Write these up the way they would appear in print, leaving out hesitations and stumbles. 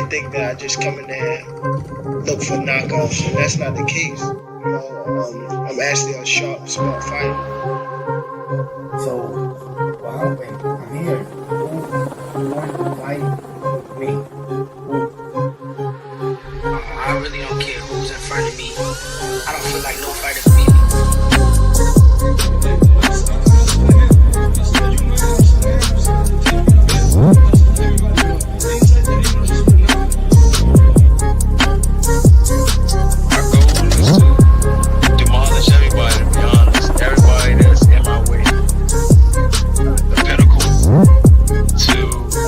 think that I just come in there and look for knockoffs, and that's not the case. I'm actually a sharp, smart fighter. So, well, I'm here. Who wanted to fight me? I really don't care who's in front of me. I don't feel like no fighter can beat me. Demolish everybody, to be honest. Everybody that's in my way. The pinnacle to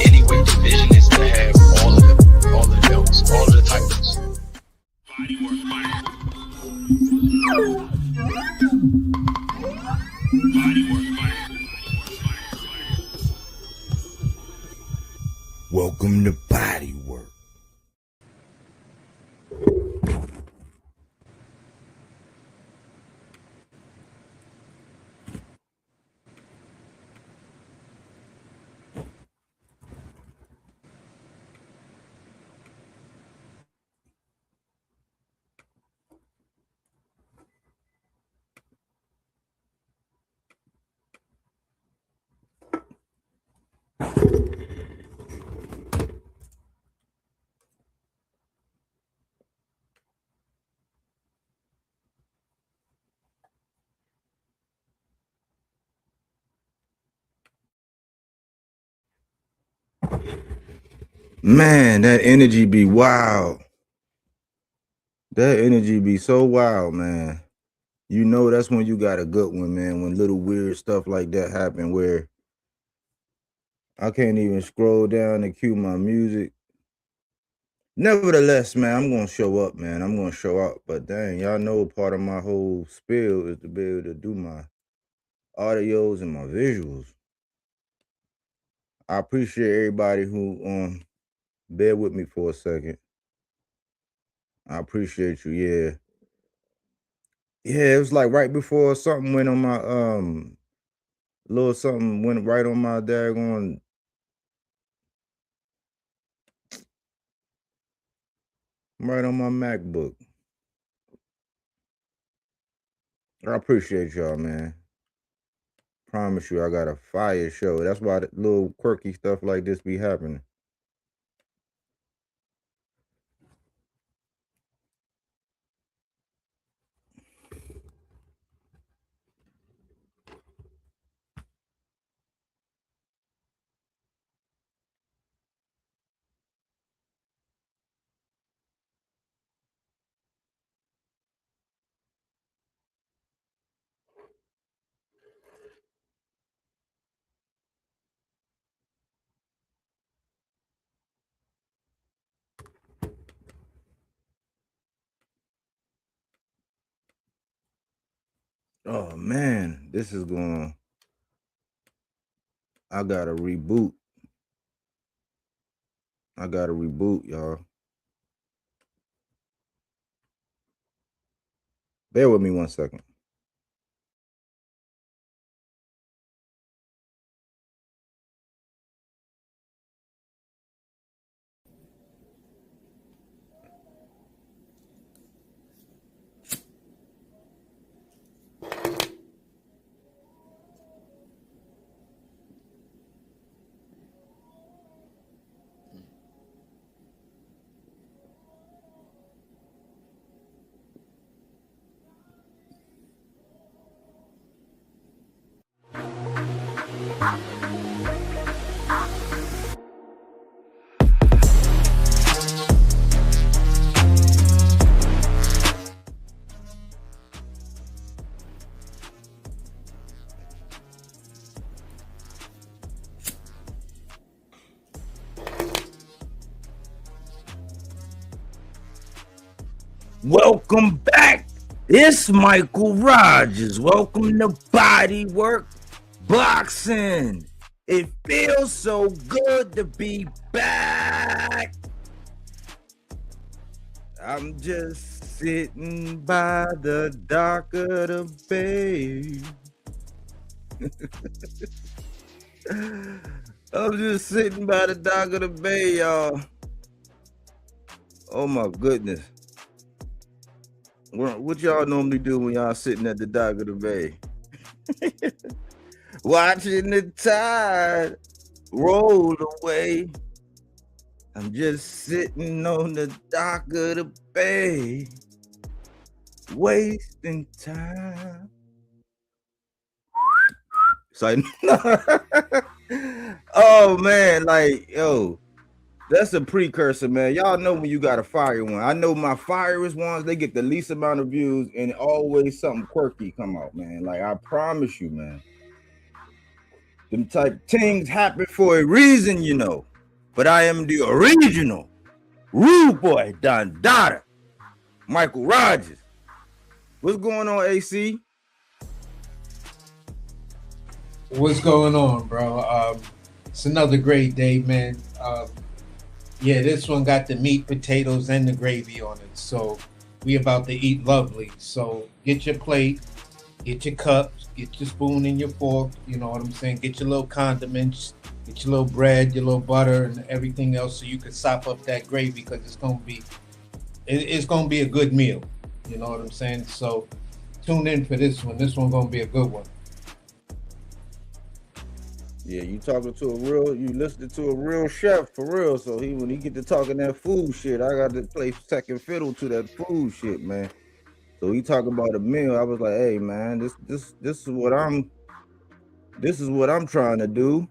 any weight division is to have all of the belts, all of the titles. Welcome to Bodywork. Man, that energy be wild. That energy be so wild, man. You know that's when you got a good one, man, when little weird stuff like that happen where I can't even scroll down and cue my music. Nevertheless, man, I'm going to show up, man. I'm going to show up. But dang, y'all know part of my whole spiel is to be able to do my audios and my visuals. I appreciate everybody who bear with me for a second. I appreciate you, yeah. Yeah, it was like right before something went on my little something went right on my daggone right on my MacBook. I appreciate y'all, man. Promise you I got a fire show. That's why the little quirky stuff like this be happening. Oh man, this is going. I gotta reboot. I gotta reboot, y'all. Bear with me one second. Welcome back. It's Michael Rogers. Welcome to Bodywork Boxing. It feels so good to be back. I'm just sitting by the dock of the bay. I'm just sitting by the dock of the bay, y'all. Oh my goodness. What y'all normally do when y'all sitting at the dock of the bay? Watching the tide roll away. I'm just sitting on the dock of the bay, wasting time. So oh man, like yo, that's a precursor, man. Y'all know when you got a fire one. I know my fireest ones, they get the least amount of views, and always something quirky come out, man. Like I promise you, man. Them type things happen for a reason, you know. But I am the original rude boy, Don Dada, Michael Rogers. What's going on, AC? What's going on, bro? It's another great day, man. Yeah, this one got the meat, potatoes, and the gravy on it. So we about to eat lovely. So get your plate, get your cups, get your spoon and your fork. You know what I'm saying? Get your little condiments, get your little bread, your little butter, and everything else, so you can sop up that gravy, because it's gonna be a good meal. You know what I'm saying? So tune in for this one. This one gonna be a good one. Yeah, you listening to a real chef for real. So when he get to talking that food shit, I got to play second fiddle to that food shit, man. So he talking about a meal. I was like, hey man, this is what I'm trying to do.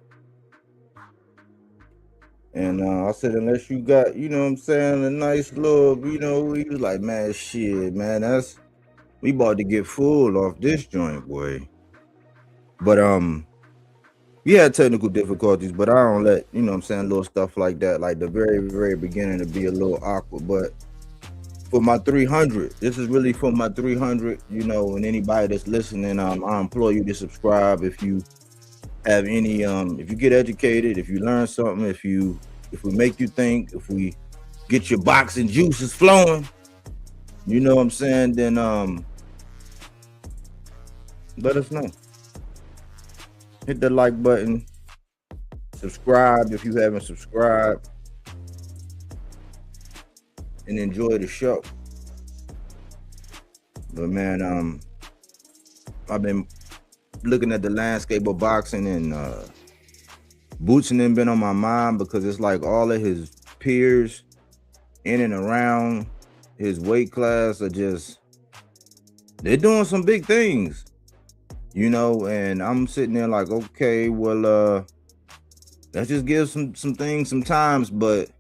And I said, unless you got, you know what I'm saying, a nice little, you know, he was like, man, shit, man, we about to get full off this joint, boy. But we had technical difficulties, but I don't let, you know what I'm saying, little stuff like that, like the very, very beginning, to be a little awkward. But for my 300, this is really for my 300, you know, and anybody that's listening, I implore you to subscribe if you have any, if you get educated, if you learn something, if we make you think, if we get your boxing juices flowing, you know what I'm saying, then let us know. Hit the like button, subscribe if you haven't subscribed, and enjoy the show. But man, I've been looking at the landscape of boxing, and Boots and them been on my mind, because it's like all of his peers in and around his weight class are they're doing some big things. You know, and I'm sitting there like, okay, well, let's just give some things some times. But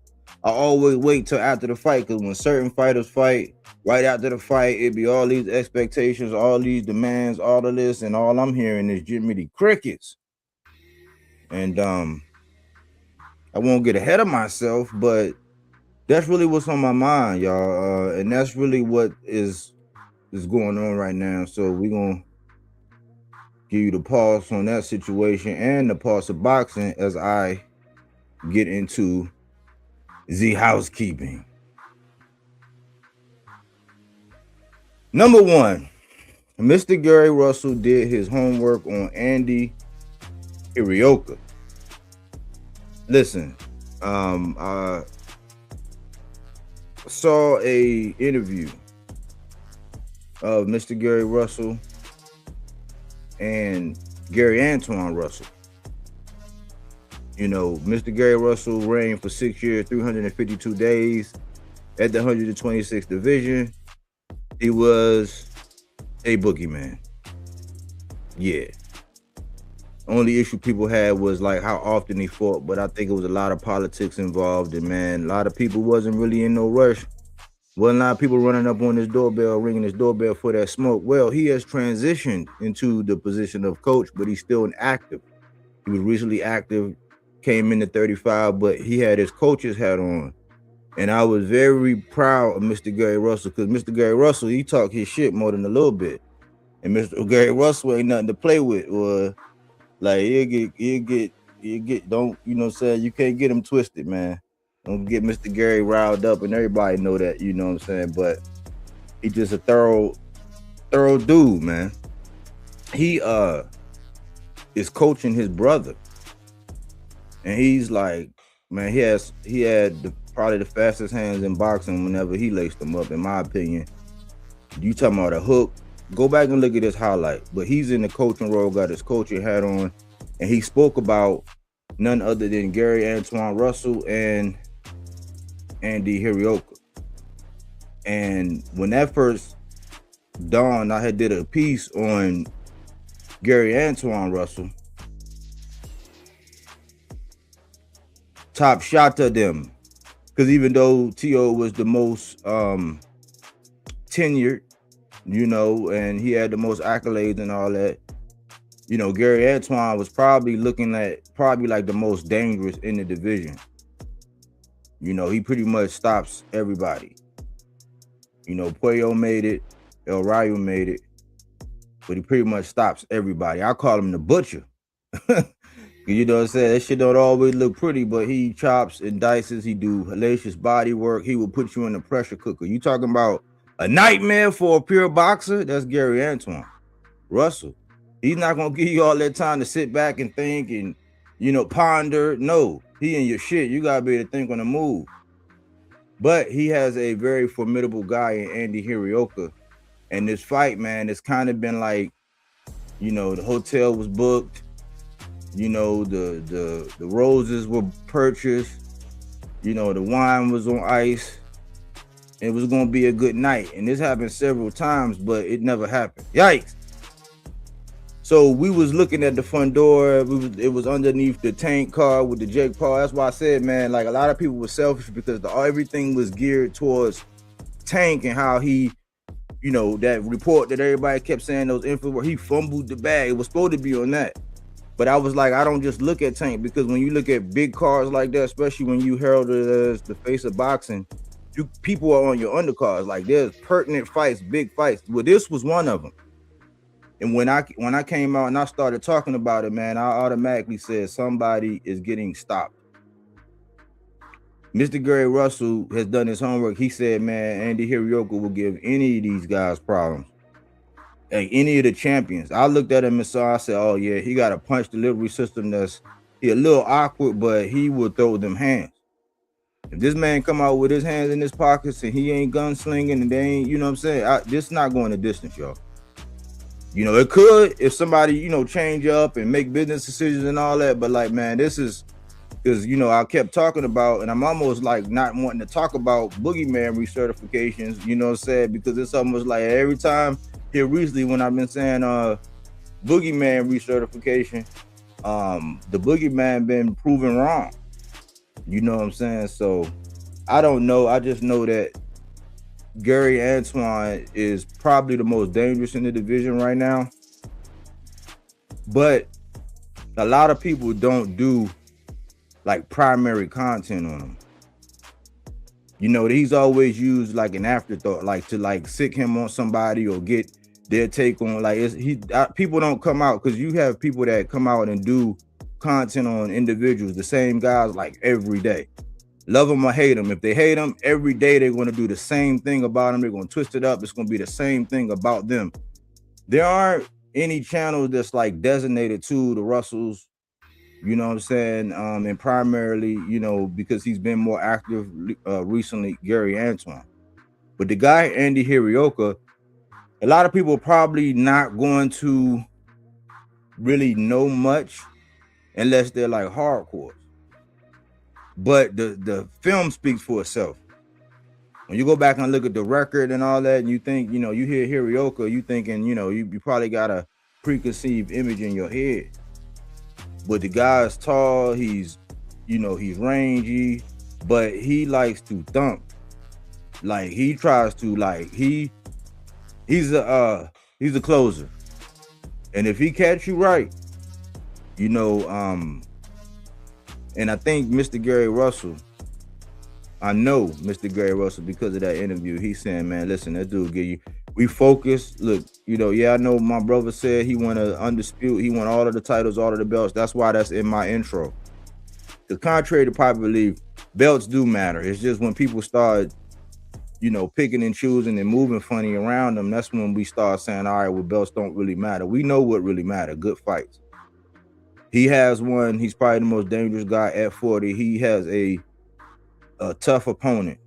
I always wait till after the fight, because when certain fighters fight, right after the fight, it be all these expectations, all these demands, all of this, and all I'm hearing is Jiminy Crickets. And I won't get ahead of myself, but that's really what's on my mind, y'all. And that's really what is going on right now. So we're gonna give you the pulse on that situation and the pulse of boxing as I get into the housekeeping. Number one, Mr. Gary Russell did his homework on Andy Irioka. Listen, I saw a interview of Mr. Gary Russell and Gary Antoine Russell. You know, Mr. Gary Russell reigned for 6 years, 352 days at the 126th division. He was a boogeyman. Yeah. Only issue people had was like how often he fought, but I think it was a lot of politics involved, and man, a lot of people wasn't really in no rush. Wasn't a lot of people running up on his doorbell, ringing his doorbell for that smoke. Well, he has transitioned into the position of coach, but he's still an active. He was recently active, came into 35, but he had his coach's hat on. And I was very proud of Mr. Gary Russell, because Mr. Gary Russell, he talk his shit more than a little bit. And Mr. Gary Russell ain't nothing to play with. Or like he'll get, don't, you know what I'm saying? You can't get him twisted, man. Don't get Mr. Gary riled up, and everybody know that, you know what I'm saying? But he just a thorough dude, man. He is coaching his brother. And he's like Man, he had probably the fastest hands in boxing whenever he laced them up, in my opinion. You talking about a hook? Go back and look at his highlight. But he's in the coaching role, got his coaching hat on, and he spoke about none other than Gary Antoine Russell and Andy Hirioka. And when that first dawned, I had did a piece on Gary Antoine Russell. Top shot to them. Because even though T.O. was the most tenured, you know, and he had the most accolades and all that, you know, Gary Antoine was probably looking at like the most dangerous in the division. You know, he pretty much stops everybody. You know, Puello made it, El Rayo made it, but he pretty much stops everybody. I call him the butcher. You know what I'm saying? That shit don't always look pretty, but he chops and dices. He do hellacious body work. He will put you in the pressure cooker. You talking about a nightmare for a pure boxer? That's Gary Antoine Russell. He's not gonna give you all that time to sit back and think and, you know, ponder. No, he in your shit. You gotta be able to think on the move. But he has a very formidable guy in Andy Hirioka. And this fight, man, it's kind of been like, you know, the hotel was booked. You know, the roses were purchased. You know, the wine was on ice. It was gonna be a good night, and this happened several times, but it never happened. Yikes! So we was looking at the front door. It was underneath the tank car with the Jake Paul. That's why I said, man, like a lot of people were selfish because everything was geared towards Tank and how he, you know, that report that everybody kept saying those info he fumbled the bag. It was supposed to be on that. But I was like, I don't just look at Tank, because when you look at big cars like that, especially when you heralded as the face of boxing, people are on your undercards. Like there's pertinent fights, big fights. Well, this was one of them. And when I came out and I started talking about it, man, I automatically said somebody is getting stopped. Mr. Gary Russell has done his homework. He said, man, Andy Hirioka will give any of these guys problems. Like any of the champions. I looked at him and saw, I said, oh yeah, he got a punch delivery system that's a little awkward, but he will throw them hands. If this man come out with his hands in his pockets and he ain't gunslinging and they ain't, you know what I'm saying? This not going the distance, y'all. You know, it could if somebody, you know, change up and make business decisions and all that. But like, man, this is because, you know, I kept talking about, and I'm almost like not wanting to talk about boogeyman recertifications, you know what I'm saying? Because it's almost like every time here recently when I've been saying boogeyman recertification, the boogeyman been proven wrong. You know what I'm saying? So I don't know. I just know that Gary Antoine is probably the most dangerous in the division right now. But a lot of people don't do like primary content on him. You know, he's always used like an afterthought, like to like sick him on somebody or get their take on like people don't come out, because you have people that come out and do content on individuals, the same guys, like every day. Love them or hate them. If they hate them, every day they're going to do the same thing about them. They're going to twist it up. It's going to be the same thing about them. There aren't any channels that's like designated to the Russells, you know what I'm saying? And primarily, you know, because he's been more active recently, Gary Antoine. But the guy, Andy Hirioka, a lot of people are probably not going to really know much unless they're like hardcore. But the film speaks for itself. When you go back and look at the record and all that, and you think, you know, you hear Hirioka, you thinking, you know, you probably got a preconceived image in your head. But the guy's tall, he's, you know, he's rangy, but he likes to thump. Like he tries to, like he's a closer. And if he catch you right, you know, and I think Mr. Gary Russell, I know Mr. Gary Russell because of that interview. He's saying, man, listen, that dude give you, we focus. Look, you know, yeah, I know my brother said he want to undisputed. He want all of the titles, all of the belts. That's why that's in my intro. Because contrary to popular belief, belts do matter. It's just when people start, you know, picking and choosing and moving funny around them, that's when we start saying, all right, well, belts don't really matter. We know what really matter, good fights. He has one. He's probably the most dangerous guy at 40. He has a tough opponent,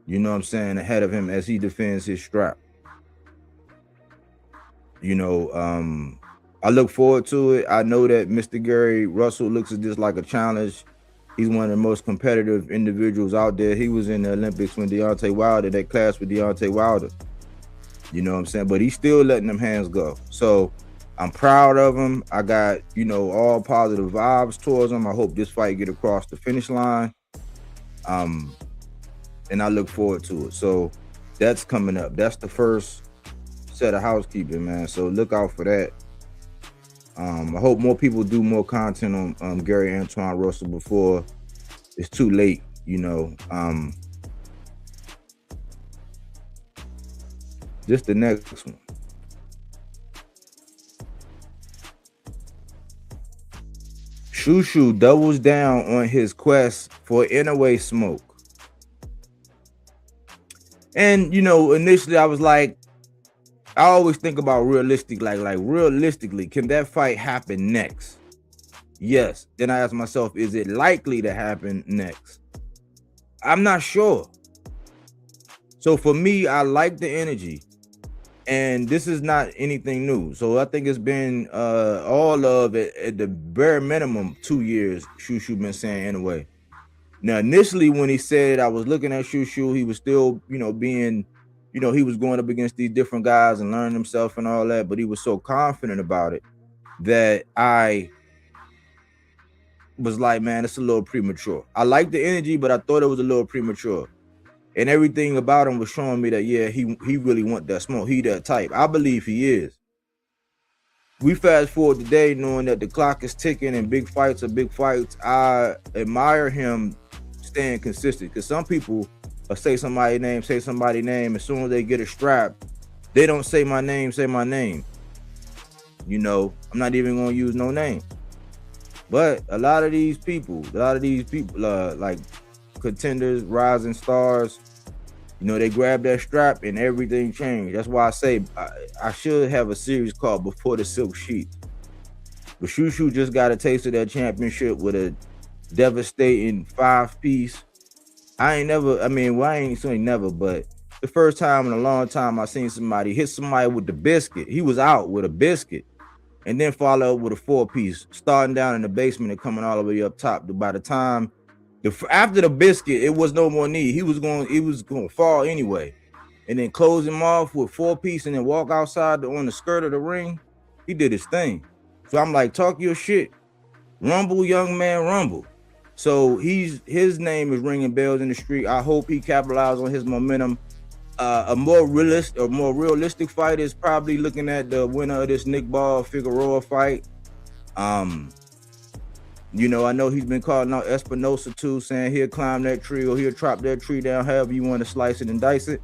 you know what I'm saying, ahead of him as he defends his strap. You know, I look forward to it. I know that Mr. Gary Russell looks at this like a challenge. He's one of the most competitive individuals out there. He was in the Olympics when Deontay Wilder, that class with Deontay Wilder. You know what I'm saying? But he's still letting them hands go. So I'm proud of him. I got, you know, all positive vibes towards him. I hope this fight get across the finish line. And I look forward to it. So that's coming up. That's the first set of housekeeping, man. So look out for that. I hope more people do more content on Gary Antoine Russell before it's too late, you know. Just the next one. Shushu doubles down on his quest for Inouye smoke. And, you know, initially I was like, I always think about realistic, like realistically, can that fight happen next? Yes. Then I ask myself, is it likely to happen next? I'm not sure. So for me, I like the energy. And this is not anything new. So I think it's been all of it at the bare minimum 2 years, Shushu been saying anyway. Now, initially when he said, I was looking at Shushu, he was still, you know, being, you know, he was going up against these different guys and learning himself and all that, but he was so confident about it that I was like, man, it's a little premature. I like the energy, but I thought it was a little premature. And everything about him was showing me that, yeah, he really want that smoke. He that type. I believe he is. We fast forward today knowing that the clock is ticking and big fights are big fights. I admire him staying consistent, because some people say somebody's name, as soon as they get a strap, they don't say my name, say my name. You know, I'm not even going to use no name. But a lot of these people, like contenders, rising stars, you know, they grab that strap and everything changed. That's why I say I should have a series called Before the Silk Sheet. But Shushu just got a taste of that championship with a devastating 5-piece. I ain't saying never, but the first time in a long time I seen somebody hit somebody with the biscuit. He was out with a biscuit and then follow up with a 4-piece, starting down in the basement and coming all the way up top. By the time after the biscuit, it was no more need. He was going to fall anyway. And then close him off with 4-piece and then walk outside on the skirt of the ring. He did his thing. So I'm like, talk your shit. Rumble, young man, rumble. So his name is ringing bells in the street. I hope he capitalizes on his momentum. A more realistic fight is probably looking at the winner of this Nick Ball Figueroa fight. You know, I know he's been calling out Espinosa too, saying he'll climb that tree or he'll chop that tree down, however you want to slice it and dice it.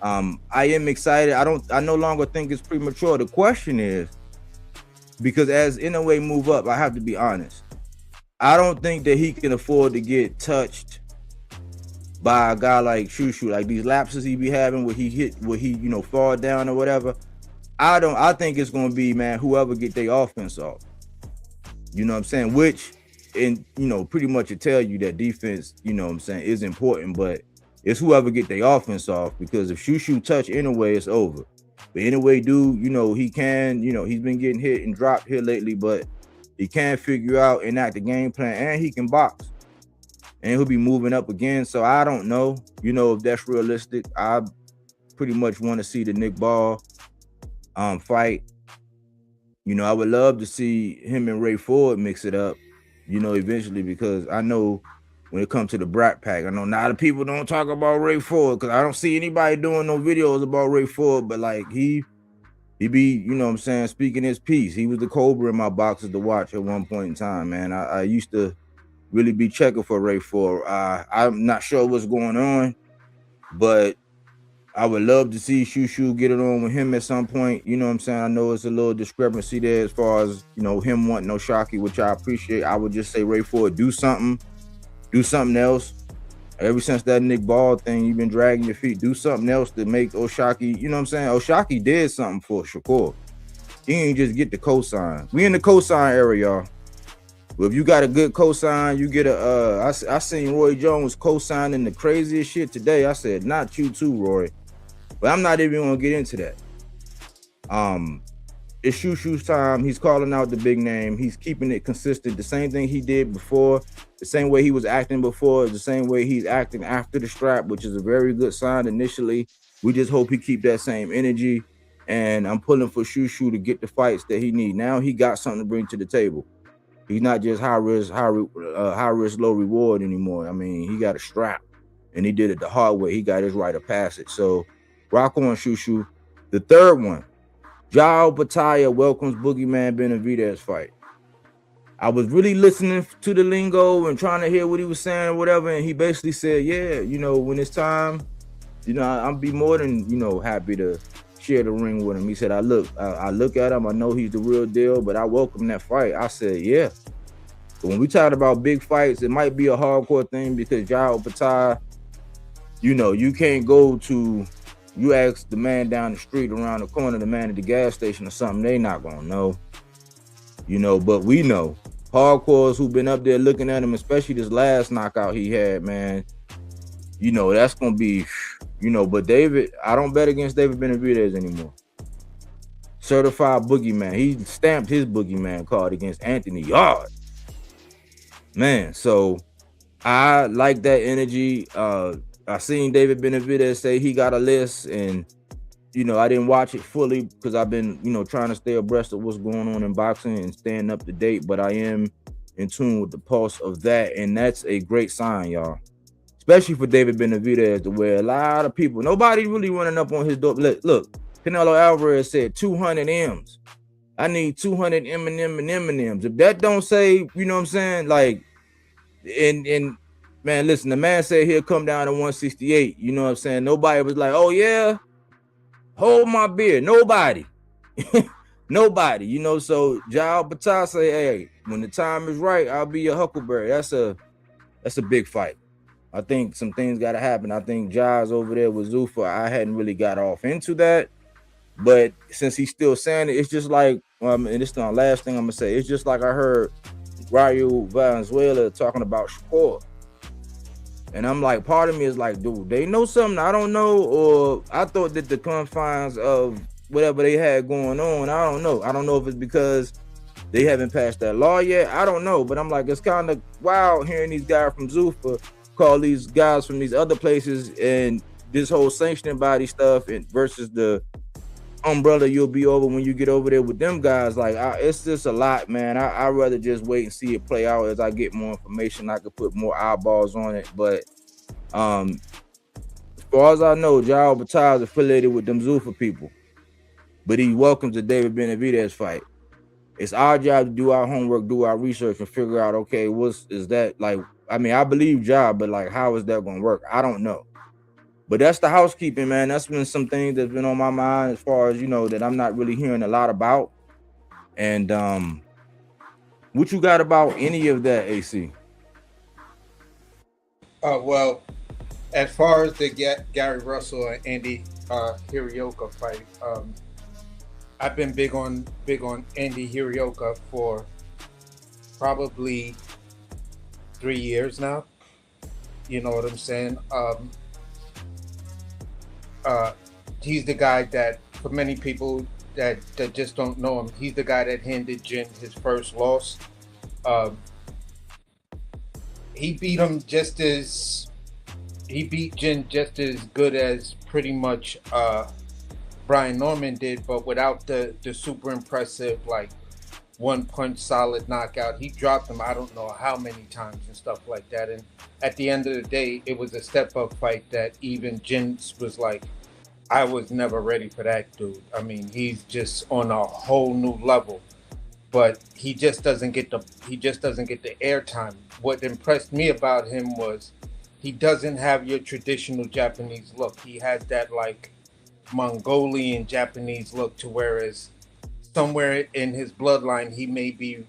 I am excited. I no longer think it's premature. The question is, because as Inouye move up, I have to be honest. I don't think that he can afford to get touched by a guy like Shushu, like these lapses he be having where he you know, fall down or whatever. I think it's gonna be, man, whoever get their offense off. You know what I'm saying? Which, and you know, pretty much it tell you that defense, you know what I'm saying, is important, but it's whoever get their offense off, because if Shushu touch Inouye, it's over. But Inouye, you know, he can, you know, he's been getting hit and dropped here lately, but he can figure out, enact the game plan, and he can box. And he'll be moving up again. So I don't know, you know, if that's realistic. I pretty much want to see the Nick Ball fight. You know, I would love to see him and Ray Ford mix it up, you know, eventually, because I know when it comes to the Brat Pack, I know a lot of people don't talk about Ray Ford, because I don't see anybody doing no videos about Ray Ford, but like he be, you know what I'm saying, speaking his piece. He was the Cobra in my boxes to watch at one point in time, man. I used to really be checking for Ray Ford. I'm not sure what's going on, but I would love to see Shushu get it on with him at some point. You know what I'm saying? I know it's a little discrepancy there as far as, you know, him wanting Oshaki, which I appreciate. I would just say, Ray Ford, do something else. Ever since that Nick Ball thing, you've been dragging your feet. Do something else to make Oshaki, you know what I'm saying? Oshaki did something for Shakur. You ain't just get the cosign. We in the cosign era, y'all. But if you got a good cosign, you get a. I seen Roy Jones cosigning the craziest shit today. I said, not you too, Roy. But I'm not even gonna get into that. It's Shushu's time. He's calling out the big name. He's keeping it consistent. The same thing he did before, the same way he was acting before, the same way he's acting after the strap, which is a very good sign initially. We just hope he keep that same energy. And I'm pulling for Shushu to get the fights that he need. Now he got something to bring to the table. He's not just high risk, low reward anymore. I mean, he got a strap, and he did it the hard way. He got his rite of passage. So rock on, Shushu. The third one. Jao Bataya welcomes Boogeyman Benavidez fight. I was really listening to the lingo and trying to hear what he was saying or whatever, and he basically said, yeah, when it's time, I'll be more than, happy to share the ring with him. He said, I look at him, I know he's the real deal, but I welcome that fight. I said, yeah. So when we talk about big fights, it might be a hardcore thing because Jao Bataya, you can't go to... You ask the man down the street around the corner, the man at the gas station or something, they not gonna know. But we know. Hardcores who've been up there looking at him, especially this last knockout he had, man. That's gonna be, but David, I don't bet against David Benavidez anymore. Certified boogeyman. He stamped his boogeyman card against Anthony Yard. Man, so I like that energy. I seen David Benavidez say he got a list, and I didn't watch it fully because I've been trying to stay abreast of what's going on in boxing and staying up to date, but I am in tune with the pulse of that, and that's a great sign, y'all, especially for David Benavidez, to where a lot of people, nobody really running up on his door. Look, Canelo Alvarez said 200 M's. I need 200 Eminem and M&Ms. If that don't say, you know what I'm saying, like, and man, listen, the man said he'll come down to 168. You know what I'm saying? Nobody was like, oh, yeah, hold my beer. Nobody. Nobody. So Jao Bataya say, hey, when the time is right, I'll be your Huckleberry. That's a big fight. I think some things got to happen. I think Ja's over there with Zuffa. I hadn't really got off into that. But since he's still saying it, it's just like, and this is the last thing I'm going to say. It's just like I heard Raul Valenzuela talking about Shakur. And I'm like, part of me is like, dude, they know something I don't know, or I thought that the confines of whatever they had going on, I don't know. I don't know if it's because they haven't passed that law yet. I don't know. But I'm like, it's kind of wild hearing these guys from Zuffa call these guys from these other places and this whole sanctioning body stuff and versus the umbrella you'll be over when you get over there with them guys. Like, it's just a lot, man. I'd rather just wait and see it play out. As I get more information, I could put more eyeballs on it. But as far as I know, Jao Bataya is affiliated with them Zuffa people, but he welcomes the David Benavidez fight. It's our job to do our homework, do our research, and figure out, okay, is that like? I mean, I believe Jao, but like, how is that going to work? I don't know. But that's the housekeeping, man. That's been some things that's been on my mind as far as, that I'm not really hearing a lot about. And what you got about any of that, AC? Well, as far as the Gary Russell and Andy Hirioka fight, I've been big on Andy Hirioka for probably 3 years now. You know what I'm saying? He's the guy that, for many people that just don't know him, he's the guy that handed Jin his first loss. He beat Jin just as good as pretty much Brian Norman did, but without the super impressive, like, one punch solid knockout. He dropped him I don't know how many times and stuff like that. And at the end of the day, it was a step up fight that even Jin was like, I was never ready for that dude. I mean, he's just on a whole new level, but he just doesn't get the airtime. What impressed me about him was he doesn't have your traditional Japanese look. He has that like Mongolian Japanese look, to whereas somewhere in his bloodline he may be,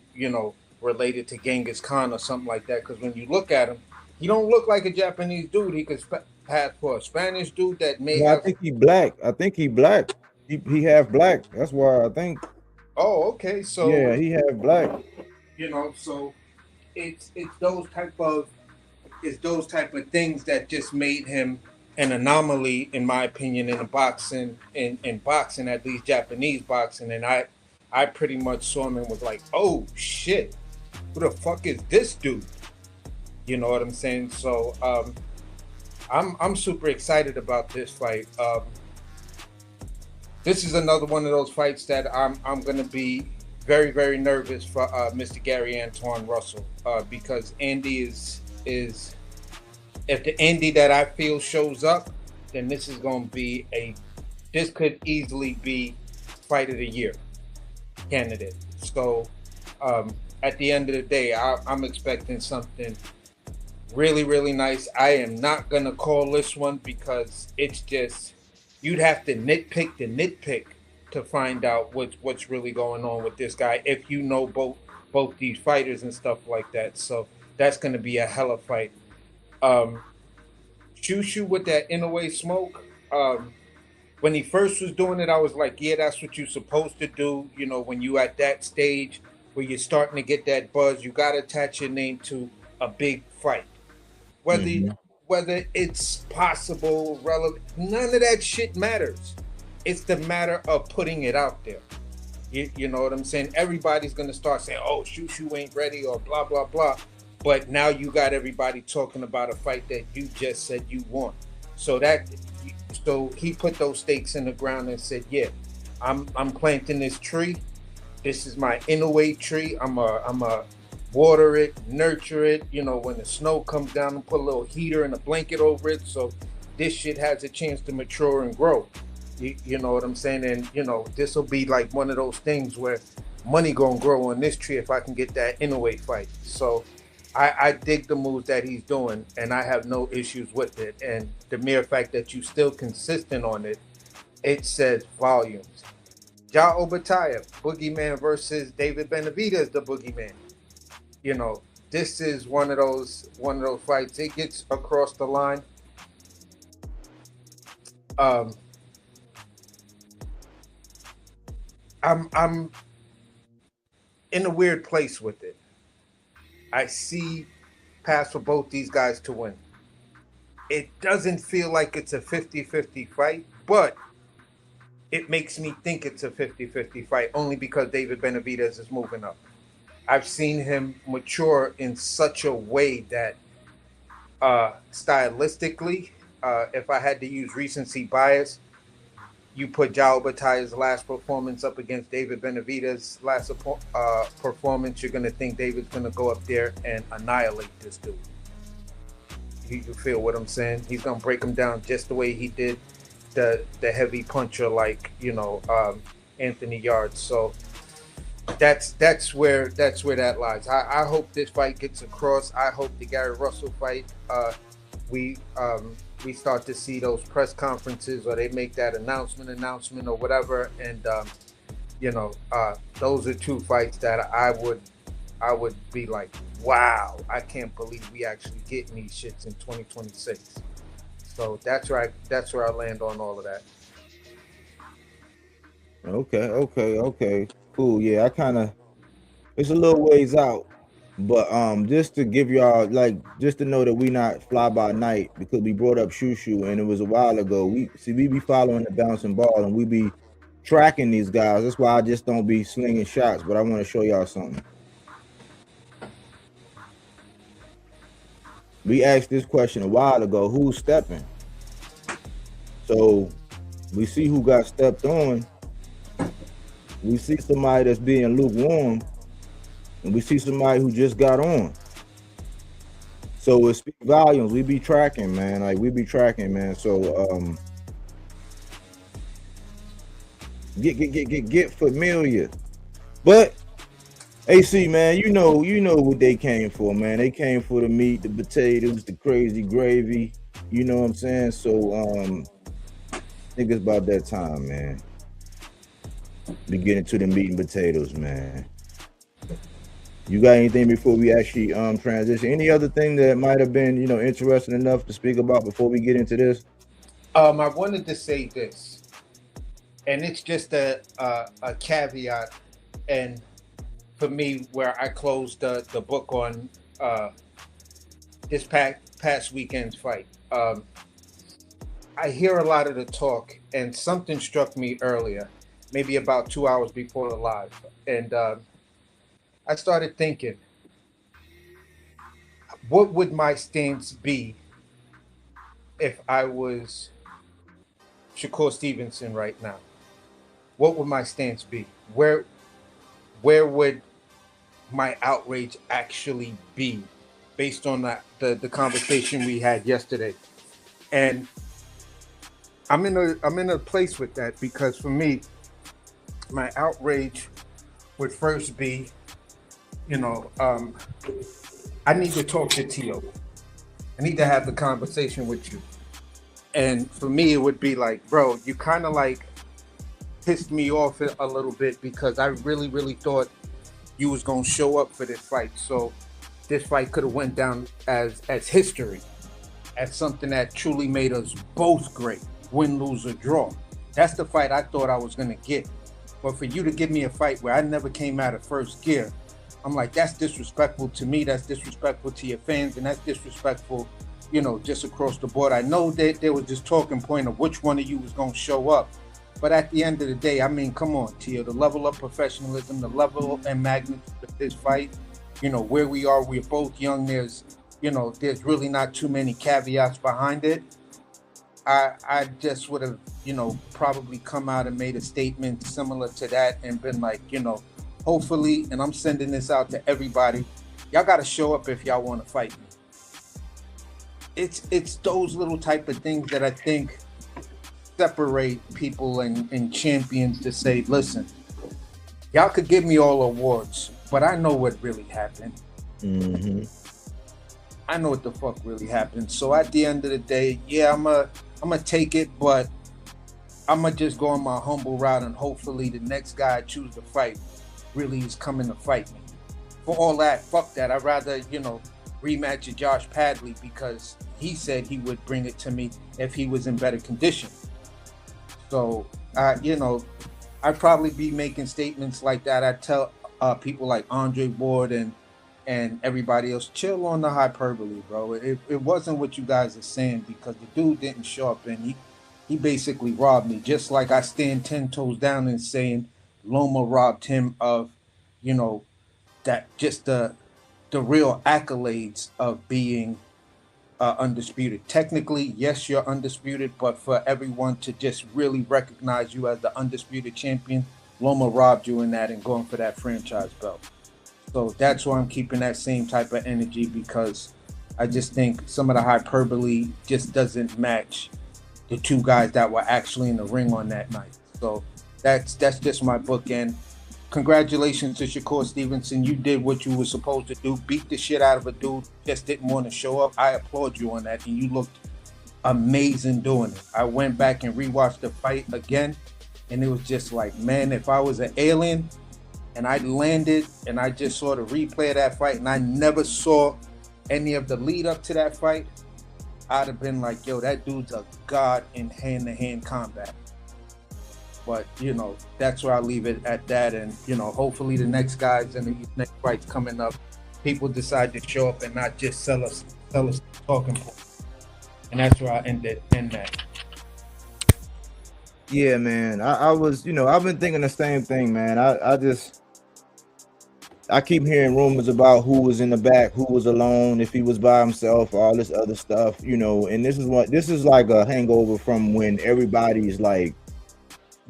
related to Genghis Khan or something like that. Because when you look at him, he don't look like a Japanese dude. He could pass for a Spanish dude that may have... I think he black. He half black. That's why I think. Oh, okay. So Yeah, he had black. so it's those type of things that just made him an anomaly, in my opinion, in the boxing, in boxing, at least Japanese boxing. And I pretty much saw him and was like, oh shit, who the fuck is this dude? You know what I'm saying? So I'm super excited about this fight. This is another one of those fights that I'm gonna be very nervous for Mr. Gary Antoine Russell, because Andy is if the Andy that I feel shows up, then this is gonna be this could easily be fight of the year candidate. So at the end of the day, I'm expecting something really nice. I am not gonna call this one because it's just you'd have to nitpick the nitpick to find out what's really going on with this guy if you know both these fighters and stuff like that. So that's gonna be a hella fight. Um, Shushu with that Inouye smoke. When he first was doing it, I was like, yeah, that's what you're supposed to do. You know, when you at that stage where you're starting to get that buzz, you got to attach your name to a big fight. Whether Hmm. whether it's possible, relevant, none of that shit matters. It's the matter of putting it out there. You know what I'm saying? Everybody's gonna start saying, "Oh, Shushu ain't ready," or blah blah blah. But now you got everybody talking about a fight that you just said you want. So so he put those stakes in the ground and said, "Yeah, I'm planting this tree. This is my Inouye tree. I'm a water it, nurture it. You know, when the snow comes down, and put a little heater and a blanket over it, so this shit has a chance to mature and grow." You know what I'm saying? And this will be like one of those things where money gonna grow on this tree if I can get that Inouye fight. So I dig the moves that he's doing, and I have no issues with it. And the mere fact that you still consistent on it, it says volumes. Ja Obatayev, Boogeyman versus David Benavidez, the Boogeyman. You know, this is one of those fights. It gets across the line. Um, I'm in a weird place with it. I see paths for both these guys to win. It doesn't feel like it's a 50-50 fight, but it makes me think it's a 50-50 fight only because David Benavidez is moving up. I've seen him mature in such a way that stylistically, if I had to use recency bias, you put Jao Bataya's last performance up against David Benavidez's last performance, you're going to think David's going to go up there and annihilate this dude. You feel what I'm saying? He's going to break him down just the way he did the heavy puncher like, Anthony Yarde. So that's where that lies. I hope this fight gets across. I hope the Gary Russell fight, we we start to see those press conferences, or they make that announcement or whatever. And those are two fights that I would be like, wow, I can't believe we actually getting these shits in 2026. So that's where I land on all of that. Okay. Cool. Yeah, I kind of it's a little ways out, but just to give y'all just to know that we not fly by night because we brought up Shushu and it was a while ago. We be following the bouncing ball and we be tracking these guys. That's why I just don't be slinging shots. But I want to show y'all something. We asked this question a while ago: who's stepping? So we see who got stepped on. We see somebody that's being lukewarm, and we see somebody who just got on. So it speaks volumes. We be tracking, man. Man. So get familiar. But AC, man, you know what they came for, man. They came for the meat, the potatoes, the crazy gravy. You know what I'm saying? So I think it's about that time, man. We get into the meat and potatoes, man. You got anything before we actually transition? Any other thing that might have been, interesting enough to speak about before we get into this? I wanted to say this, and it's just a caveat and for me, where I closed the book on this past weekend's fight. I hear a lot of the talk, and something struck me earlier, maybe about 2 hours before the live, and I started thinking, what would my stance be if I was Shakur Stevenson right now? What would my stance be? Where would my outrage actually be based on the conversation we had yesterday? And I'm in a place with that because for me, my outrage would first be, you know, I need to talk to Tio. I need to have the conversation with you. And for me, it would be like, bro, you kind of like pissed me off a little bit because I really, really thought you was gonna show up for this fight. So this fight could have went down as history, as something that truly made us both great, win, lose, or draw. That's the fight I thought I was gonna get. But for you to give me a fight where I never came out of first gear, I'm like, that's disrespectful to me, that's disrespectful to your fans, and that's disrespectful, just across the board. I know that there was this talking point of which one of you was gonna show up. But at the end of the day, I mean, come on, Tia, the level of professionalism, the level and magnitude of this fight, where we are, we're both young, there's really not too many caveats behind it. I just would have, probably come out and made a statement similar to that and been like, hopefully, and I'm sending this out to everybody, y'all got to show up if y'all want to fight me. It's those little type of things that I think separate people and champions to say, listen, y'all could give me all awards, but I know what really happened. Mm-hmm. I know what the fuck really happened. So at the end of the day, yeah, I'm gonna take it, but I'm gonna just go on my humble route and hopefully the next guy I choose to fight really is coming to fight me. For all that, fuck that. I'd rather, rematch with Josh Padley because he said he would bring it to me if he was in better condition. So, I'd probably be making statements like that. I tell people like Andre Ward and everybody else, chill on the hyperbole, bro. It wasn't what you guys are saying because the dude didn't show up and he basically robbed me. Just like I stand 10 toes down and saying Loma robbed him of, that just the real accolades of being undisputed. Technically, yes, you're undisputed, but for everyone to just really recognize you as the undisputed champion, Loma robbed you in that and going for that franchise belt. So that's why I'm keeping that same type of energy because I just think some of the hyperbole just doesn't match the two guys that were actually in the ring on that night. So that's just my bookend. Congratulations to Shakur Stevenson. You did what you were supposed to do. Beat the shit out of a dude, just didn't want to show up. I applaud you on that, and you looked amazing doing it. I went back and rewatched the fight again, and it was just like, man, if I was an alien and I landed and I just saw the replay of that fight and I never saw any of the lead up to that fight, I'd have been like, yo, that dude's a god in hand-to-hand combat. But, that's where I leave it at that. And, hopefully the next guys and the next fights coming up, people decide to show up and not just sell us talking points. And that's where I end that. Yeah, man. I was, I've been thinking the same thing, man. I keep hearing rumors about who was in the back, who was alone, if he was by himself, all this other stuff, and this is like a hangover from when everybody's like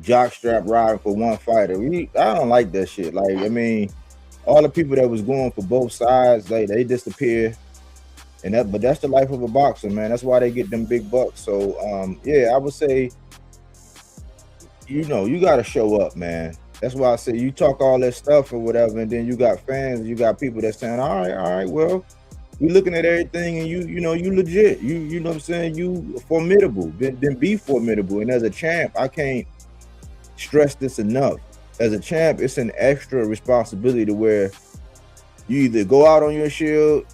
jockstrap riding for one fighter. I don't like that shit. Like, I mean, all the people that was going for both sides, they disappear. But that's the life of a boxer, man. That's why they get them big bucks. So I would say, you gotta show up, man. That's why I say you talk all that stuff or whatever, and then you got fans, you got people that's saying, all right, well, we looking at everything and you legit. You know what I'm saying? You formidable. Then be formidable. And as a champ, I can't stress this enough. As a champ, it's an extra responsibility to where you either go out on your shield,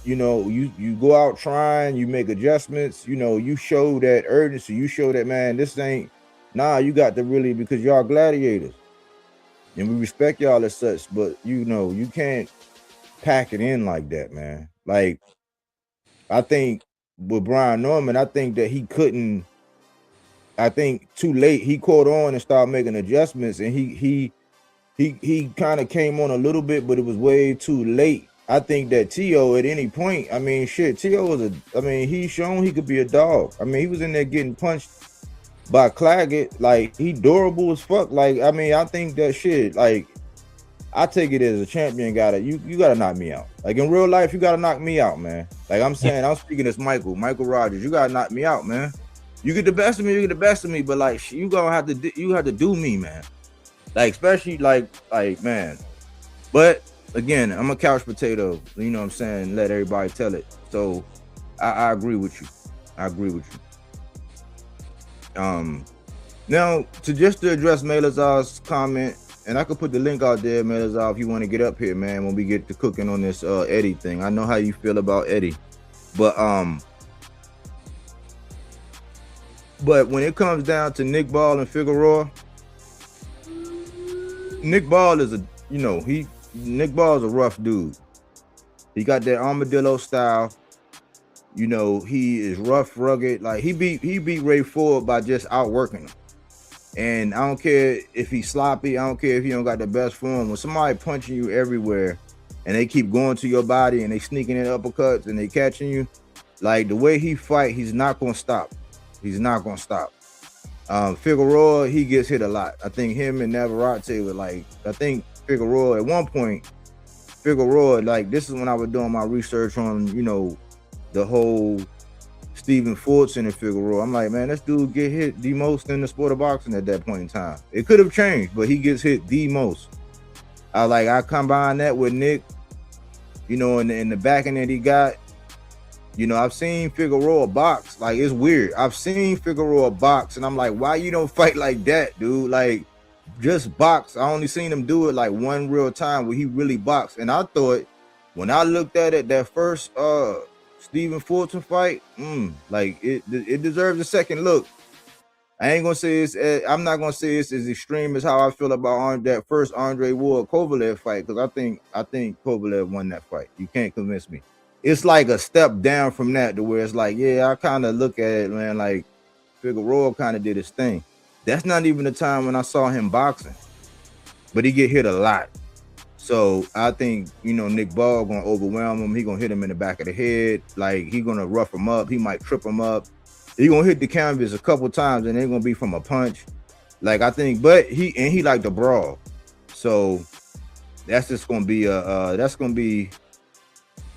you go out trying, you make adjustments, you show that urgency, you show that, man, this ain't, you got to really, because y'all gladiators. And we respect y'all as such, but you know, you can't pack it in like that, man. Like, I think with Brian Norman, I think that he couldn't. I think too late he caught on and started making adjustments, and he kind of came on a little bit, but it was way too late. I think that T.O. at any point, I mean, shit, T.O. was he's shown he could be a dog. I mean, he was in there getting punched by Claggett, like he durable as fuck. Like, I mean, I think that shit, like, I take it as a champion you gotta knock me out. Like in real life, you gotta knock me out, man. Like I'm saying, I'm speaking as Michael Rogers. You gotta knock me out, man. You get the best of me, you get the best of me, but like you have to do me, man. Like especially like man. But again, I'm a couch potato. You know what I'm saying? Let everybody tell it. So I agree with you. I agree with you. Now to address Melazar's comment. And I could put the link out there, Melazar, if you want to get up here, man, when we get to cooking on this Eddie thing. I know how you feel about Eddie. But when it comes down to Nick Ball and Figueroa, Nick Ball is Nick Ball is a rough dude. He got that armadillo style. You know, he is rough, rugged. Like he beat Ray Ford by just outworking him. And I don't care if he's sloppy. I don't care if he don't got the best form. When somebody punching you everywhere and they keep going to your body and they sneaking in uppercuts and they catching you, like the way he fight, he's not going to stop. He's not going to stop. Figueroa, he gets hit a lot. I think him and Navarrete were like, I think Figueroa, at one point, like this is when I was doing my research on, you know, the whole Stephen Fortson and Figueroa. I'm like, man, this dude get hit the most in the sport of boxing at that point in time. It could have changed, but he gets hit the most. I combine that with Nick, you know, in the backing that he got. You know, I've seen Figueroa box. Like, it's weird. I've seen Figueroa box, and I'm like, why you don't fight like that, dude? Like, just box. I only seen him do it like one real time where he really boxed. And I thought, when I looked at it, that first Stephen Fulton fight, like it deserves a second look. I ain't gonna say I'm not gonna say it's as extreme as how I feel about that first Andre Ward Kovalev fight, because I think Kovalev won that fight. You can't convince me. It's like a step down from that to where it's like, yeah, I kind of look at it, man, like Figueroa kind of did his thing. That's not even the time when I saw him boxing, but he get hit a lot. So I think, you know, Nick Ball gonna overwhelm him. He gonna hit him in the back of the head. Like, he gonna rough him up. He might trip him up. He gonna hit the canvas a couple times, and it ain't gonna be from a punch. Like, I think, but he like to brawl. So that's just gonna be rock'em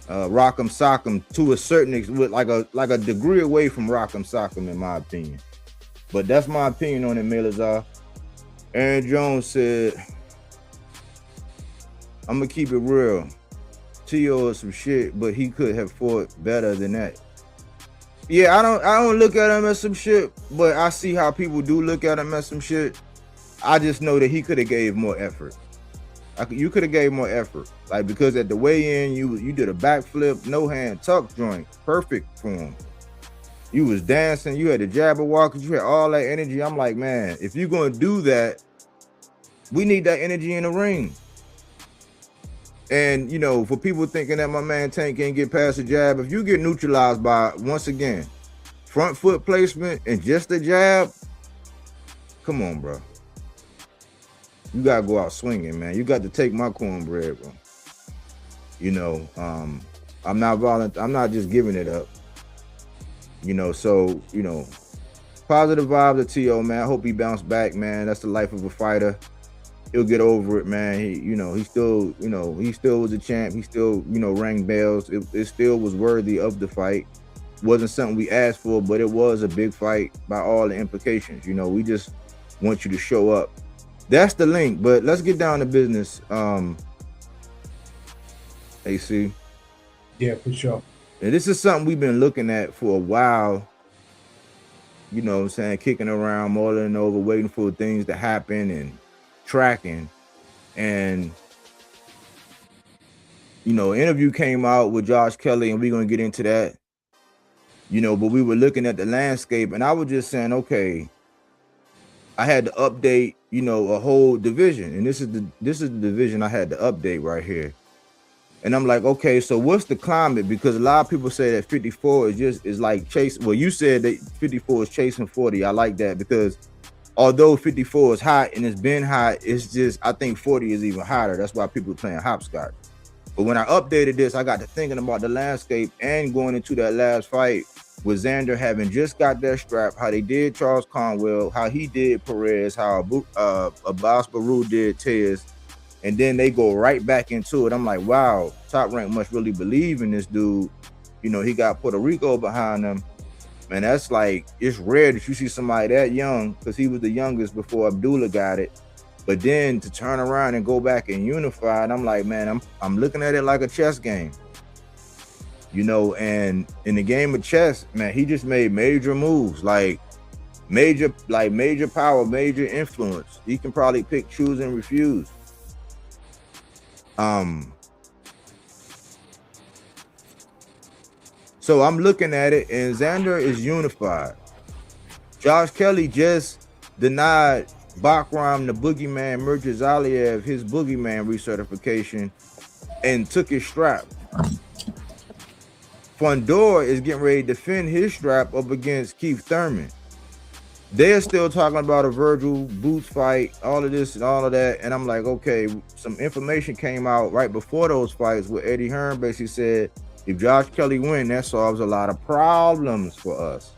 sock'em to a certain extent, like a degree away from rock'em sock'em, in my opinion. But that's my opinion on it, Melazar. Aaron Jones said, I'm gonna keep it real. T.O. is some shit, but he could have fought better than that. Yeah, I don't look at him as some shit, but I see how people do look at him as some shit. I just know that he could have gave more effort. You could have gave more effort. Like, because at the weigh-in, you did a backflip, no hand tuck joint, perfect form. You was dancing, you had the jabber walkers, you had all that energy. I'm like, man, if you're gonna do that, we need that energy in the ring. And, you know, for people thinking that my man Tank can't get past the jab, if you get neutralized by, once again, front foot placement and just the jab, come on, bro. You got to go out swinging, man. You got to take my cornbread, bro. You know, I'm not violent. I'm not just giving it up. You know, so, you know, positive vibes to T.O., man. I hope he bounced back, man. That's the life of a fighter. He'll get over it, man. He still was a champ. He still, rang bells. It still was worthy of the fight. Wasn't something we asked for, but it was a big fight by all the implications. You know, we just want you to show up. That's the link, but let's get down to business. AC. Yeah, for sure. And this is something we've been looking at for a while. You know what I'm saying? Kicking around, mulling over, waiting for things to happen and tracking. And, interview came out with Josh Kelly, and we're going to get into that. But we were looking at the landscape, and I was just saying, okay, I had to update, you know, a whole division, and this is the division I had to update right here. And I'm like, okay, so what's the climate? Because a lot of people say that 54 is like chasing. Well, you said that 54 is chasing 40. I like that because although 54 is hot and it's been hot, it's just I think 40 is even hotter. That's why people are playing hopscotch. But when I updated this, I got to thinking about the landscape and going into that last fight with Xander having just got that strap, how they did Charles Conwell, how he did Perez, how Abbas Baru did Tez, and then they go right back into it. I'm like, wow, Top Rank must really believe in this dude. You know, he got Puerto Rico behind him. Man, that's like, it's rare that you see somebody that young, because he was the youngest before Abdullah got it. But then to turn around and go back and unify, and I'm like, man, I'm looking at it like a chess game. You know, and in the game of chess, man, he just made major moves, like major power, major influence. He can probably pick, choose, and refuse. So I'm looking at it, and Xander is unified. Josh Kelly just denied Bakram the Boogeyman Mirza-Zaliev his Boogeyman recertification and took his strap. Fondor is getting ready to defend his strap up against Keith Thurman. They're still talking about a Virgil Boots fight, all of this and all of that. And I'm like, okay, some information came out right before those fights where Eddie Hearn basically said, if Josh Kelly win, that solves a lot of problems for us.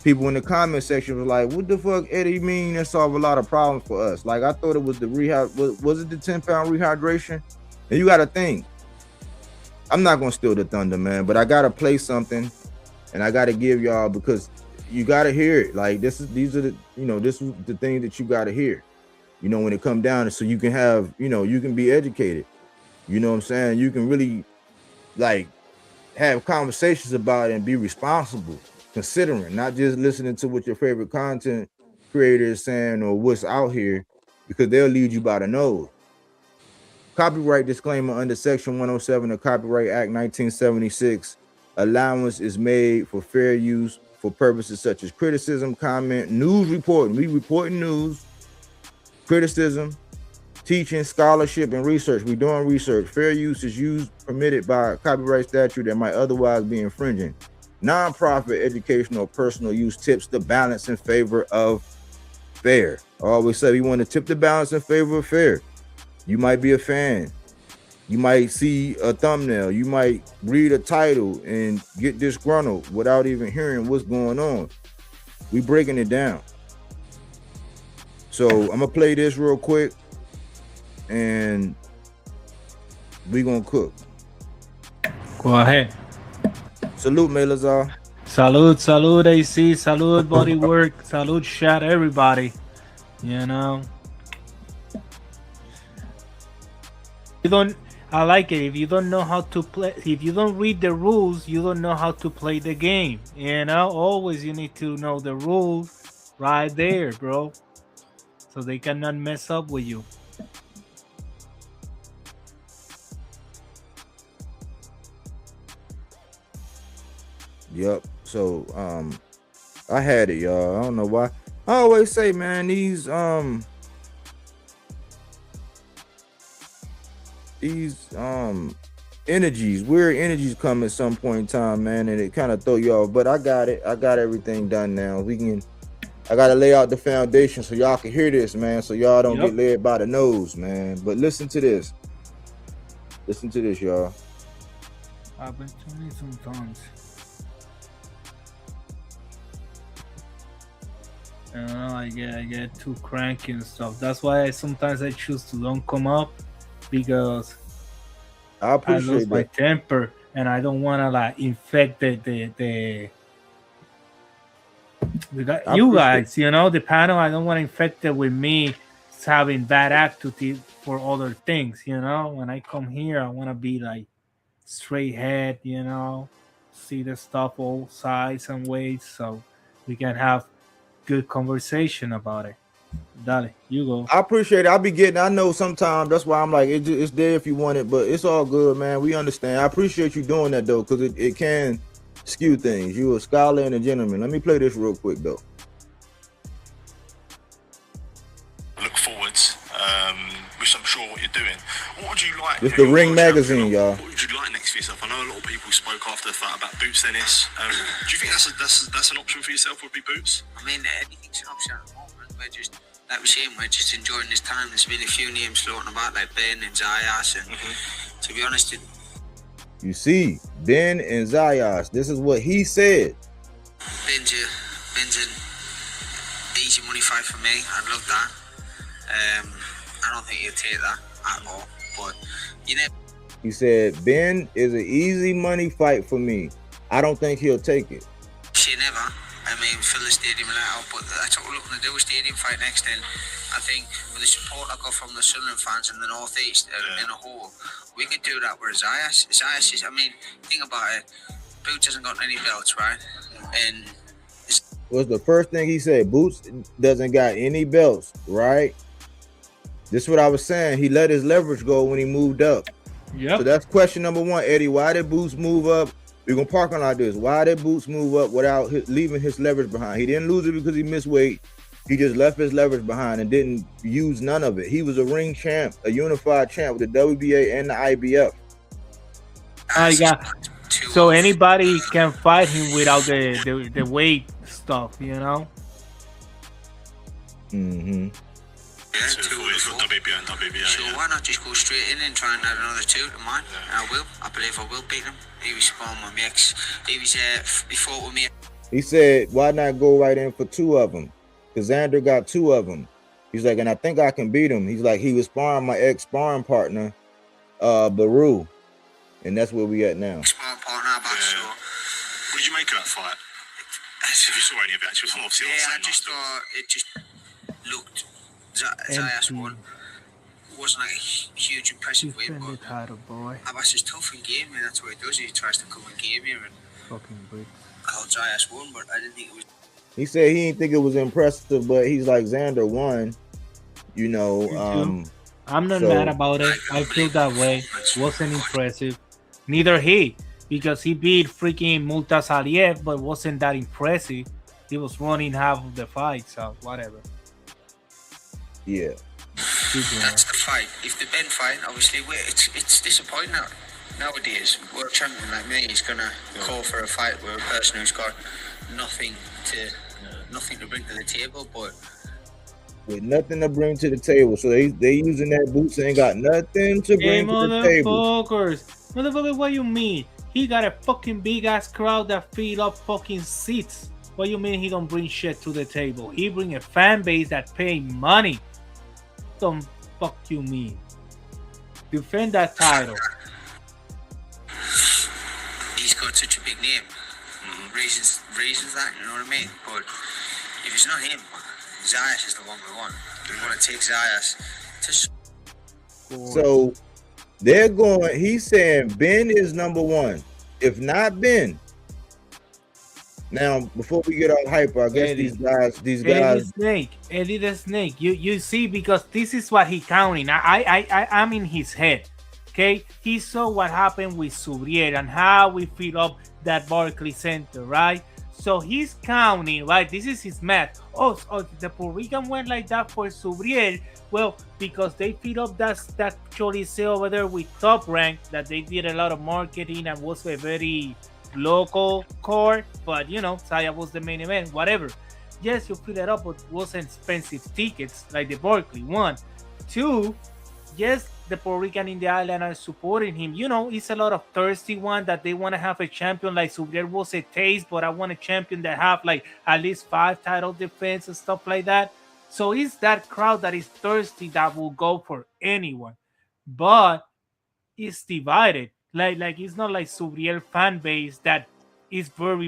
People in the comment section was like, what the fuck Eddie mean that solve a lot of problems for us? Like, I thought it was the rehab, was it the 10-pound rehydration? And you got to think, I'm not going to steal the thunder, man, but I got to play something and I got to give y'all, because you got to hear it. Like, these are the, you know, this is the thing that you got to hear, you know, when it come down to, so you can have, you know, you can be educated, you know what I'm saying? You can really like have conversations about it and be responsible, considering, not just listening to what your favorite content creator is saying or what's out here, because they'll lead you by the nose. Copyright disclaimer: under Section 107 of Copyright Act 1976, allowance is made for fair use for purposes such as criticism, comment, news reporting. We reporting news, criticism, teaching, scholarship, and research. We doing research. Fair use is used permitted by copyright statute that might otherwise be infringing. Non-profit, educational, personal use tips the balance in favor of fair. I always say we want to tip the balance in favor of fair. You might be a fan. You might see a thumbnail. You might read a title and get disgruntled without even hearing what's going on. We breaking it down. So I'm gonna play this real quick and we gonna cook. Go ahead. Salute, Melazar. Salud, AC, salud, Bodywork, salud, chat, everybody. You know, I like it. If you don't know how to play, if you don't read the rules, you don't know how to play the game. You know, always you need to know the rules right there, bro, so they cannot mess up with you. Yep. So I had it, y'all. I don't know why. I always say, man, these energies, weird energies come at some point in time, man, and it kind of throw you off. But I got it. I got everything done now. I gotta lay out the foundation so y'all can hear this, man, so y'all don't get led by the nose, man. But listen to this. Listen to this, y'all. I've been telling you sometimes. I get too cranky and stuff. That's why sometimes I choose to don't come up, because I appreciate lose my temper and I don't want to like infect the you guys, you know, the panel. I don't want to infect it with me having bad attitude for other things, you know. When I come here, I want to be like straight head, you know, see the stuff all sides and ways, so we can have good conversation about it. Dale, you go. I appreciate it. I know sometimes that's why I'm like, it's there if you want it, but it's all good, man. We understand. I appreciate you doing that though, because it can skew things. You a scholar and a gentleman. Let me play this real quick though. This the Ring magazine, y'all. What would you like next for yourself? I know a lot of people spoke after the fight about Boots Ennis. Do you think that's an option for yourself? Would be Boots? I mean, anything's an option at the moment. We're just, like we're saying, we're just enjoying this time. There's been a few names floating about, like Ben and Zayas, and to be honest, You see, Ben and Zayas. This is what he said. Ben's an easy money fight for me. I'd love that. I don't think he'll take that at all. But you know, He said, Ben is an easy money fight for me. I don't think he'll take it. say never. I mean, fill the stadium and let out, but that's what we're looking to do, a stadium fight next. And I think with the support I got from the Sunderland fans and the North East in a whole, we could do that with Zayas. Zayas is, I mean, think about it. Boots hasn't got any belts, right? And Was the first thing he said. Boots doesn't got any belts, right? This is what I was saying. He let his leverage go when he moved up. Yep. So that's question number one, Eddie. Why did Boots move up? We're gonna park on like this. Why did Boots move up without leaving his leverage behind? He didn't lose it because he missed weight. He just left his leverage behind and didn't use none of it. He was a ring champ, a unified champ with the WBA and the IBF. So anybody can fight him without the weight stuff, you know? Mm-hmm. yeah, two He's got WBA and WBA. so why not just go straight in and try and add another two to mine? I will. I believe I will beat him. He was sparring with me ex. He was he fought with me. He said, why not go right in for two of them? Because Xander got two of them. He's like, and I think I can beat him. He's like, he was sparring my ex-sparring partner, Baru. And that's where we at now. Sparring partner, but so What did you make of that fight? If you saw any of it, actually, obviously yeah, I on the just same night. thought it just looked. Zayas won. It wasn't like a huge impressive win, Defend the but title, boy. Abbas is tough in game, and that's what he does. He tries to come in game here, and Fucking bricks. I thought Zayas won, but I didn't think it was. He said he didn't think it was impressive, but he's like, Xander won. You know, I'm not so- mad about it. I feel that way. Wasn't impressive. Neither he, because he beat freaking Multas Aliyev, but wasn't that impressive. He was running half of the fight, so whatever. yeah. That's the fight. If the Ben fight, obviously, it's disappointing now. Nowadays, world champion like me is gonna call for a fight with a person who's got nothing to bring to the table. But With nothing to bring to the table. So they using that Boots ain't got nothing to Hey, bring to the table. motherfuckers, what you mean? He got a fucking big ass crowd that fill up fucking seats. What you mean he don't bring shit to the table? He bring a fan base that pay money. What the fuck you mean? Defend that title. he's got such a big name. Reasons that, you know what I mean? But if it's not him, Zayas is the one we want. We want to take Zayas to. So they're going, he's saying Ben is number one. If not Ben. Now, before we get all hyper, I guess Eddie. these guys. Eddie the Snake. You see, because this is what he counting. I'm in his head. Okay, he saw what happened with Subriel and how we fill up that Barclays Center, right? So he's counting, right? This is his math. Oh, the Puerto Rican went like that for Subriel. Well, because they fill up that Choliseo over there with Top Rank, that they did a lot of marketing and was a very local core, but you know, Saya was the main event, whatever. Yes, you fill it up, but it wasn't expensive tickets like the Barclay. 1, 2, yes, the Puerto Rican in the island are supporting him. You know, it's a lot of thirsty one that they want to have a champion like Subriel was a taste, but I want a champion that have like at least 5 title defense and stuff like that. So it's that crowd that is thirsty that will go for anyone, but it's divided. Like it's not like Subriel fan base that is very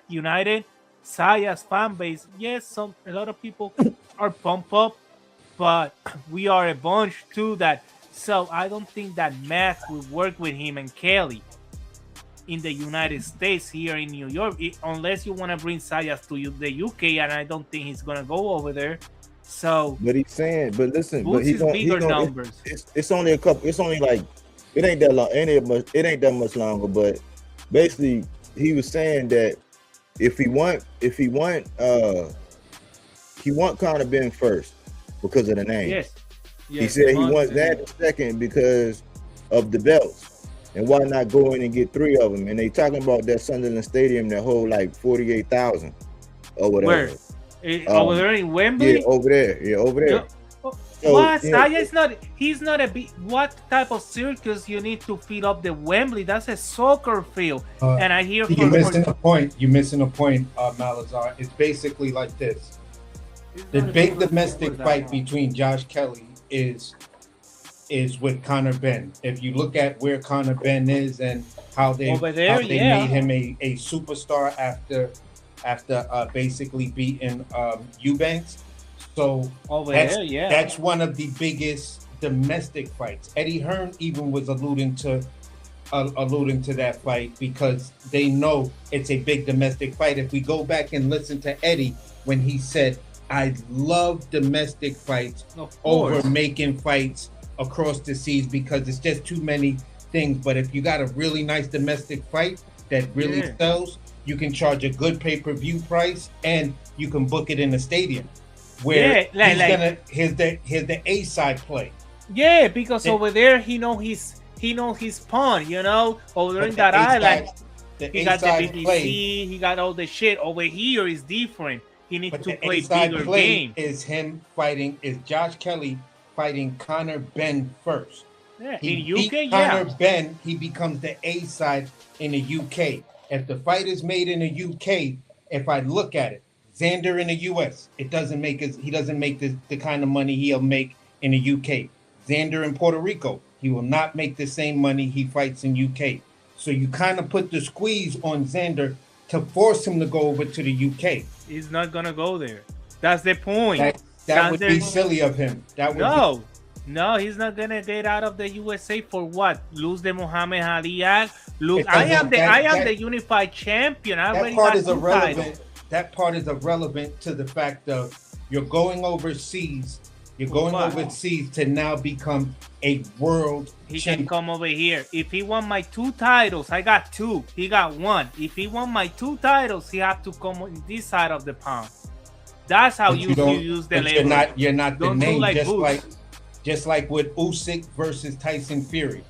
united. Saya's fan base, yes, a lot of people are pumped up, but we are a bunch too that. So I don't think that math will work with him and Kelly in the United States here in New York, unless you want to bring Sayas to the UK, and I don't think he's gonna go over there. So, But he's saying, but listen, but Boots he's is gonna, bigger numbers. It's only a couple. It's only like it ain't that long. It ain't that much longer. But basically, he was saying that if he want Conor Ben first because of the name. Yes. He said he wants that second because of the belts, and why not go in and get 3 of them? And they talking about that Sunderland Stadium that hold like 48,000 or whatever. Where? Over there in Wembley? Yeah, over there. Yeah, over there. So, what? you know, He's not. He's not a big. What type of circus you need to fill up the Wembley? That's a soccer field. And I hear you're missing a point. You're missing a point, Malazar. It's basically like this. The big domestic fight between Josh Kelly is with Conor Benn. If you look at where Conor Benn is and how they made him a superstar after basically beating Eubanks. So that's one of the biggest domestic fights. Eddie Hearn even was alluding to that fight because they know it's a big domestic fight. If we go back and listen to Eddie when he said, I love domestic fights over making fights across the seas because it's just too many things. But if you got a really nice domestic fight that really sells, you can charge a good pay-per-view price and you can book it in the stadium where here's the A side play. Yeah, because over there he know his pawn, you know, over there in that island. He got the BBC, he got all the shit. Over here is different. He needs to play bigger game. Is Josh Kelly fighting Conor Benn first? Yeah, in UK, Conor Benn, he becomes the A side in the UK. If the fight is made in the UK, if I look at it, Xander in the US, he doesn't make the kind of money he'll make in the UK. Xander in Puerto Rico, he will not make the same money he fights in UK. So you kind of put the squeeze on Xander to force him to go over to the UK. He's not gonna go there. That's the point. That would be silly of him. No, he's not gonna get out of the USA for what? Lose the Muhammad Ali act? I am the unified champion. That part is irrelevant to the fact of you're going overseas. You're going overseas to now become a world champion. Can come over here. If he won my 2 titles, I got 2. He got 1. If he won my 2 titles, he have to come on this side of the pond. That's how you use the label. You're not the name. Just like with Usyk versus Tyson Fury.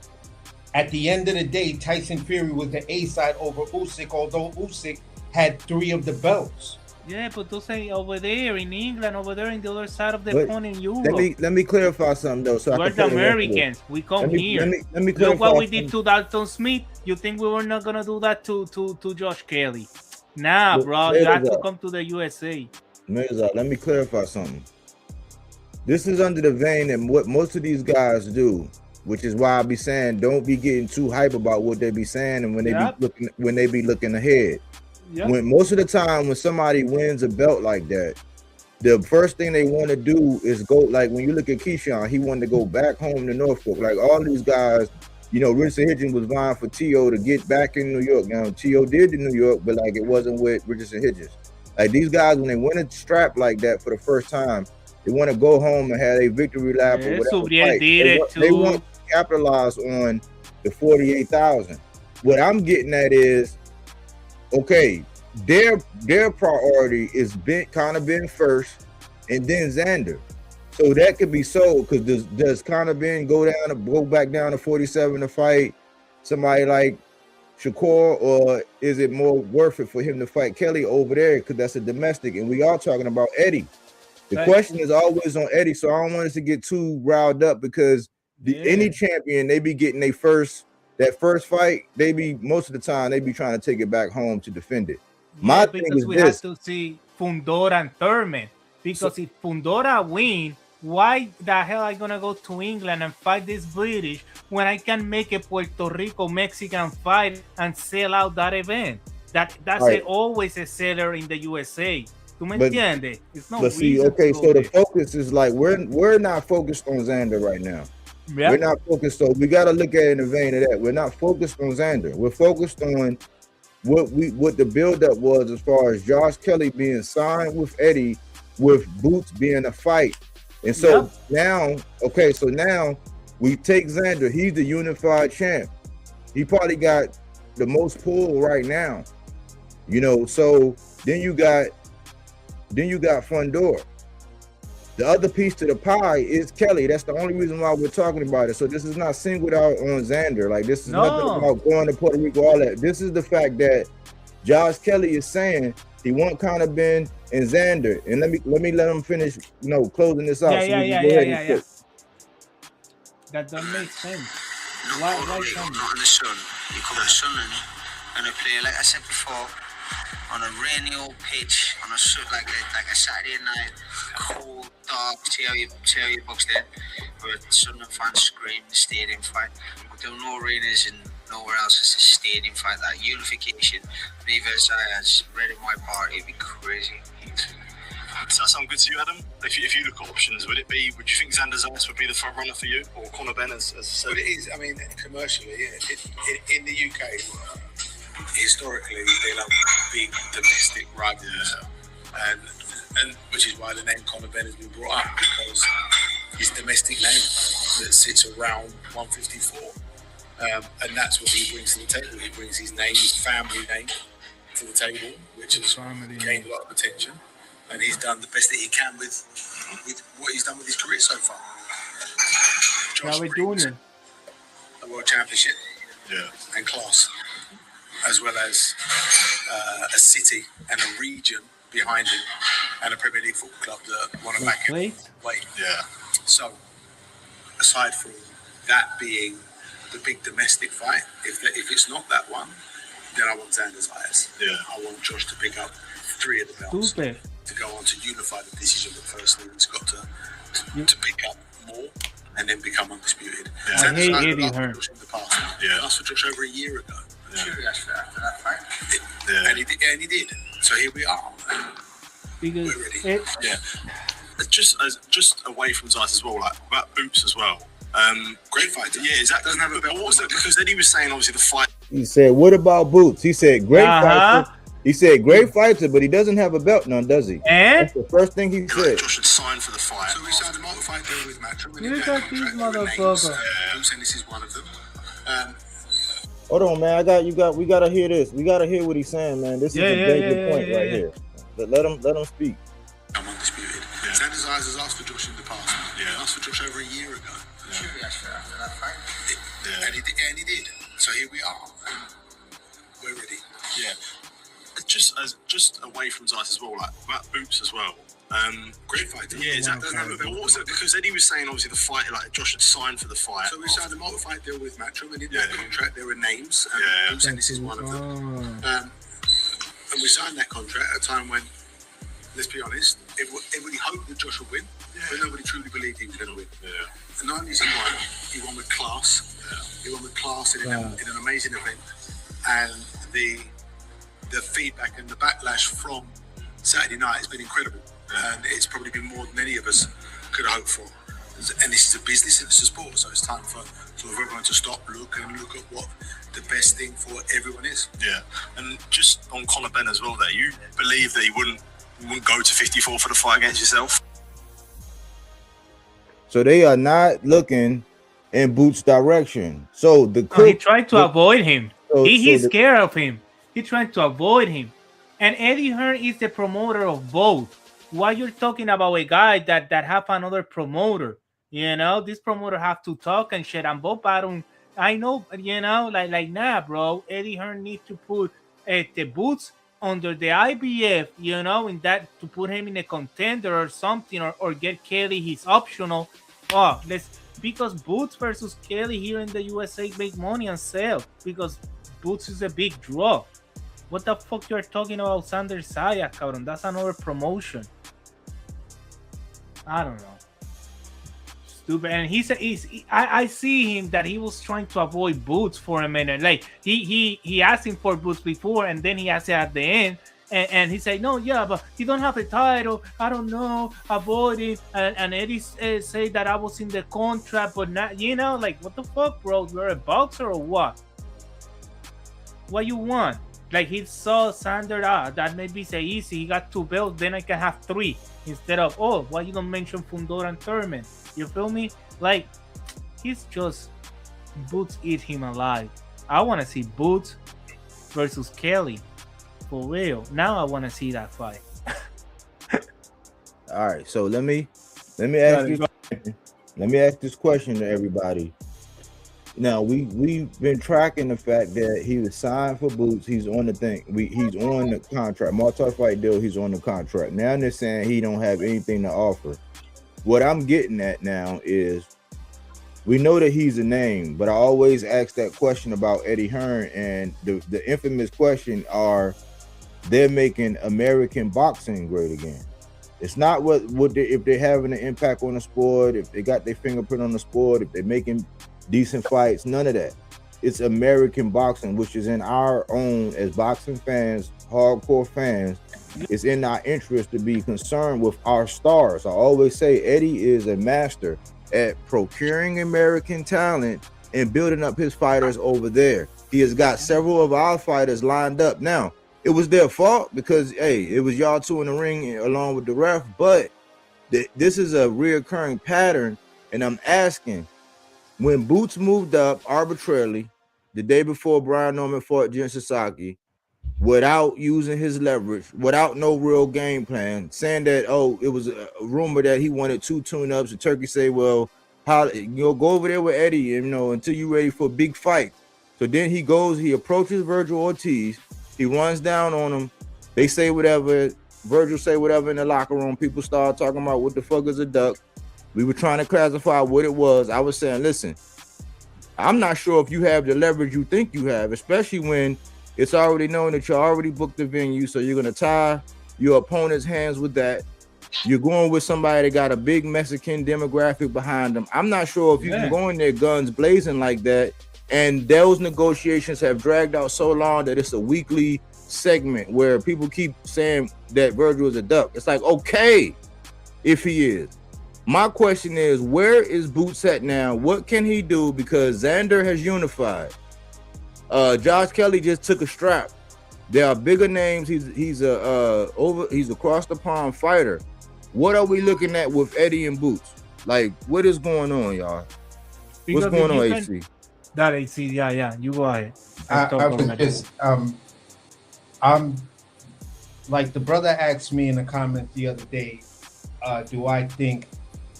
At the end of the day, Tyson Fury was the A side over Usyk, although Usyk had 3 of the belts. Yeah, but those say over there in England, over there in the other side of the pond in Europe. Let me clarify something though. So we're the Americans. We come here. Let me look what we did to Dalton Smith. You think we were not gonna do that to Josh Kelly? Nah, bro. You have to come to the USA. Mirza, let me clarify something. This is under the vein of what most of these guys do, which is why I be saying don't be getting too hype about what they be saying and when they be looking ahead. Yep. When most of the time when somebody wins a belt like that, the first thing they want to do is go, like when you look at Keyshawn, he wanted to go back home to Norfolk. Like all these guys, you know, Richardson Hitchens was vying for T.O. to get back in New York. Now T.O. did in New York, but like it wasn't with Richardson Hitchens. Like these guys, when they win a strap like that for the first time, they want to go home and have a victory lap or whatever. They want to capitalize on the 48,000. What I'm getting at is, okay, their priority is Conor Benn first, and then Xander. So that could be sold because does Conor Benn go back down to 47 to fight somebody like Shakur, or is it more worth it for him to fight Kelly over there because that's a domestic, and we are talking about Eddie. The question is always on Eddie, so I don't want us to get too riled up because any champion, they be getting that first fight, most of the time they be trying to take it back home to defend it. My thing is we have to see Fundora and Thurman, because if Fundora win, why the hell I gonna go to England and fight this British when I can make a Puerto Rico Mexican fight and sell out that event? That's right. Always a seller in the USA. ¿Tú me entiendes? It's no reason. Okay, so the focus is like we're not focused on Xander right now. Yep. We're not focused, so we got to look at it in the vein of that. We're not focused on Xander. We're focused on what the buildup was as far as Josh Kelly being signed with Eddie, with Boots being a fight. And so now we take Xander. He's the unified champ. He probably got the most pull right now. You know, so then you got Fundora. The other piece to the pie is Kelly. That's the only reason why we're talking about it. So this is not singled out on Xander. Like, this is nothing about going to Puerto Rico, all that. This is the fact that Josh Kelly is saying he want Conor Ben and Xander. And let me let him finish, closing this out. Yeah. That don't make sense. Why not in the sun. You come to the sun and I play, like I said before, on a rainy old pitch, on a like a Saturday night, cold, dark, see how your box then, where Sunderland fans scream the stadium fight. There are no arenas and nowhere else. It's a stadium fight. That unification, me versus as red and white party, it'd be crazy. Does that sound good to you, Adam? If you look at options, would you think Xander Zayas would be the front runner for you, or Conor Ben as said? Well, it is. I mean, commercially, in the UK, historically they love big domestic rivals, and which is why the name Conor Ben has been brought up, because his domestic name that sits around 154, and that's what he brings to the table. He brings his name, his family name, to the table, which has gained a lot of attention. And he's done the best that he can with what he's done with his career so far. Josh brings a world championship and class, as well as a city and a region behind him, and a Premier League football club that want to back him. Wait. Yeah. So, aside from that being the big domestic fight, if it's not that one, then I want Xander Zayas. Yeah. I want Josh to pick up 3 of the belts. To go on to unify the decision, but firstly he's got to pick up more and then become undisputed. Yeah. I hate Eddie Hearn. Yeah, asked for Josh over a year ago. After that fight. And he did. So here we are. Because we're ready. Just away from Zayas as well, like about Boots as well. Great fighter. Yeah, exactly. Doesn't have a belt. What was that? Because then he was saying obviously the fight. He said, "What about Boots?" He said, "Great fighter." He said, "Great fighter," but he doesn't have a belt none, does he? And that's the first thing he said. Josh should sign for the fight. So we signed a multi-fight deal with Matchroom. Look at these motherfuckers. And this is one of them. Hold on, man. We gotta hear this. We gotta hear what he's saying, man. This is a major point right here. Let him speak. I'm undisputed. Xander Zayas has asked for Josh in the past. Yeah. Asked for Josh over a year ago. Sure, he asked for after that fight. And he did. So here we are. We're ready. Yeah. Just away from Zayas as well, like about Boots as well. Great fighter. Yeah, exactly. What was it? Because then he was saying obviously the fight, like Josh had signed for the fight. So we signed a multi-fight deal with Matchroom, and in that contract there were names. And this is one of them. And we signed that contract at a time when, let's be honest, everybody hoped that Josh would win, but nobody truly believed he was going to win. Yeah. And not only he won with class. Yeah. He won with class in an amazing event, and the feedback and the backlash from Saturday night has been incredible, and it's probably been more than any of us could have hoped for. And this is a business and it's a sport, so it's time for everyone to stop, look at what the best thing for everyone is. Yeah, and just on Conor Ben as well, there, you believe that he wouldn't go to 54 for the fight against yourself? So they are not looking in Boots' direction. So he tried to avoid him. He's scared of him. He tried to avoid him. And Eddie Hearn is the promoter of both. Why you're talking about a guy that have another promoter? This promoter have to talk and shit. And both I know, like nah, bro. Eddie Hearn needs to put the Boots under the IBF, in that to put him in a contender or something, or get Kelly his optional. Because Boots versus Kelly here in the USA make money and sell, because Boots is a big draw. What the fuck you're talking about Xander Zayas, cabrón? That's another promotion. I don't know. Stupid. And I see him that he was trying to avoid Boots for a minute. Like he asked him for Boots before, and then he asked it at the end. And he said, no, yeah, but he don't have a title. I don't know. Avoid it. And Eddie said that I was in the contract, but not, like, what the fuck, bro? You're a boxer or what? What you want? Like, he saw Xander, that maybe say easy. He got 2 belts, then I can have 3. Instead of, why you don't mention Fundora and Thurman? You feel me? Like, he's just, Boots eat him alive. I want to see Boots versus Kelly. For real. Now I want to see that fight. All right, so let me Let me ask you. Let me ask this question to everybody. Now we've been tracking the fact that he was signed for Boots. He's on the thing. He's on the contract. Multi-fight deal. He's on the contract. Now they're saying he don't have anything to offer. What I'm getting at now is we know that he's a name, but I always ask that question about Eddie Hearn, and the infamous question are they're making American boxing great again. It's not if they're having an impact on the sport, if they got their fingerprint on the sport, if they're making decent fights, none of that. It's American boxing, which is in our own as boxing fans, hardcore fans. It's in our interest to be concerned with our stars. I always say Eddie is a master at procuring American talent and building up his fighters over there. He has got several of our fighters lined up. Now, it was their fault because, hey, it was y'all two in the ring along with the ref, but this is a reoccurring pattern, and I'm asking, when Boots moved up arbitrarily the day before Brian Norman fought Jin Sasaki, without using his leverage, without no real game plan, saying that, oh, it was a rumor that he wanted 2 tune-ups, and Turkey say, well, how go over there with Eddie, until you're ready for a big fight. So then he approaches Virgil Ortiz, he runs down on him, they say whatever, Virgil say whatever in the locker room, people start talking about what the fuck is a duck. We were trying to classify what it was. I was saying, listen, I'm not sure if you have the leverage you think you have, especially when it's already known that you already booked the venue, so you're going to tie your opponent's hands with that. You're going with somebody that got a big Mexican demographic behind them. I'm not sure if you can go in there guns blazing like that, and those negotiations have dragged out so long that it's a weekly segment where people keep saying that Virgil is a duck. It's like, okay, if he is. My question is, where is Boots at now? What can he do? Because Xander has unified. Josh Kelly just took a strap. There are bigger names. He's across the pond fighter. What are we looking at with Eddie and Boots? Like, what is going on, y'all? What's going on, AC? That AC, yeah. You go ahead. I was just I'm like the brother asked me in the comments the other day, do I think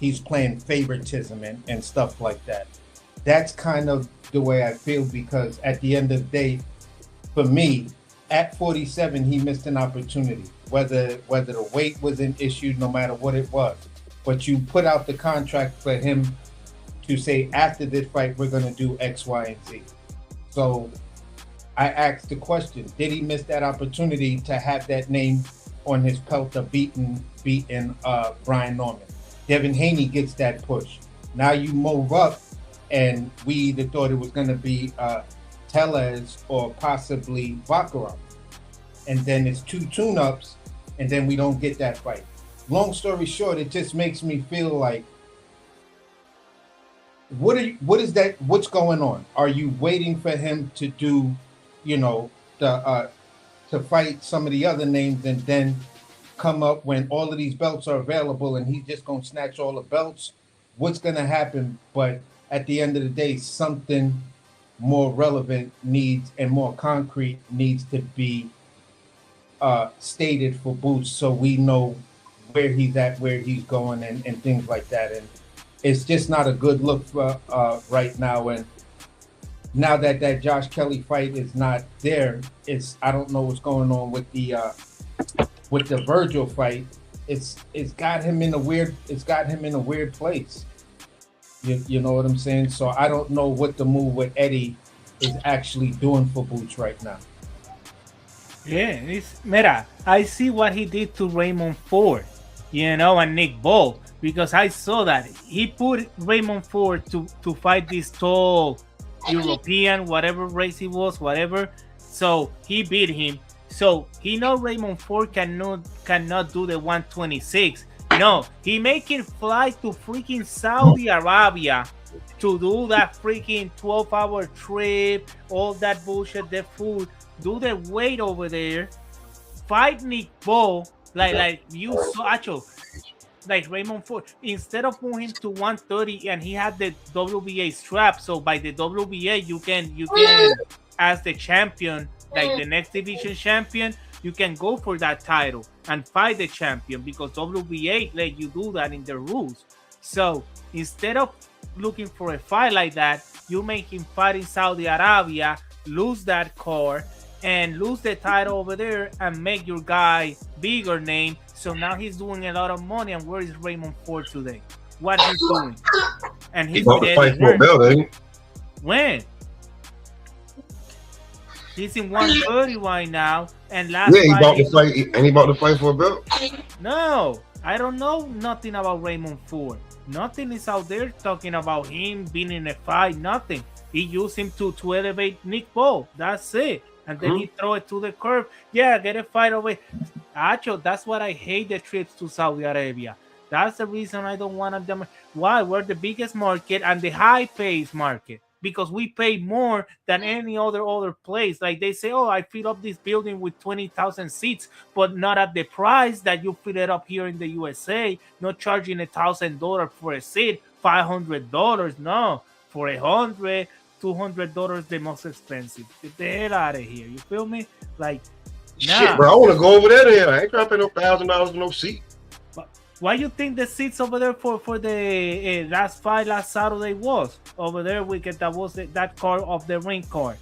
he's playing favoritism and stuff like that? That's kind of the way I feel, because at the end of the day, for me, at 47, he missed an opportunity. Whether the weight was an issue, no matter what it was, but you put out the contract for him to say, after this fight, we're going to do X, Y, and Z. So I asked the question, did he miss that opportunity to have that name on his pelt of beating Brian Norman? Devin Haney gets that push. Now you move up, and we either thought it was going to be Tellez or possibly Baccarat. And then it's 2 tune-ups, and then we don't get that fight. Long story short, it just makes me feel like, what's going on? Are you waiting for him to do, to fight some of the other names and then come up when all of these belts are available and he's just going to snatch all the belts? What's going to happen? But at the end of the day, something more relevant needs and more concrete needs to be stated for Boots, so we know where he's at, where he's going, and things like that. And it's just not a good look for right now. And now that Josh Kelly fight is not there, I don't know what's going on with the Virgil fight. It's got him in a weird place. You know what I'm saying? So I don't know what the move with Eddie is actually doing for Boots right now. Yeah, I see what he did to Raymond Ford, and Nick Ball, because I saw that he put Raymond Ford to fight this tall European, whatever race he was, whatever. So he beat him. So he know Raymond Ford cannot do the 126. No, he make him fly to freaking Saudi Arabia to do that freaking 12-hour trip, all that bullshit, the food, do the weight over there, fight Nick Ball, like you saw, Acho, like Raymond Ford, instead of moving him to 130, and he had the WBA strap, so by the WBA you can as the champion, like the next division champion, you can go for that title and fight the champion because WBA let you do that in the rules. So instead of looking for a fight like that, you make him fight in Saudi Arabia, lose that card, and lose the title over there and make your guy bigger name. So now he's doing a lot of money. And where is Raymond Ford today? What he's doing? And he's about with to fight Eddie for a Hearn. belt, ain't he? When? He's in 130 right now. And last Yeah, he about fight, to fight. And he about to fight for a belt. no, I don't know nothing about Raymond Ford. Nothing is out there talking about him being in a fight. Nothing. He used him to elevate Nick Ball. That's it. And then he throw it to the curb. Yeah, get a fight away. Acho, that's what I hate the trips to Saudi Arabia. That's the reason I don't want them. Why? We're the biggest market and the high pays market because we pay more than any other place. Like they say, oh, I fill up this building with 20,000 seats, but not at the price that you fill it up here in the USA. Not charging $1,000 for a seat, $500. No, for $100, $200, the most expensive. Get the hell out of here. You feel me? Like, nah. Shit, bro, I want to go over there. Then I ain't trying to pay no $1,000 for no seat. Why you think the seats over there for the last fight last Saturday was over there? We get that was that card of the ring card.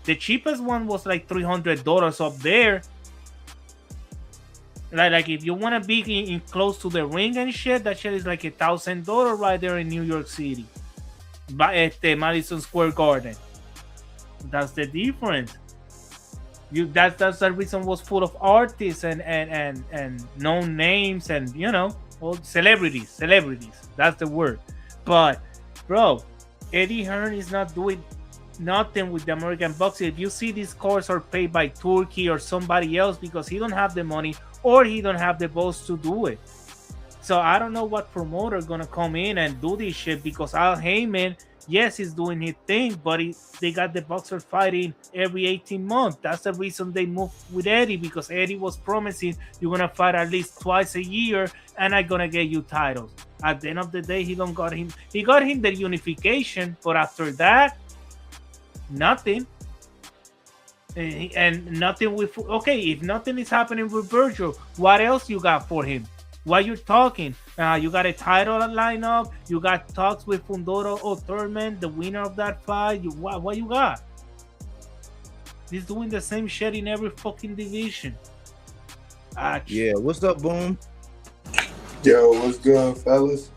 The cheapest one was like $300 up there. Like if you want to be in close to the ring and shit, that shit is like $1,000 right there in New York City, but at the Madison Square Garden. That's the difference. That's the reason was full of artists and known names and all celebrities. That's the word. But bro, Eddie Hearn is not doing nothing with the American boxing. If you see these cards are paid by Turkey or somebody else because he don't have the money or he don't have the balls to do it. So I don't know what promoter gonna come in and do this shit because Al Heyman, yes, he's doing his thing, but they got the boxer fighting every 18 months. That's the reason they moved with Eddie because Eddie was promising you're gonna fight at least twice a year and I'm gonna get you titles. At the end of the day, he got him the unification, but after that, nothing. And nothing with if nothing is happening with Virgil, what else you got for him? Why you talking? You got a title lineup. You got talks with Fundoro or Thurman, the winner of that fight. What you got? He's doing the same shit in every fucking division. Yeah, what's up, Boom? Yo, what's good, fellas?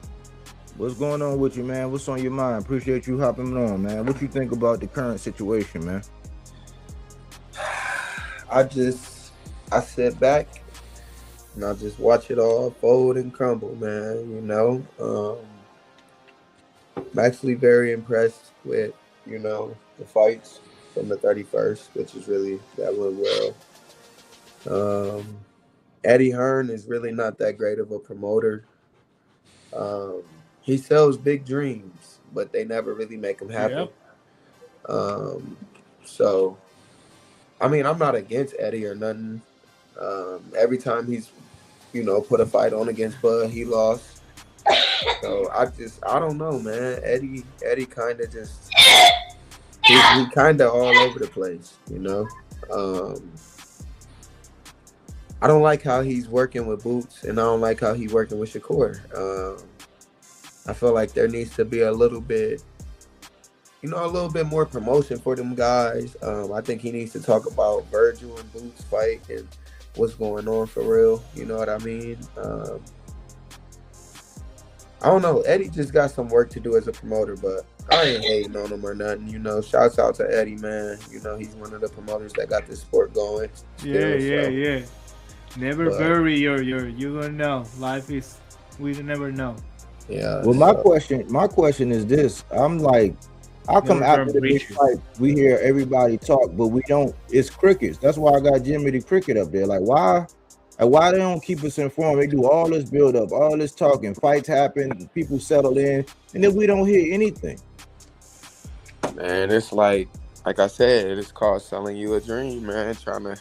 What's going on with you, man? What's on your mind? Appreciate you hopping on, man. What you think about the current situation, man? I sit back and I just watch it all fold and crumble, man. I'm actually very impressed with, the fights from the 31st, which is really, that went well. Eddie Hearn is really not that great of a promoter. He sells big dreams, but they never really make him happen. Yep. So, I mean, I'm not against Eddie or nothing. Every time he's, put a fight on against Bud, he lost. So I don't know, man. Eddie kind of just, he kind of all over the place, I don't like how he's working with Boots, and I don't like how he's working with Shakur. I feel like there needs to be a little bit more promotion for them guys. I think he needs to talk about Virgil and Boots fight and what's going on for real. You know what I mean? I don't know. Eddie just got some work to do as a promoter, but I ain't hating on him or nothing. Shouts out to Eddie, man. He's one of the promoters that got this sport going. Yeah. Never bury your. You gonna know. Life is. We never know. Yeah. Well, my question is this. I'm like, how come after the big fight we hear everybody talk, but we don't? It's crickets. That's why I got Jimmy the Cricket up there. Like, why they don't keep us informed? They do all this build up, all this talking, fights happen, people settle in, and then we don't hear anything. Man, it's like I said, it's called selling you a dream, man. Trying to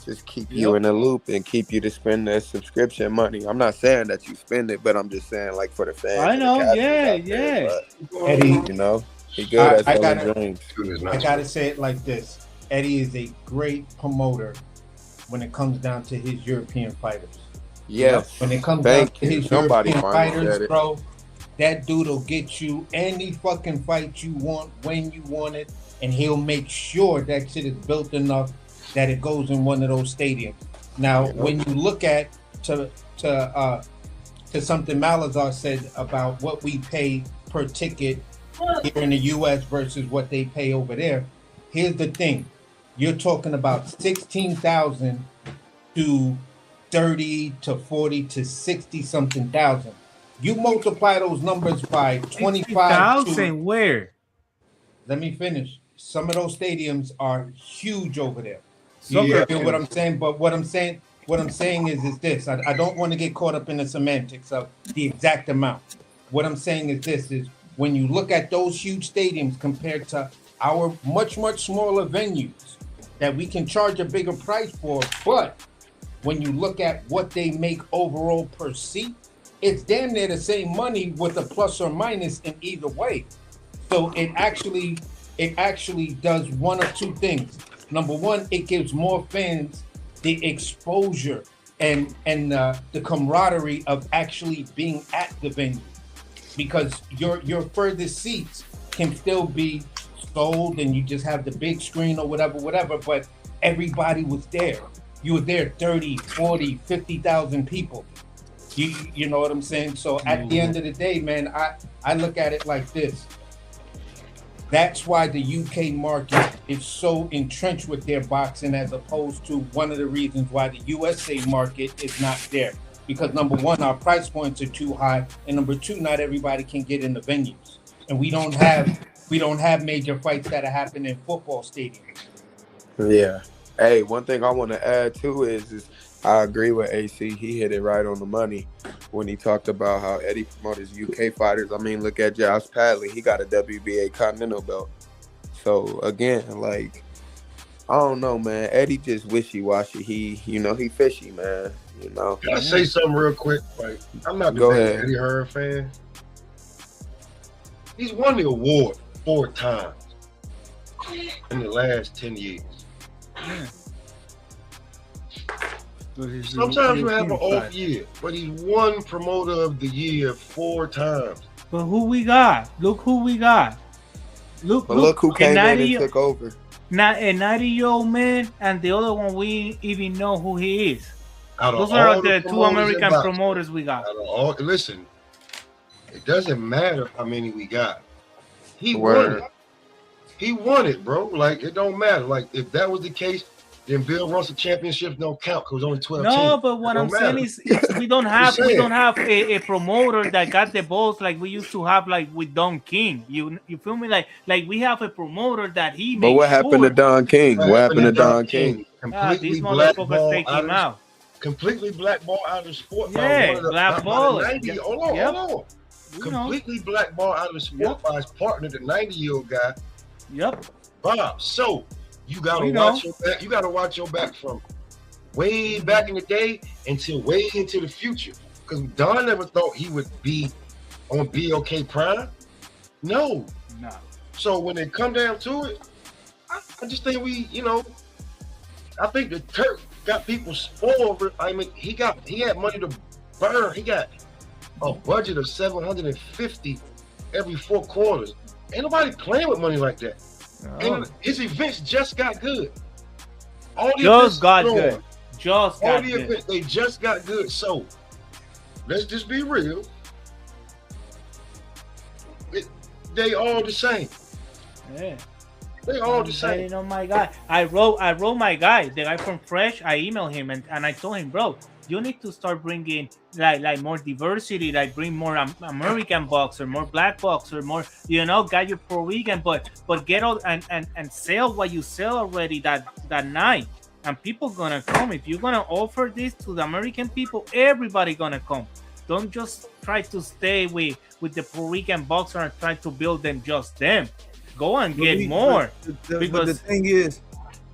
just keep you in the loop and keep you to spend that subscription money. I'm not saying that you spend it, but I'm just saying, like, for the fans. I know, yeah. Eddie, he good at selling dreams. I gotta say it like this: Eddie is a great promoter, when it comes down to his European fighters. Yes. When it comes down to his Somebody European finally fighters, said it. bro, that dude will get you any fucking fight you want when you want it, and he'll make sure that shit is built enough that it goes in one of those stadiums. Now, when you look at to something Malazar said about what we pay per ticket here in the U.S. versus what they pay over there, here's the thing: you're talking about 16,000 to 30 to 40 to 60 something thousand. You multiply those numbers by 25,000. Where? Let me finish. Some of those stadiums are huge over there. You hear what I'm saying? But what I'm saying is this. I don't want to get caught up in the semantics of the exact amount. What I'm saying is this: is when you look at those huge stadiums compared to our much smaller venues that we can charge a bigger price for, but when you look at what they make overall per seat, it's damn near the same money with a plus or minus in either way. So it actually does one of two things. Number one, it gives more fans the exposure and the camaraderie of actually being at the venue, because your furthest seats can still be sold and you just have the big screen or whatever, but everybody was there. You were there 30, 40, 50,000 people. You know what I'm saying? So at the end of the day, man, I look at it like this. That's why the UK market is so entrenched with their boxing, as opposed to one of the reasons why the USA market is not there. Because number one, our price points are too high, and number two, not everybody can get in the venues, and we don't have major fights that are happening in football stadiums. Yeah. Hey, one thing I want to add too is I agree with AC. He hit it right on the money when he talked about how Eddie promotes UK fighters. I mean, look at Josh Padley. He got a WBA Continental belt. So again, like, I don't know, man. Eddie just wishy-washy. He fishy, man. You know. Can I say something real quick? Like, I'm not Go the ahead. Eddie Hearn fan. He's won the award 4 times in the last 10 years. Yeah. Sometimes you have an off year, but he's won Promoter of the Year 4 times. But who we got? Look who we got. Look who came in and took over. Now, a 90-year-old man, and the other one we even know who he is. Those are the 2 American promoters we got. Listen, it doesn't matter how many we got. He Word. won it. He won it, bro. Like, it don't matter. Like, if that was the case, then Bill Russell championships don't count because only 12 teams. No, but what I'm saying is we don't have a promoter that got the balls like we used to have, like with Don King. You feel me? Like we have a promoter that he makes. But what happened to Don King? What happened to Don King? These motherfuckers take him out. Completely blackball out of the sport. Yeah, blackball. Hold on. Completely blackball out of the sport by his partner, the 90-year-old guy. Yep. Bob. So you gotta watch your back. You gotta watch your back from way back in the day until way into the future. Because Don never thought he would be on BLK Prime. No. So when it come down to it, I just think I think the Turk got people spoiled. I mean, he had money to burn. He got a budget of $750 every 4 quarters. Ain't nobody playing with money like that. And his events just got good. All the just got good. Events, they just got good. So let's just be real. They all the same. Yeah. They all the same. You know, my guy. I wrote my guy, the guy from Fresh. I emailed him and I told him, bro, you need to start bringing like more diversity, like bring more American boxer, more black boxer, more, got your Puerto Rican, but get out and sell what you sell already that night, and people gonna come. If you're gonna offer this to the American people, everybody gonna come. Don't just try to stay with the Puerto Rican boxer and try to build them just them. Go and get more. But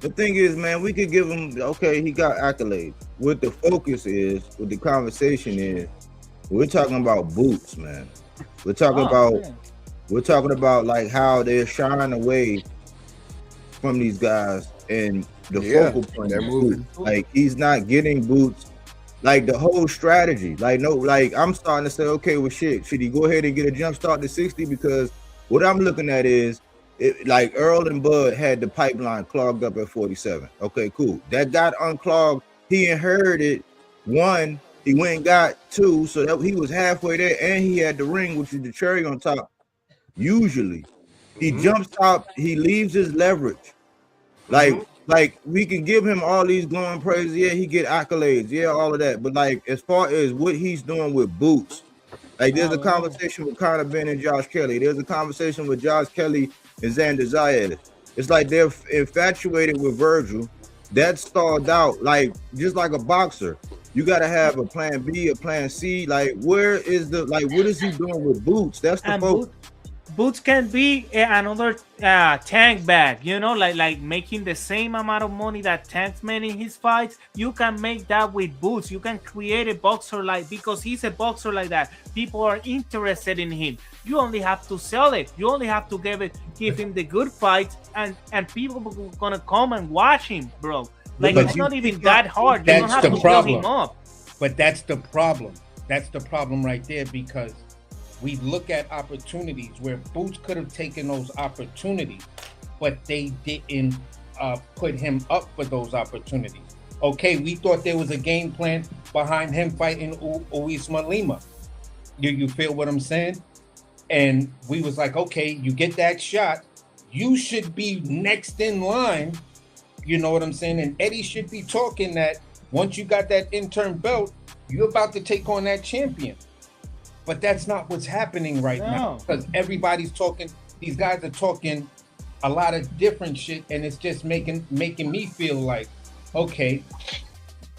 the thing is, man, we could give him, he got accolades. What the focus is, what the conversation is, we're talking about boots, man. We're talking about like how they're shying away from these guys and the focal point. They're Is moving. Boots. Like he's not getting Boots. Like the whole strategy. Like no, like I'm starting to say, okay, well, shit, should he go ahead and get a jump start to 60? Because what I'm looking at is, like Earl and Bud had the pipeline clogged up at 47. Okay, cool. That got unclogged. He inherited 1. He went and got 2, so that he was halfway there, and he had the ring, which is the cherry on top. Usually, he jumps top. He leaves his leverage. Like we can give him all these glowing praises. Yeah, he get accolades. Yeah, all of that. But like as far as what he's doing with Boots, like there's a conversation with Conor Ben and Josh Kelly. There's a conversation with Josh Kelly and Xander Zayed. It's like they're infatuated with Virgil. That stalled out. Like just like a boxer, you got to have a plan B, a plan C. Like where is the what is he doing with Boots? That's the focus. Boots can be another Tank bag, you know, like making the same amount of money that Tank's made in his fights. You can make that with Boots. You can create a boxer because he's a boxer like that. People are interested in him. You only have to sell it. You only have to give him the good fights, and people are gonna come and watch him, bro. Like it's not even that hard. You don't have to build him up. But that's the problem. That's the problem right there, because we look at opportunities where Boots could have taken those opportunities, but they didn't put him up for those opportunities. Okay, we thought there was a game plan behind him fighting Usman Lima. You feel what I'm saying? And we was like, okay, you get that shot, you should be next in line. You know what I'm saying? And Eddie should be talking that once you got that interim belt, you're about to take on that champion. But that's not what's happening right now, because everybody's talking. These guys are talking a lot of different shit, and it's just making me feel like, okay,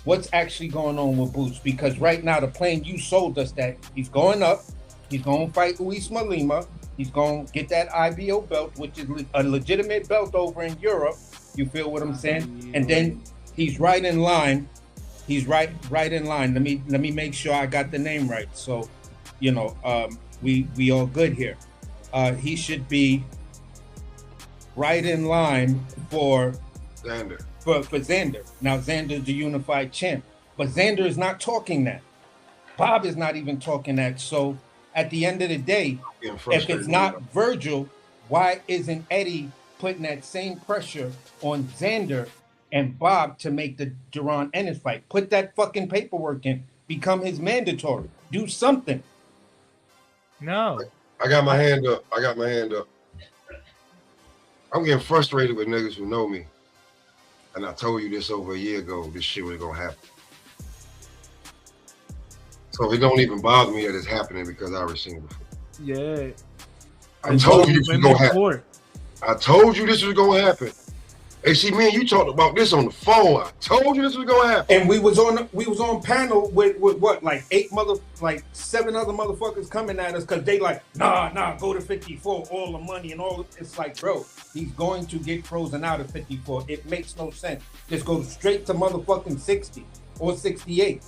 what's actually going on with Boots? Because right now the plan you sold us that he's going up, he's going to fight Usman Lima, he's going to get that IBO belt, which is a legitimate belt over in Europe. You feel what I'm saying? And then he's right in line. He's right in line. Let me make sure I got the name right. So, you know, we all good here. He should be right in line for Xander. For Xander. Now Xander's the unified champ, but Xander is not talking that. Bob is not even talking that. So at the end of the day, if it's not Virgil, why isn't Eddie putting that same pressure on Xander and Bob to make the Duran Ennis fight? Put that fucking paperwork in. Become his mandatory. Do something. No. I got my hand up. I'm getting frustrated with niggas who know me. And I told you this over a year ago, this shit was gonna happen. So it don't even bother me that it's happening because I already seen it before. Yeah. I told you this was gonna happen. I told you this was gonna happen. Hey, see, me and you talked about this on the phone. I told you this was gonna happen. And we was on panel with what, like 7 other motherfuckers coming at us because they like, nah, go to 54, all the money and all. It's like, bro, he's going to get frozen out at 54. It makes no sense. Just go straight to motherfucking 60 or 68.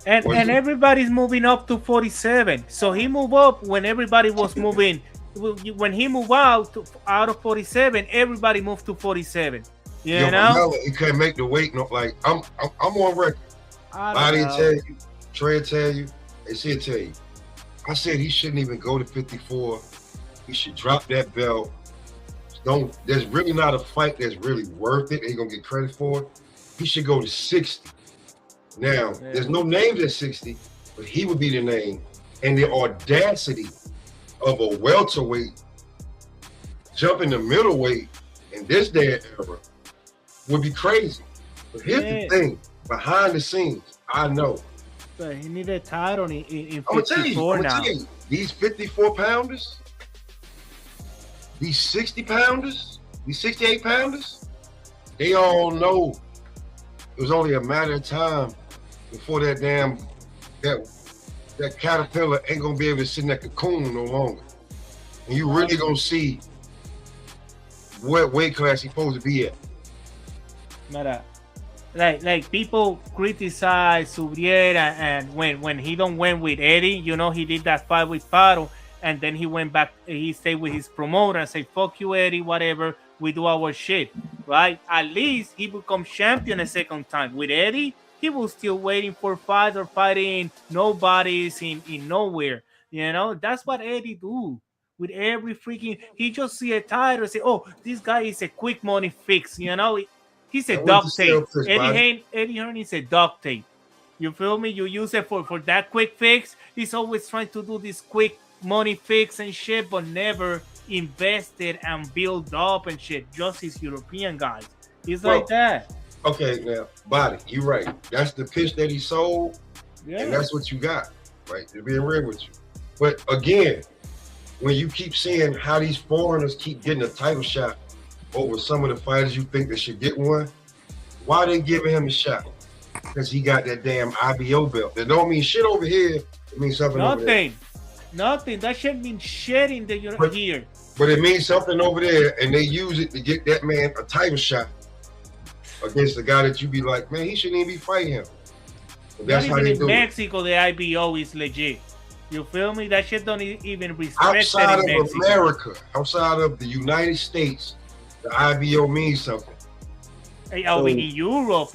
And everybody's moving up to 47. So he moved up when everybody was moving. When he moved out of 47, everybody moved to 47. You know, he couldn't make the weight. No, like I'm on record. Body tell you, Trey tell you, they should tell you. I said he shouldn't even go to 54. He should drop that belt. There's really not a fight that's really worth it. He's gonna get credit for it. He should go to 60. Now, there's no names at 60, but he would be the name. And the audacity of a welterweight jumping the middleweight in this day and era would be crazy. But here's the thing, behind the scenes, I know. But he needed a title in 54 I'm gonna tell you, these 54 pounders, these 60 pounders, these 68 pounders, they all know it was only a matter of time before that caterpillar ain't gonna be able to sit in that cocoon no longer. And you really gonna see what weight class he's supposed to be at. Like people criticize Subriera, and when he don't win with Eddie, you know, he did that fight with Paro, and then he went back, he stayed with his promoter and said, fuck you, Eddie, whatever. we do our shit, right? At least he become champion a second time. With Eddie, he was still waiting for fights or fighting nobodies in nowhere. You know, that's what Eddie do. With every freaking, he just see a title and say, "Oh, this guy is a quick money fix." You know, he's a That was the duct tape. sales pitch, Body. Eddie Hearn is a duct tape. You feel me? You use it for that quick fix. He's always trying to do this quick money fix and shit, but never invested and build up and shit. Just his European guys. He's like that. Okay, now, Body, you're right. That's the pitch that he sold, and that's what you got, right? To being real with you. But again, when you keep seeing how these foreigners keep getting a title shot over some of the fighters you think they should get one, why they giving him a shot? Because he got that damn IBO belt. That don't mean shit over here. It means something over there. Nothing. That shit means shit in the here. But it means something over there, and they use it to get that man a title shot against the guy that you be like, man, he shouldn't even be fighting him. But that's how they do it. In Mexico, the IBO is legit. You feel me? That shit don't even respect outside it in of Mexico. America, outside of the United States, the IBO means something. In Europe,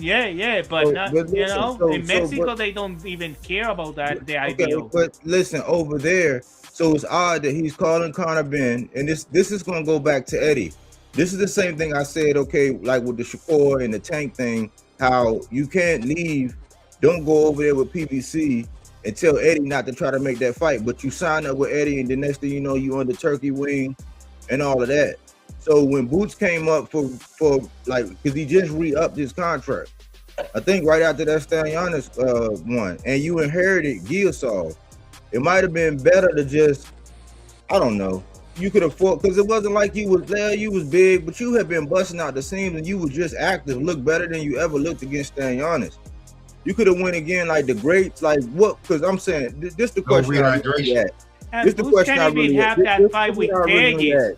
but not, you know, in Mexico they don't even care about that. The IBO. But listen, over there, so it's odd that he's calling Conor Ben, and this is going to go back to Eddie. This is the same thing I said. Okay, like with the Shakur and the Tank thing, how you can't leave, don't go over there with PBC and tell Eddie not to try to make that fight, but you sign up with Eddie, and the next thing you know, you on the turkey wing and all of that. So when Boots came up for like, because he just re-upped his contract, I think right after that Stanionis one, and you inherited Gilsall, it might have been better to just, I don't know, you could afford, because it wasn't like you was there, you was big, but you had been busting out the seams and you was just active, look better than you ever looked against Stanionis. You could have went again like the greats, like what? Because I'm saying this the question I really had. This the question I really had. That fight with Kyrgios.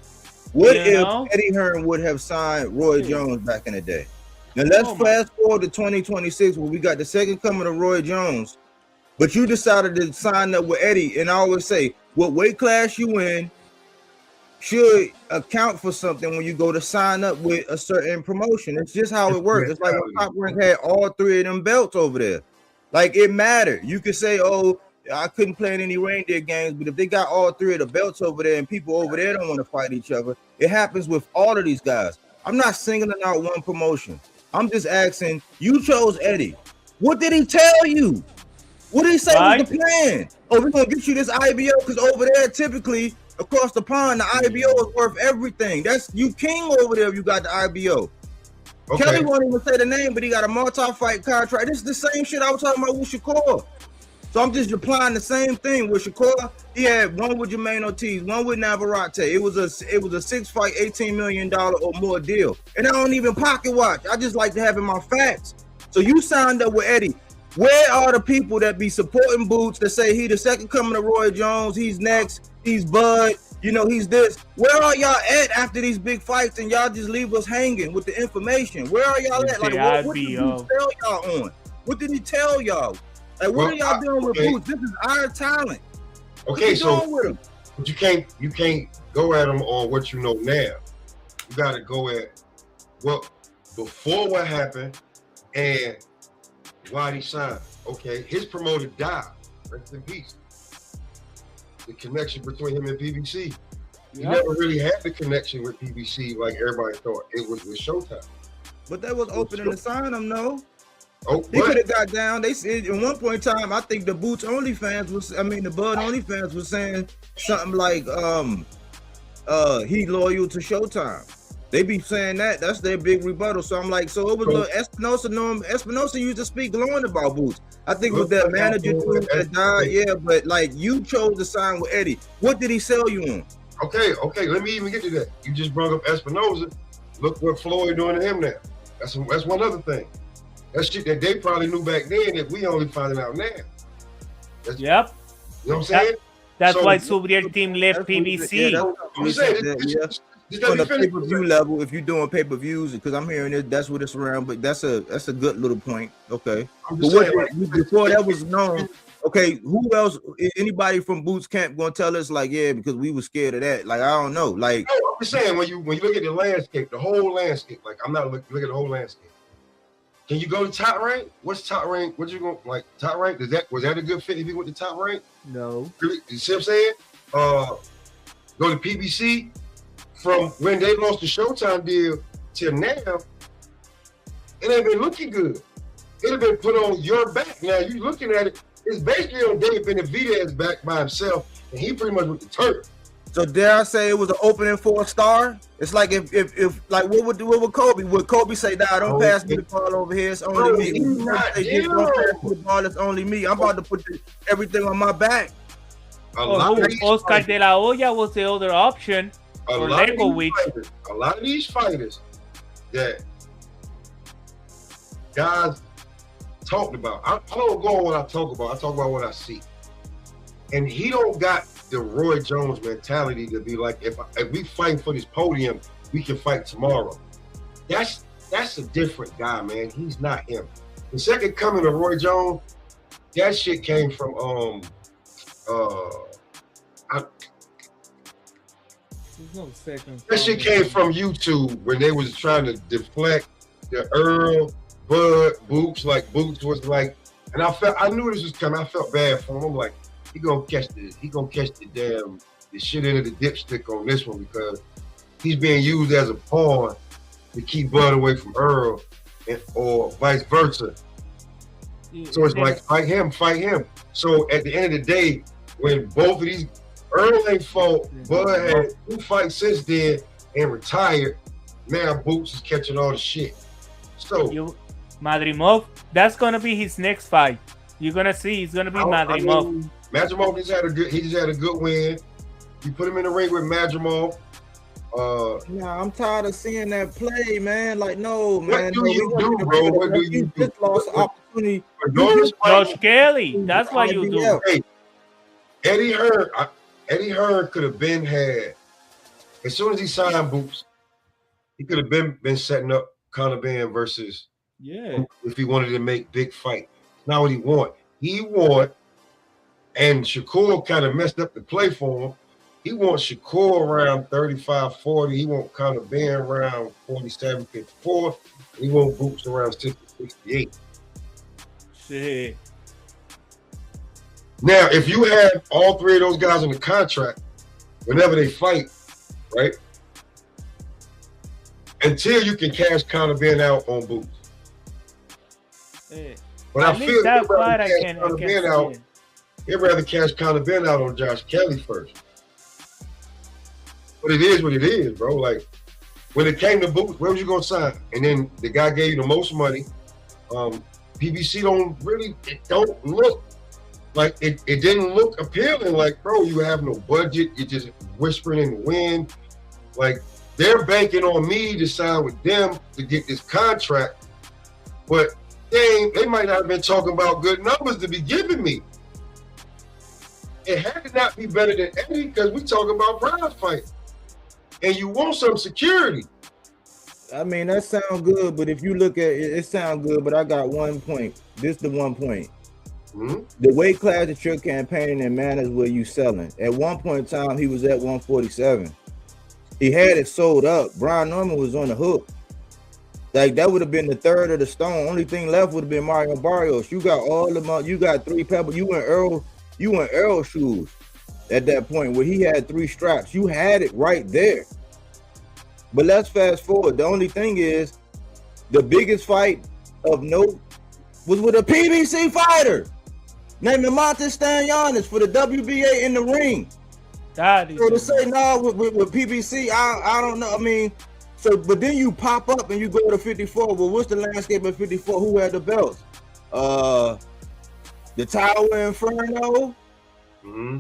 What if Eddie Hearn would have signed Roy Jones back in the day? Now let's fast forward to 2026 where we got the second coming of Roy Jones, but you decided to sign up with Eddie. And I always say, what weight class you in should account for something when you go to sign up with a certain promotion. It's just how it works. It's like when Top Rank had all three of them belts over there. Like it mattered. You could say, oh, I couldn't play in any reindeer games, but if they got all three of the belts over there and people over there don't want to fight each other, it happens with all of these guys. I'm not singling out one promotion. I'm just asking, you chose Eddie. What did he tell you? What did he say was the plan? Oh, we're going to get you this IBO because over there, typically, across the pond, the IBO is worth everything. That's you king over there if you got the IBO. Okay. Kelly won't even say the name, but he got a multi-fight contract. This is the same shit I was talking about with Shakur. So I'm just applying the same thing with Shakur. He had one with Jermaine Ortiz, one with Navarrete. It was a 6-fight, $18 million or more deal. And I don't even pocket watch. I just like to have in my facts. So you signed up with Eddie. Where are the people that be supporting Boots that say he the second coming of Roy Jones, he's next, he's Bud, you know, he's this? Where are y'all at after these big fights and y'all just leave us hanging with the information? Where are y'all at? Like, what did he tell y'all on? What did he tell y'all? Like, what are y'all doing with Boots? This is our talent. Okay, so but you can't go at him on what you know now. You got to go at what before what happened and why he signed. Okay, his promoter died. Rest in peace. The connection between him and PBC. He never really had the connection with PBC like everybody thought. It was with Showtime. But that was opening to sign him, no? Oh, he could have got down. They said at one point in time, I think the Boots only fans the Bud only fans was saying something like he loyal to Showtime. They be saying that. That's their big rebuttal. So I'm like, so it was Espinosa. Espinosa used to speak glowing about Boots. I think it was that manager dude that died. But like you chose to sign with Eddie. What did he sell you on? Okay. Let me even get to that. You just brought up Espinosa. Look what Floyd doing to him now. That's one other thing. That's shit that they probably knew back then that we only finding out now. Yep. You know what I'm saying? That's why Subriel team left PBC. I'm saying on the pay-per-view level, if you're doing pay-per-views, because I'm hearing it, that's what it's around. But that's a good little point. Okay. But before that was known, Okay, who else? Anybody from Boots Camp gonna tell us like, yeah, because we were scared of that? Like, I don't know. Like, no, I'm just saying when you look at the landscape, the whole landscape. Like, I'm not looking at the whole landscape. Can you go to top rank? What's top rank? What you going like top rank? Was that a good fit if you went to top rank? No. Really? You see what I'm saying? Go to PBC from when they lost the Showtime deal till now. It ain't been looking good. It have been put on your back. Now you looking at it. It's basically on David Benavidez's back by himself, and he pretty much with the turf. so dare I say it was an opening for a star? It's like if like what would Kobe? Would Kobe say, "Nah, don't pass me the ball over here. It's only me." Don't pass me the ball. It's only me. I'm about to put everything on my back. Oscar De La Hoya was the other option for Leibowitz. A lot of these fighters that guys talked about. I don't go on what I talk about. I talk about what I see. And he don't got the Roy Jones mentality to be like, if we fight for this podium, we can fight tomorrow. That's a different guy, man. He's not him. The second coming of Roy Jones, that shit came from that shit came from YouTube when they was trying to deflect the Earl, Bud, Boots. Like Boots was like, and I knew this was coming. I felt bad for him. I'm like, he gonna catch the shit into the dipstick on this one because he's being used as a pawn to keep Bud away from Earl, or vice versa. So it's like fight him. So at the end of the day, when both of these Earl ain't fought, Bud had 2 fights since then and retired. Now Boots is catching all the shit. So Madrimov, that's gonna be his next fight. You're gonna see he's gonna be Madrimov. Madrimov just had a good win. You put him in the ring with Madrimov. Nah, I'm tired of seeing that play, man. Like, no, man. What do you do, bro? What do you do? Just lost opportunity. Josh Kelly, that's what you do. Hey, Eddie Hearn could have been had. As soon as he signed Boots, he could have been setting up Conor Ben versus if he wanted to make big fight. Not what he want. He want, and Shakur kind of messed up the play for him. He wants Shakur around 35, 40. He want Conor Ben around 47, 54. He want Boots around 60, 68. Shit. Now, if you have all 3 of those guys in the contract, whenever they fight, right? Until you can cash Conor Ben out on Boots. But I feel he'd rather cash Conor Ben out on Josh Kelly first. But it is what it is, bro. Like, when it came to Boots, where was you gonna sign? And then the guy gave you the most money. PBC don't look like it didn't look appealing. Like, bro, you have no budget. You're just whispering in the wind. Like, they're banking on me to sign with them to get this contract, but they might not have been talking about good numbers to be giving me. It had to not be better than Eddie because we talking about prize fight, and you want some security. I mean, that sounds good, but if you look at it, it sounds good. But I got one point. This the one point. Mm-hmm. The weight class that you're campaigning in matters where you selling. At one point in time, he was at 147. He had it sold up. Brian Norman was on the hook. Like, that would have been the third of the stone. Only thing left would have been Mario Barrios. You got all the money. You got 3 pebbles. You went Earl shoes at that point where he had 3 straps. You had it right there. But let's fast forward. The only thing is, the biggest fight of note was with a PBC fighter named Montes Stanionis for the WBA in the ring. So to say no with PBC, I don't know. I mean, so but then you pop up and you go to 54. Well, what's the landscape of 54? Who had the belts? The Tower Inferno. Mm-hmm.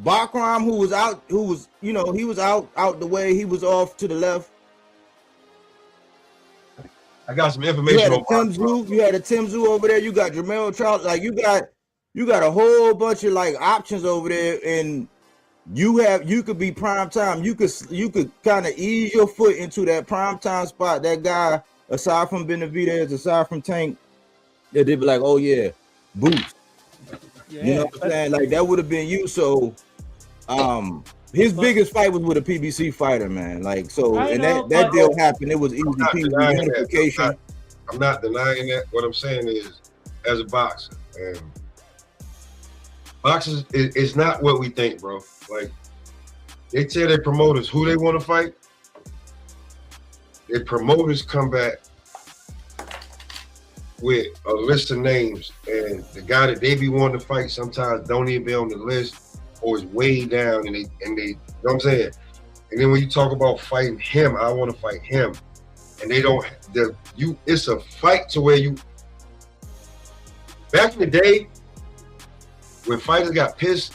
Bakram, who was out the way. He was off to the left. I got some information on Tim Tszyu. You had a Tim Tszyu over there. You got Jamel Charles. Like, you got a whole bunch of like options over there, and you could be prime time. You could kind of ease your foot into that prime time spot. That guy, aside from Benavidez, aside from Tank, they'd be like, oh yeah, Boots. Yeah, You know what I'm saying? Like that would have been you. So his biggest fight was with a PBC fighter, man. Like so, I and know, that but deal happened. It was easy I'm not peasy denying unification. that. I'm not denying that. What I'm saying is, as a boxer, and boxers is not what we think, bro. Like they tell their promoters who they want to fight. Their promoters come back with a list of names, and the guy that they be wanting to fight sometimes don't even be on the list, or is way down, and they, you know what I'm saying? And then when you talk about fighting him, I want to fight him, and they don't. It's a fight to where you. Back in the day, when fighters got pissed,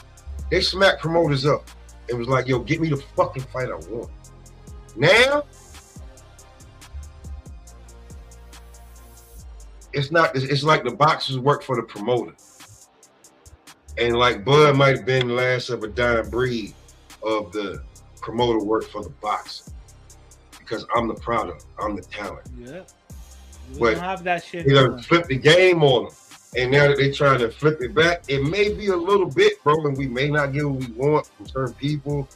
they smacked promoters up. It was like, yo, get me the fucking fight I want. Now, it's not. It's like the boxers work for the promoter, and like Bud might have been the last of a dying breed of the promoter work for the boxer, because I'm the product, I'm the talent. Yeah, we but don't have that shit. They done flipped the game on them, and now that they trying to flip it back, it may be a little bit, bro, and we may not get what we want from certain people,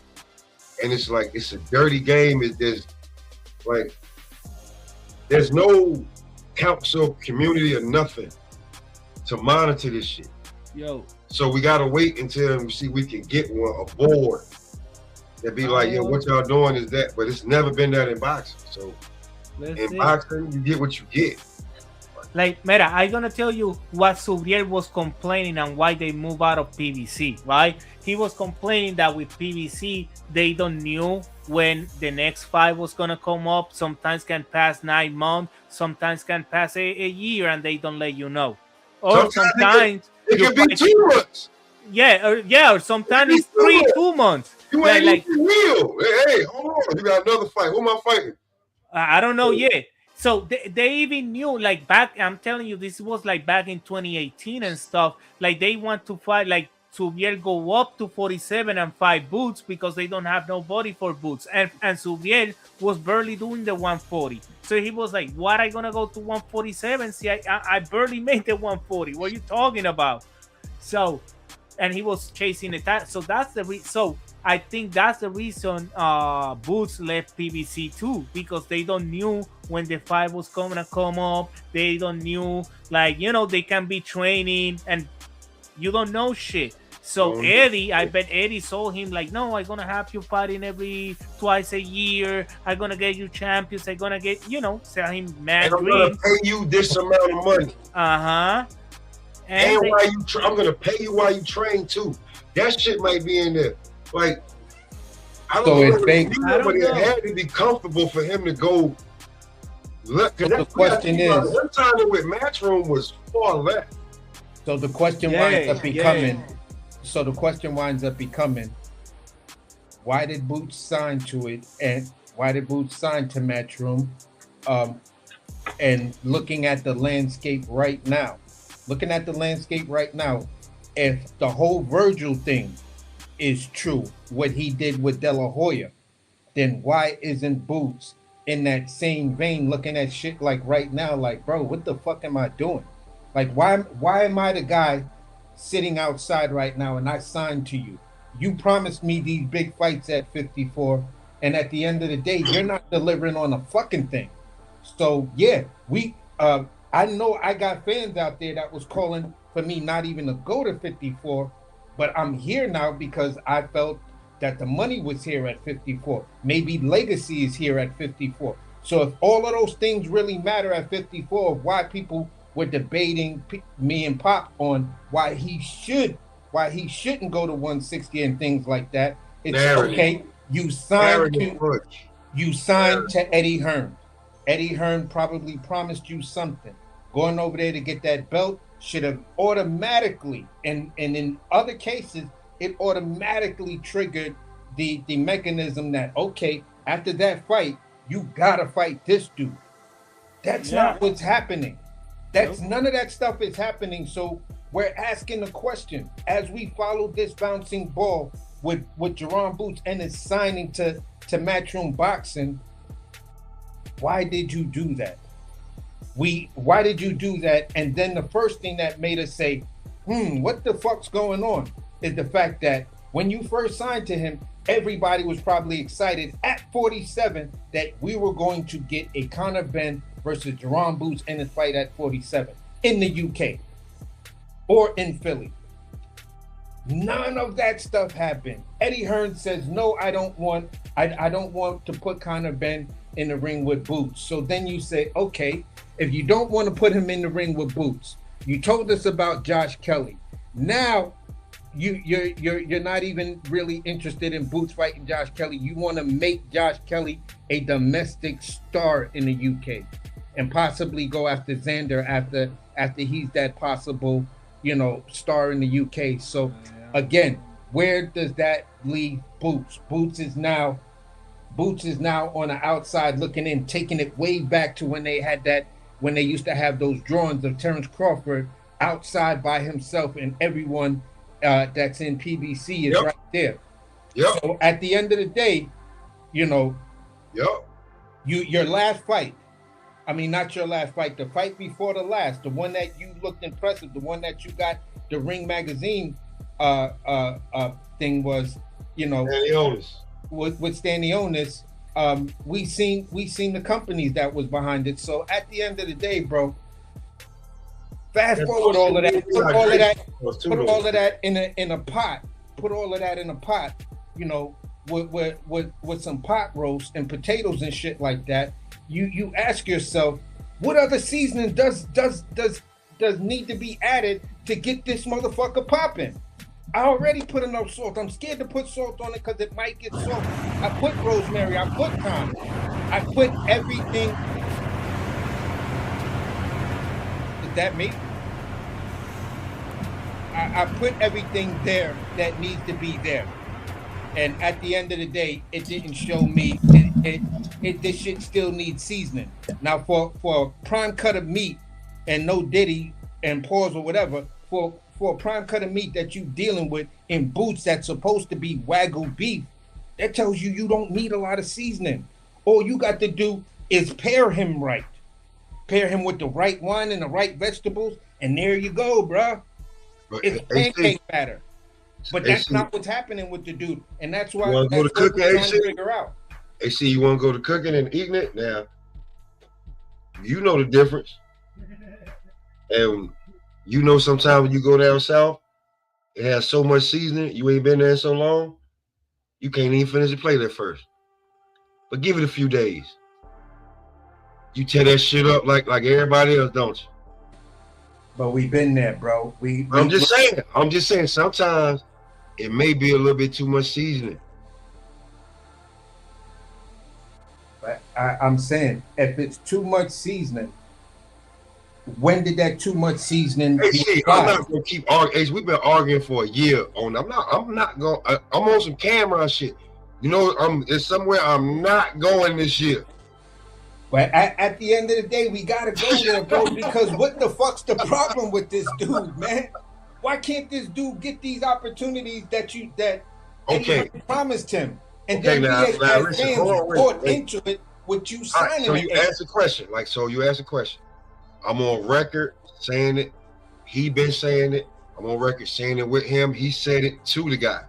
and it's like it's a dirty game. There's no council, community, or nothing to monitor this shit. Yo. So we gotta wait until we can get a board that be like, yo, what y'all doing is that, but it's never been that in boxing. So in boxing, you get what you get. Like, Mera, I'm gonna tell you what Subriel was complaining and why they move out of PBC, right? He was complaining that with PBC, they don't knew when the next fight was gonna come up. Sometimes can pass 9 months, sometimes can pass a year, and they don't let you know. Or sometimes it can be 2 months. Or sometimes it's 2 months. You ain't even real. Hey, hold on, you got another fight. Who am I fighting? I don't know yet. So they even knew, like, back, I'm telling you, this was like back in 2018 and stuff. Like, they want to fight, like, Subriel go up to 47 and fight Boots because they don't have nobody for Boots. And Subriel was barely doing the 140. So he was like, what, I gonna go to 147? See, I barely made the 140. What are you talking about? So, and he was chasing it. So that's the reason. So I think that's the reason Boots left PBC too, because they don't knew when the fight was going to come up. They don't knew, like, you know, they can be training and you don't know shit. So Eddie, I bet Eddie saw him like, no, I'm going to have you fighting twice a year. I'm going to get you champions. I'm going to get, you know, sell him mad and I'm going to pay you this amount of money. Uh-huh. And I'm going to pay you while you train too. That shit might be in there. Like, I don't know, but it had to be comfortable for him to go. Look, because the question is, one time with Matchroom was far less. So the question winds up becoming. So the question winds up becoming, why did Boots sign to it, and why did Boots sign to Matchroom? And looking at the landscape right now, if the whole Virgil thing is true, what he did with De La Hoya, then why isn't Boots in that same vein looking at shit like right now, like, bro, what the fuck am I doing? Like, why am I the guy sitting outside right now and I signed to you? You promised me these big fights at 54, and at the end of the day, you're not delivering on a fucking thing. So yeah, I know I got fans out there that was calling for me not even to go to 54, but I'm here now because I felt that the money was here at 54. Maybe legacy is here at 54. So if all of those things really matter at 54, why people were debating me and Pop on why he shouldn't go to 160 and things like that. It's okay. You signed to Eddie Hearn. Eddie Hearn probably promised you something. Going over there to get that belt should have automatically, and in other cases, it automatically triggered the mechanism that, okay, after that fight, you gotta fight this dude. That's not what's happening. None of that stuff is happening. So we're asking the question, as we follow this bouncing ball with Jerron Boots and his signing to Matchroom Boxing, why did you do that? Why did you do that? And then the first thing that made us say, what the fuck's going on? Is the fact that when you first signed to him, everybody was probably excited at 47 that we were going to get a Conor Benn versus Jerome Boots in a fight at 47 in the UK or in Philly. None of that stuff happened. Eddie Hearn says, no, I don't want to put Conor Benn in the ring with Boots. So then you say, okay, if you don't want to put him in the ring with Boots, you told us about Josh Kelly. Now you're not even really interested in Boots fighting Josh Kelly. You want to make Josh Kelly a domestic star in the UK and possibly go after Xander after he's that possible, star in the UK. So again, where does that leave Boots? Boots is now on the outside looking in, taking it way back to when they used to have those drawings of Terrence Crawford outside by himself, and everyone that's in PBC is right there. Yep. So at the end of the day, your last fight, I mean, not your last fight, the fight before the last, the one that you looked impressive, the one that you got the Ring Magazine thing was, with Stanionis, we seen the companies that was behind it. So at the end of the day, bro, fast forward all of that, put all of that in a pot, with some pot roast and potatoes and shit like that. You ask yourself, what other seasoning does need to be added to get this motherfucker popping? I already put enough salt. I'm scared to put salt on it because it might get salty. I put rosemary. I put thyme. I put everything. Is that me? I put everything there that needs to be there. And at the end of the day, it didn't show me. This shit still needs seasoning. Now, for prime cut of meat and no Diddy and pause or whatever, for a prime cut of meat that you dealing with in Boots that's supposed to be Wagyu beef, that tells you don't need a lot of seasoning. All you got to do is pair him right. Pair him with the right wine and the right vegetables, and there you go, bruh. It's pancake batter. But that's not what's happening with the dude. And that's why we're trying to figure out. AC, you want to go to cooking and eating it? Now, you know the difference. And sometimes when you go down south, it has so much seasoning, you ain't been there so long, you can't even finish the plate at first. But give it a few days. You tear that shit up like everybody else, don't you? But we've been there, bro. I'm just saying, sometimes it may be a little bit too much seasoning. But I'm saying, if it's too much seasoning, when did that too much seasoning? Hey, I'm not gonna keep arguing. We've been arguing for a year on. I'm not going. I'm on some camera shit. It's somewhere I'm not going this year. But at the end of the day, we gotta go there, bro. Because what the fuck's the problem with this dude, man? Why can't this dude get these opportunities that promised him? And then as fans bought into it with you signing. So you asked a question. You asked a question. I'm on record saying it. He been saying it. I'm on record saying it with him. He said it to the guy.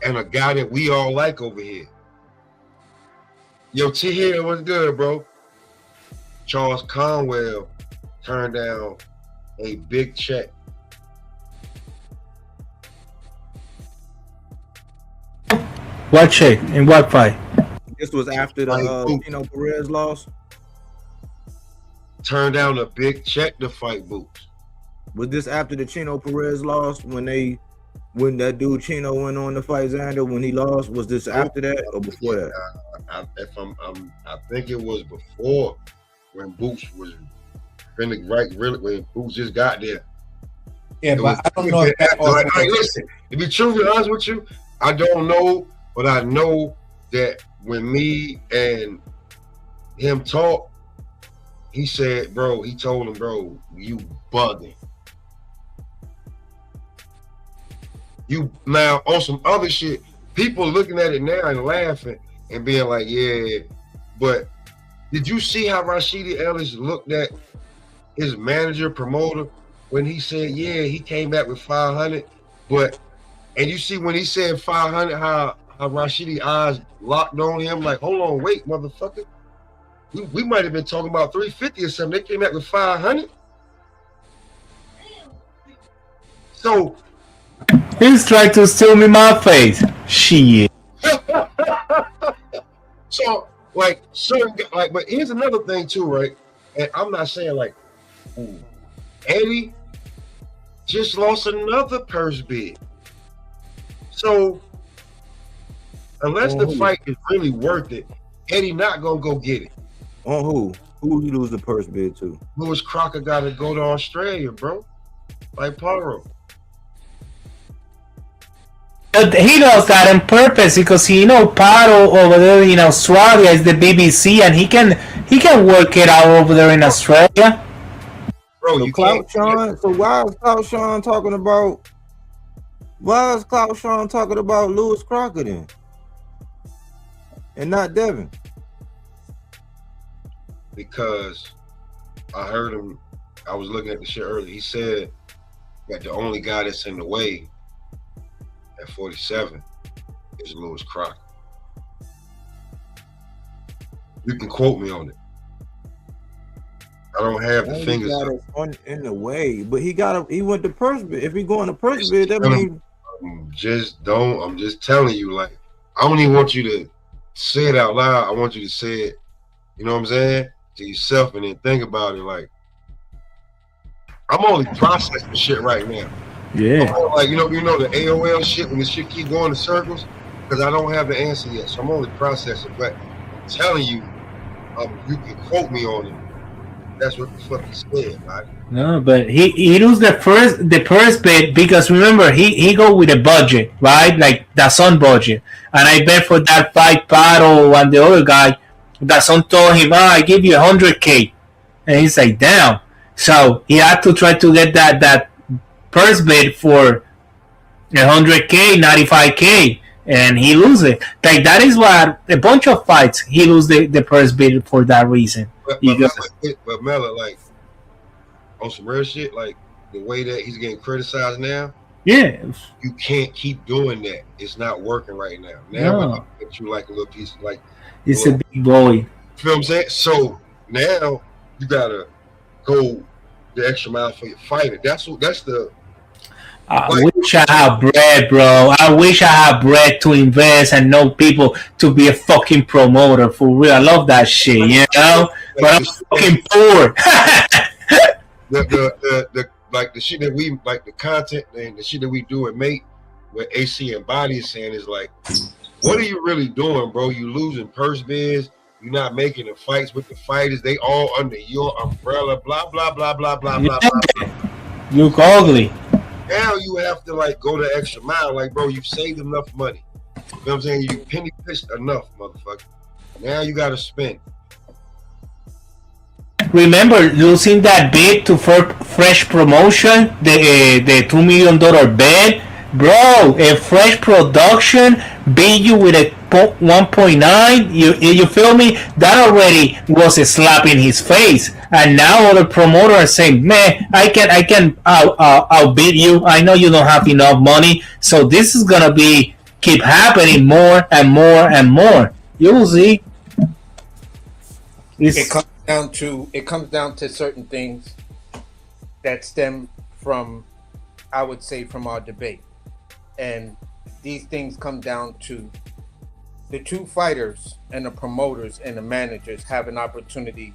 And a guy that we all like over here. Yo, T here, what's good, bro? Charles Conwell turned down a big check. What check? In what fight? This was after the Chino Perez loss. Turned down a big check to fight Boots. Was this after the Chino Perez loss when that dude Chino went on to fight Xander when he lost? Was this after that or before that? I think it was before, when Boots was really when Boots just got there. Yeah, but I don't know if that listen, to be truthfully honest with you, I don't know, but I know that when me and him talked, he said, bro, he told him, bro, you bugging. You now on some other shit, people looking at it now and laughing and being like, yeah, but did you see how Rashidi Ellis looked at his manager, promoter, when he said, yeah, he came back with 500, but and you see when he said 500, how Rashidi eyes locked on him, like, hold on, wait, motherfucker. We might have been talking about 350 or something. They came back with 500. So he's trying to steal me my face. Shit. So, like, certain, like, but here's another thing too, right? And I'm not saying like, ooh, Eddie just lost another purse bid. So, unless the fight is really worth it, Eddie not gonna go get it. On who? Who you lose the purse bid to? Louis Crocker got to go to Australia, bro. Like Paro. But he does that on purpose because Paro over there in Australia is the BBC, and he can work it out over there in Australia. Bro, you Clout Sean. So why is Clout Sean talking about? Why is Clout Sean talking about Louis Crocker then, and not Devin? Because I heard him. I was looking at the shit earlier. He said that the only guy that's in the way at 47 is Louis Crocker. You can quote me on it. I don't have the fingers in the way, but he went to purse bid. If he going to purse bid, that means I'm just telling you, like, I don't even want you to say it out loud. I want you to say it, you know what I'm saying, to yourself, and then think about it. Like, I'm only processing shit right now. Yeah. Like, you know the AOL shit, when the shit keep going in circles, because I don't have the answer yet. So I'm only processing. But I'm telling you, you can quote me on it. That's what the fuck he said, right? No, but he lose the first bid because remember he go with a budget, right? Like DAZN budget. And I bet for that fight Paro and the other guy, DAZN told him, I give you $100K. And he's like, damn. So he had to try to get that first bid for $100K, $95K, and he lose it. Like that is why a bunch of fights he lose the first bid for that reason. But Mella, like, on some real shit, like the way that he's getting criticized now, yeah, you can't keep doing that. It's not working right now. Now I get you like a little piece, like it's a big boy. You feel what I'm saying? So now you gotta go the extra mile for your fighter. That's the. I wish I had bread, bro. I wish I had bread to invest and know people to be a fucking promoter for real. I love that shit, you know. But I'm fucking poor. the like the shit that we like, the content and the shit that we do and make, what AC and Body is saying is like, what are you really doing, bro? You losing purse bids. You're not making the fights with the fighters. They all under your umbrella. Blah blah blah blah blah blah blah. You look ugly. Now you have to like go the extra mile. Like, bro, you've saved enough money. You know what I'm saying? You penny pitched enough, motherfucker. Now you gotta spend. Remember losing that bid to Fresh Promotion, the $2 million bid, bro. A Fresh Production beat you with a 1.9. You feel me? That already was a slap in his face. And now other promoters are saying, man, I can outbid you. I know you don't have enough money, so this is gonna keep happening more and more and more. You will see. It comes down to certain things that stem from, I would say, from our debate, and these things come down to the two fighters and the promoters and the managers have an opportunity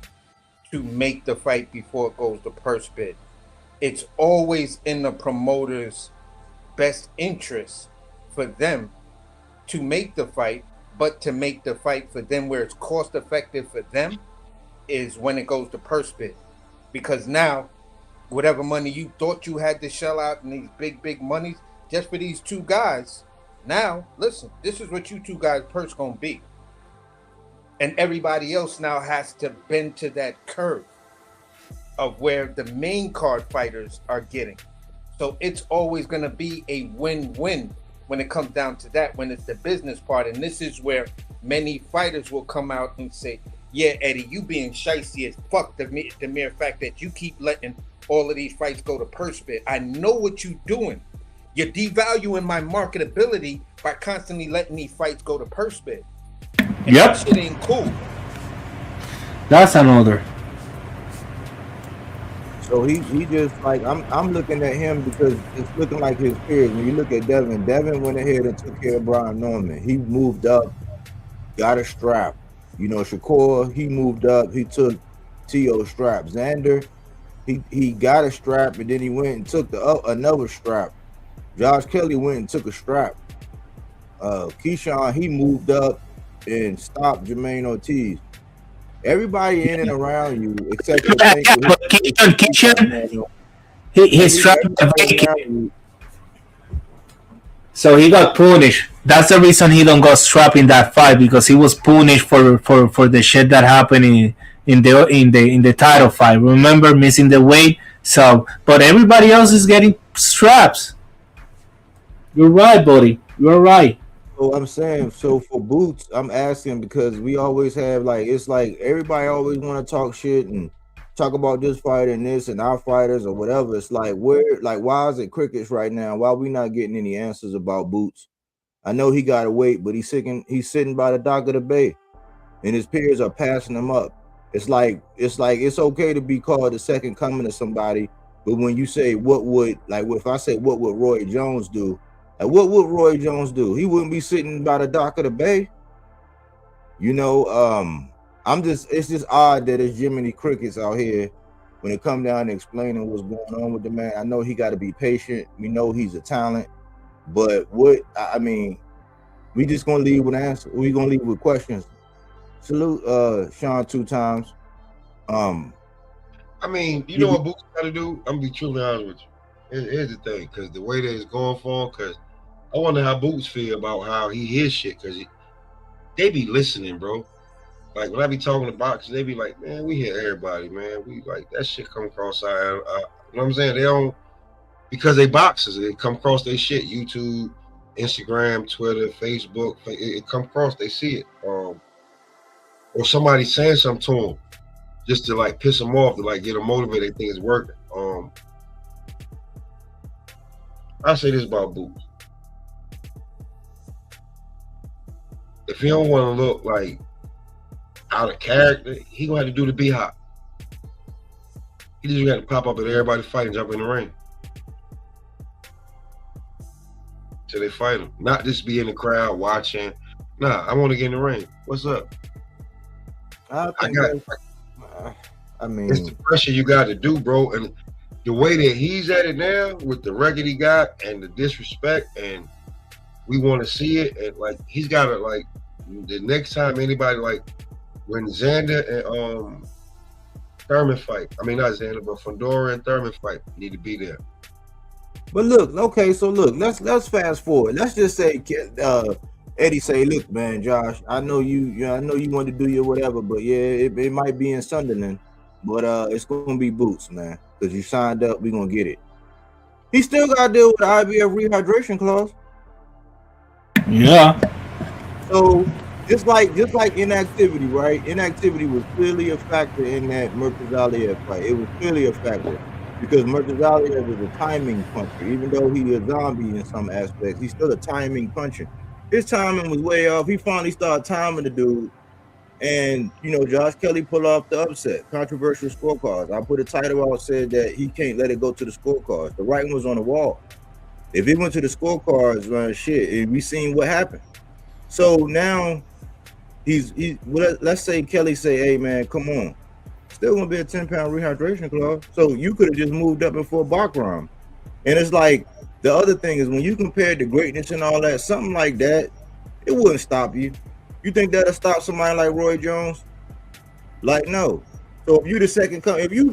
to make the fight before it goes to purse bid. It's always in the promoter's best interest for them to make the fight, but to make the fight for them where it's cost effective for them is when it goes to purse bid. Because now, whatever money you thought you had to shell out in these big monies just for these two guys, now, listen, this is what you two guys' purse gonna be. And everybody else now has to bend to that curve of where the main card fighters are getting. So it's always going to be a win-win when it comes down to that, when it's the business part. And this is where many fighters will come out and say, yeah, Eddie, you being shicey as fuck, the mere fact that you keep letting all of these fights go to purse bid. I know what you're doing. You're devaluing my marketability by constantly letting these fights go to purse bid. And that shit ain't cool. That's another. So he just like I'm looking at him because it's looking like his peers. When you look at Devin went ahead and took care of Brian Norman. He moved up, got a strap. You know, Shakur, he moved up, he took T.O. strap. Xander, he got a strap, and then he went and took another strap. Josh Kelly went and took a strap. Keyshawn, he moved up and stopped Jermaine Ortiz. Everybody in and around you, except for Keyshawn, he strapped vacant. So he got punished. That's the reason he don't got strapped in that fight, because he was punished for the shit that happened in the title fight. Remember, missing the weight. So, but everybody else is getting straps. You're right, buddy. You're right. So I'm saying, so for Boots, I'm asking because we always have it's like everybody always want to talk shit and talk about this fight and this and our fighters or whatever. It's like why is it crickets right now? Why we not getting any answers about Boots? I know he got to wait, but he's sitting by the dock of the bay, and his peers are passing him up. It's like it's okay to be called the second coming of somebody, but when you say if I say what would Roy Jones do? Like, what would Roy Jones do? He wouldn't be sitting by the dock of the bay. You know, it's just odd that there's Jiminy Crickets out here when it come down to explaining what's going on with the man. I know he got to be patient. We know he's a talent, but we just gonna leave with answers. We gonna leave with questions. Salute Sean 2 times. I mean, you know what Boots got to do? I'm gonna be truly honest with you. Here's the thing, because the way that it's going for him, because I wonder how Boots feel about how he hears shit, because they be listening, bro. Like, when I be talking to boxers, they be like, man, we hear everybody, man. We like, that shit come across our, you know what I'm saying? They don't, because they boxers, it come across their shit, YouTube, Instagram, Twitter, Facebook, it come across, they see it. Or somebody saying something to them just to like piss them off, to like get them motivated, they think it's working. I say this about Boots. If he don't want to look like out of character, he gonna have to do the B-hop. He just got to pop up at everybody fight and jump in the ring till they fight him. Not just be in the crowd watching. Nah, I want to get in the ring. What's up? It's the pressure you got to do, bro. And the way that he's at it now, with the record he got and the disrespect, and we want to see it, and like he's got to like the next time anybody like when Xander and Thurman fight. I mean not Xander, but Fundora and Thurman fight need to be there. But look, okay, so look, let's fast forward. Let's just say Eddie say, look, man, Josh, I know you want to do your whatever, but yeah, it might be in Sunderland, but it's gonna be Boots, man, because you signed up, we gonna get it. He still got to deal with the IBF rehydration clause. Yeah. So just like inactivity, right? Inactivity was clearly a factor in that Murtazaliev fight. It was clearly a factor because Murtazaliev is a timing puncher. Even though he's a zombie in some aspects, he's still a timing puncher. His timing was way off. He finally started timing the dude. And, Josh Kelly pulled off the upset. Controversial scorecards. I put a title out, said that he can't let it go to the scorecards. The writing was on the wall. If it went to the scorecards, and we seen what happened. So now let's say Kelly say, hey, man, come on. Still going to be a 10-pound rehydration clause. So you could have just moved up before Bakram. And it's like, the other thing is when you compare the greatness and all that, something like that, it wouldn't stop you. You think that'll stop somebody like Roy Jones? Like, no. So if you're the second coming, if you're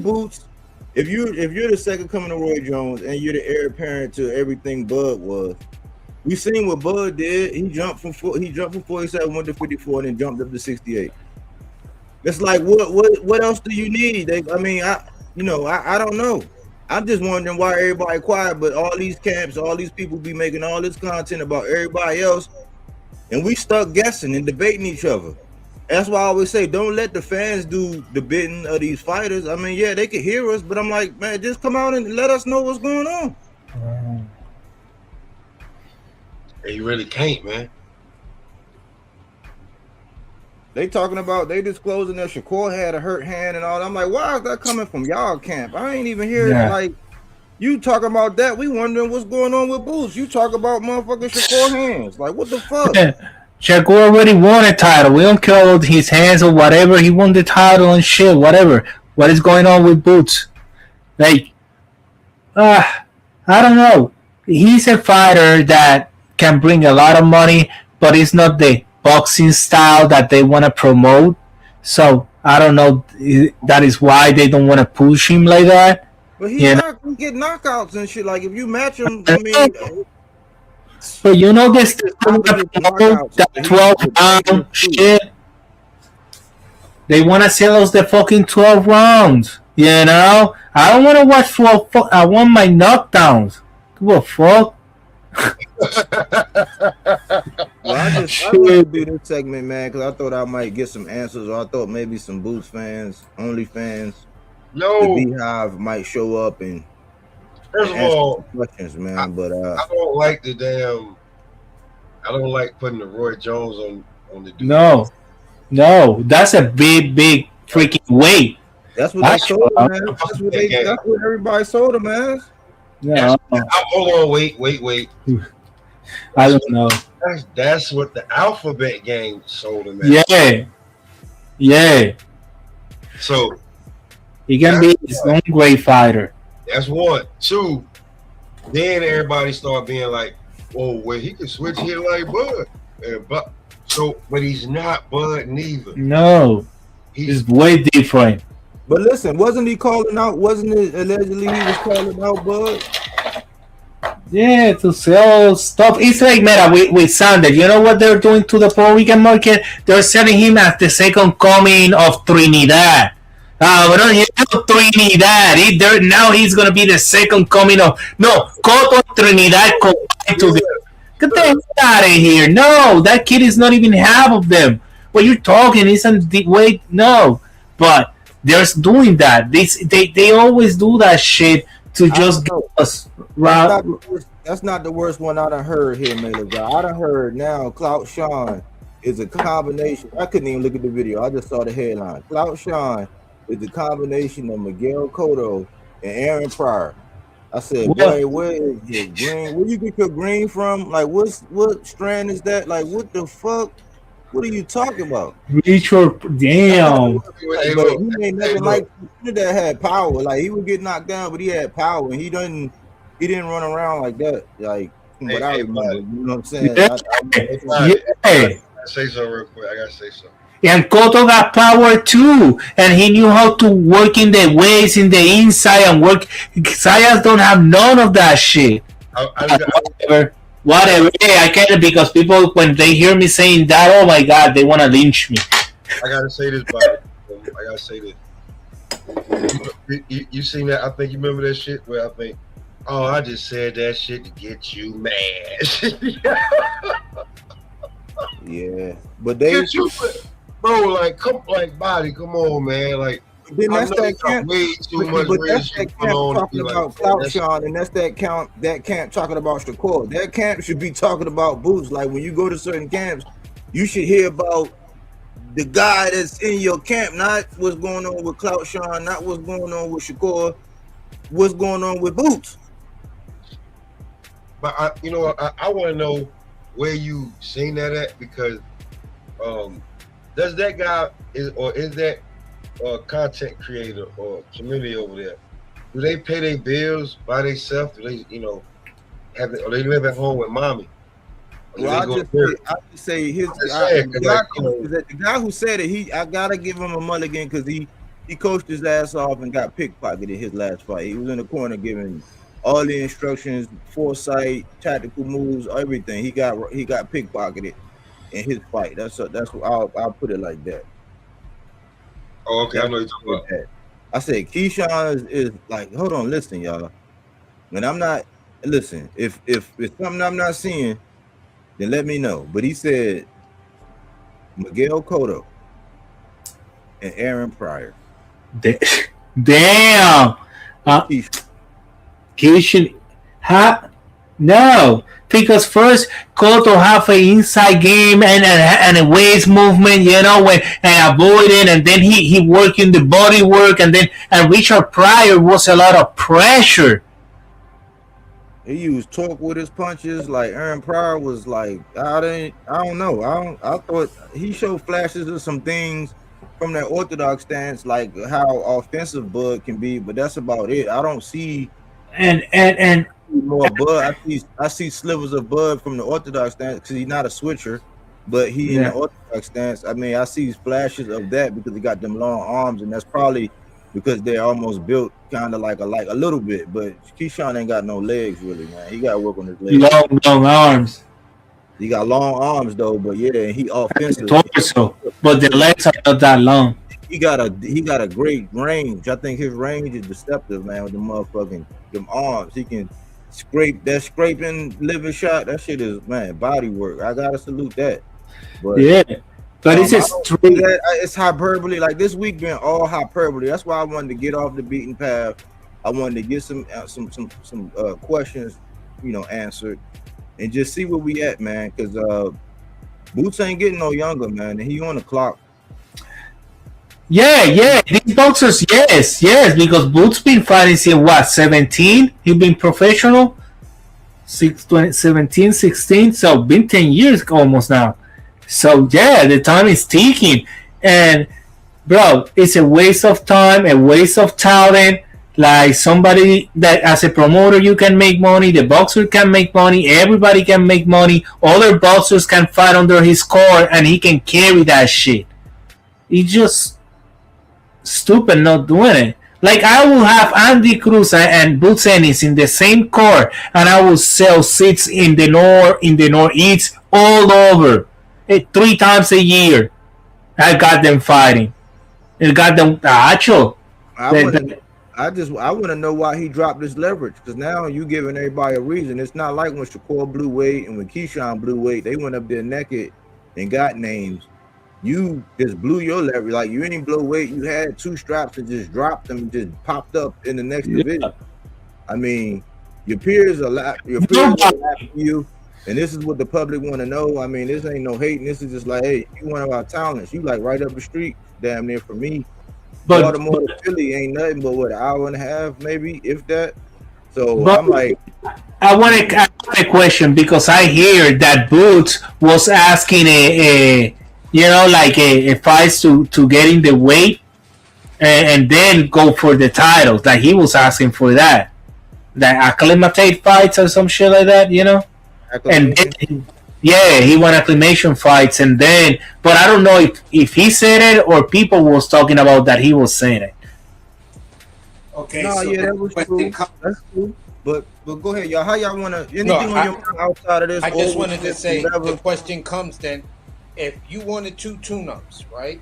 the second coming of Roy Jones and you're the heir apparent to everything Bud was, we seen what Bud did. He jumped from 47, went to 54, and then jumped up to 68. It's like, what else do you need? I don't know. I'm just wondering why everybody quiet, but all these camps, all these people be making all this content about everybody else, and we stuck guessing and debating each other. That's why I always say, don't let the fans do the bidding of these fighters. I mean, yeah, they could hear us, but I'm like, man, just come out and let us know what's going on. And you really can't, man. They talking about, they disclosing that Shakur had a hurt hand and all. I'm like, why is that coming from y'all camp? I ain't even hear it. Like, you talking about that, we wondering what's going on with Boots. You talk about motherfucking Shakur hands. Like, what the fuck? Shakur already won a title. We don't care about his hands or whatever. He won the title and shit, whatever. What is going on with Boots? Like, I don't know. He's a fighter that can bring a lot of money, but it's not the boxing style that they want to promote. So, I don't know. That is why they don't want to push him like that. But he get knockouts and shit. Like, if you match him, I mean... But you know this that 12-round shit. They want to sell us the fucking 12 rounds. You know, I don't want to watch 12. I want my knockdowns. Give a fuck. Well, I want to do this segment, man, because I thought I might get some answers, or I thought maybe some Boots fans, only fans, the Beehive might show up and first of all, questions, man. I don't like the damn. I don't like putting the Roy Jones on the dude. No, that's a big freaking weight. That's what they sold him, man. That's what everybody sold him, man. Yeah. Hold on, wait. I don't know. That's what the Alphabet Game sold him at. Yeah. So he can be his own great fighter. That's one. Two, then everybody start being like, "Oh, well, he can switch here like Bud." But he's not Bud neither. No, he's way different. But listen, wasn't he calling out? Wasn't it allegedly he was calling out Bud? Yeah, to sell stuff. It's like, man, with Sanders. You know what they're doing to the Puerto Rican market? They're selling him as the second coming of Trinidad. Trinidad. Now he's gonna be the second coming of Cotto Trinidad combined together. Get the hell out of here! No, that kid is not even half of them. What you're talking isn't the way. No, but they're doing that. They always do that shit to just get us. That's not the worst one I done heard here, man. I done heard now Clout Sean is a combination. I couldn't even look at the video. I just saw the headline. Clout Sean is a combination of Miguel Cotto and Aaron Pryor. I said, boy, where is your green? Where you get your green from? Like, what strand is that? Like, what the fuck? What are you talking about? Damn. But he ain't nothing like that had power. Like, he would get knocked down, but he had power, and he didn't run around like that. Like, from what I remember, you know what I'm saying? I gotta say something real quick. I gotta say something. And Cotto got power too, and he knew how to work in the waist, in the inside, and work. Sayas don't have none of that shit. Whatever. Yeah, I get it, because people, when they hear me saying that, oh my god, they want to lynch me. I gotta say this, buddy. I gotta say this. You seen that? I think you remember that shit where I think, oh, I just said that shit to get you mad. Yeah, but they. Bro, like, come on, man. Like, then that's that camp. Way too much that's that camp talking about Clout Sean, and that's that camp talking about Shakur. That camp should be talking about Boots. Like, when you go to certain camps, you should hear about the guy that's in your camp, not what's going on with Clout Sean, not what's going on with Shakur, what's going on with Boots. But I want to know where you seen that at, because does that guy is that content creator or community over there, do they pay their bills by themselves? Do they, or they live at home with mommy? Well, I just say the guy who said it, I gotta give him a mulligan, because he coached his ass off and got pickpocketed his last fight. He was in the corner giving all the instructions, foresight, tactical moves, everything. He got pickpocketed in his fight. That's what I'll put it like that. Oh, okay. I know you're talking about that. I said Keyshawn is like, hold on, listen, y'all. When I'm not, listen, if it's something I'm not seeing, then let me know. But he said Miguel Cotto and Aaron Pryor. Damn. Kishin, no, because first Cotto have an inside game and a waist movement, you know, and avoiding, and then he working the body work, and Richard Pryor was a lot of pressure. He used torque with his punches. Like Aaron Pryor was like, I don't know. I thought he showed flashes of some things from that orthodox stance, like how offensive Bud can be, but that's about it. I don't see and more Bud. I see slivers of Bud from the orthodox stance because he's not a switcher, but he in the orthodox stance. I mean, I see flashes of that because he got them long arms, and that's probably because they're almost built kind of like a little bit. But Keyshawn ain't got no legs really, man. He got to work on his legs. Long arms. He got long arms though, but yeah, he offensive. Torso, but the legs are not that long. He got a great range. I think his range is deceptive, man. With the motherfucking them arms, he can scraping liver shot. That shit is, man, body work. I gotta salute that. But yeah, but it's just it's hyperbole. Like this week been all hyperbole. That's why I wanted to get off the beaten path. I wanted to get some questions, answered. And just see where we at, man, because Boots ain't getting no younger, man, and he on the clock. Yeah, these boxers, yes, because Boots been fighting since 17? He been professional, 17, 16, so been 10 years almost now. So yeah, the time is ticking, and bro, it's a waste of time, a waste of talent. Like somebody that as a promoter you can make money, the boxer can make money, everybody can make money, other boxers can fight under his core and he can carry that shit. It's just stupid not doing it. Like I will have Andy Cruz and Boots Ennis in the same core and I will sell seats in the northeast all over 3 times a year. I got them fighting. I got them tacho. I want to know why he dropped his leverage, because now you giving everybody a reason. It's not like when Shakur blew weight and when Keyshawn blew weight, they went up there naked and got names. You just blew your leverage. Like you didn't blow weight. You had 2 straps and just dropped them and just popped up in the next division. I mean, your peers are laughing you, and this is what the public want to know. I mean, this ain't no hating. This is just like, hey, you one of our talents. You like right up the street, damn near for me. Baltimore to Philly ain't nothing but what, an hour and a half, maybe, if that. So I'm like, I want a question, because I hear that Boots was asking a fights to get in the weight and then go for the titles. That he was asking for that acclimatate fights or some shit like that, And then, he won acclimation fights, and then, but I don't know if he said it or people was talking about that he was saying it. Okay, no, so that was true. That's true. But go ahead, y'all. How y'all want to? Anything on your mind outside of this? I just wanted to say the question comes then: if you wanted 2 tune-ups, right?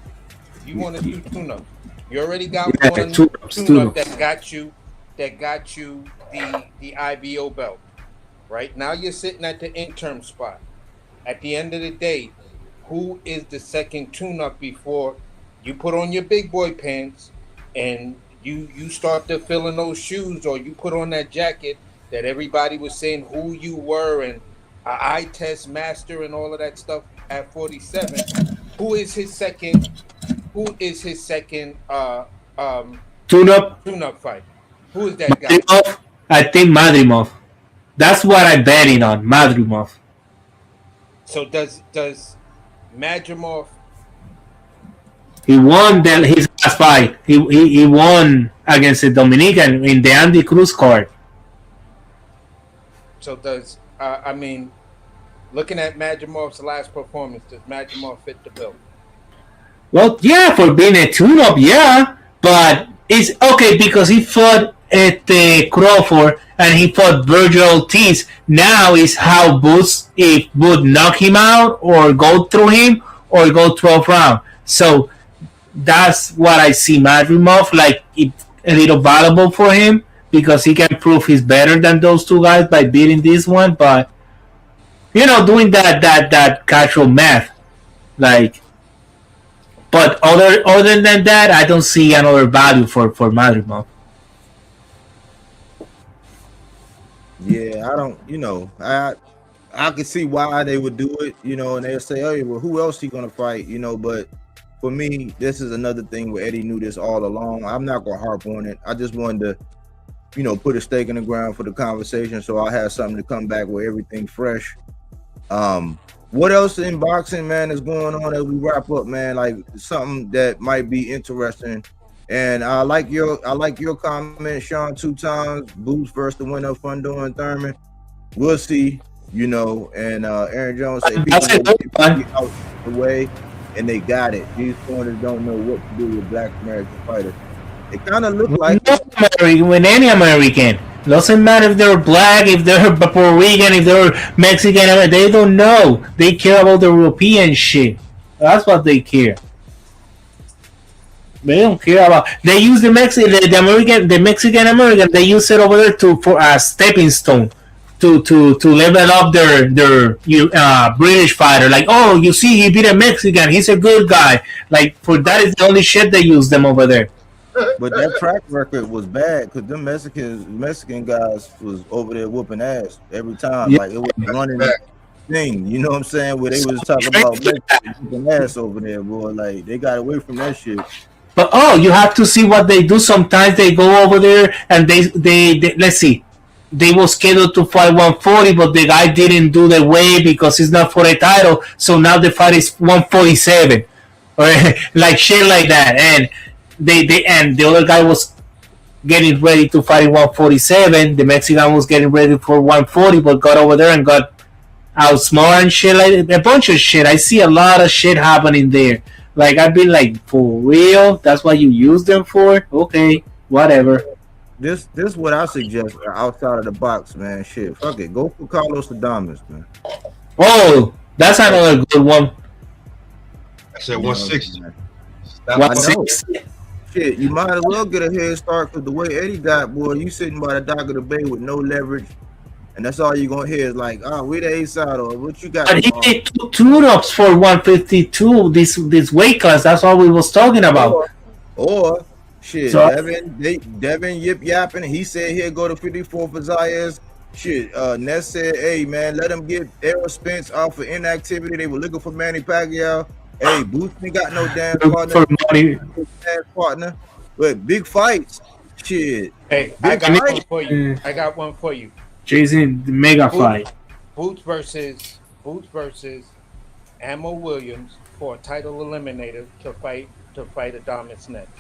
If you wanted 2 tune-ups, you already got one tune-up that got you the IBO belt. Right now, you're sitting at the interim spot. At the end of the day, who is the second tune-up before you put on your big boy pants and you start to fill in those shoes, or you put on that jacket that everybody was saying who you were and eye test master and all of that stuff at 47? Who is his second tune-up fight? Who is that guy? I think Madrimov. That's what I'm betting on, Madrimov. So does Madrimov? He won his last fight. He won against the Dominican in the Andy Cruz card. So does looking at Madrimov's last performance, does Madrimov fit the bill? Well, yeah, for being a tune-up, yeah, but it's okay because he fought at the Crawford and he fought Virgil Ortiz. Now is how Boots, if Boots knock him out or go through him or go 12 round. So that's what I see Madrimov, like it's a little valuable for him because he can prove he's better than those 2 guys by beating this one. But doing that casual math, like But other than that, I don't see another value for Madrid. Yeah, I don't. I can see why they would do it. And they'll say, "Hey, well, who else he gonna fight?" But for me, this is another thing where Eddie knew this all along. I'm not gonna harp on it. I just wanted to, put a stake in the ground for the conversation, so I have something to come back with everything fresh. What else in boxing, man, is going on as we wrap up, man? Like something that might be interesting. And I like your comment, Sean, 2 times. Boots versus the winner of Fundo and Thurman. We'll see, and Aaron Jones said people out the way, and they got it. These corners don't know what to do with Black American fighters. It kind of look like when any American. Doesn't matter if they're black, if they're Puerto Rican, if they're Mexican. They don't know. They care about the European shit. That's what they care. They don't care about. They use the Mexican American. They use it over there for a stepping stone to level up their British fighter. Like, oh, you see, he beat a Mexican. He's a good guy. Like, for that is the only shit they use them over there. But that track record was bad because them Mexican guys was over there whooping ass every time. Yeah. Like it was running thing. You know what I'm saying? Where they was talking about Mexican whooping ass over there, boy. Like they got away from that shit. But you have to see what they do. Sometimes they go over there and they let's see. They were scheduled to fight 140, but the guy didn't do the weight because it's not for a title. So now the fight is 147, or like shit like that. And and the other guy was getting ready to fight in 147. The Mexican was getting ready for 140, but got over there and got outsmarted and shit, like a bunch of shit. I see a lot of shit happening there. Like I've been like, for real? That's what you use them for? Okay, whatever. This what I suggest outside of the box, man. Shit, fuck it. Go for Carlos Adames, man. Oh, that's another good one. I said 160. 160. Shit, you might as well get a head start because the way Eddie got, boy, you sitting by the dock of the bay with no leverage, and that's all you're gonna hear is like, oh, we the A-side or what you got. But he did 2 tune-ups for 152 this weight class. That's all we was talking about. Or shit, so, Devin yip yapping. He said he'll go to 54 for Zayas. Shit, Ness said, hey man, let him get Errol Spence off for inactivity. They were looking for Manny Pacquiao. Hey, Boots ain't got no damn partner. But big fights, shit. Hey, I got one for you. Jason, the mega fight. Boots versus Ammo Williams for a title eliminator to fight Adames next.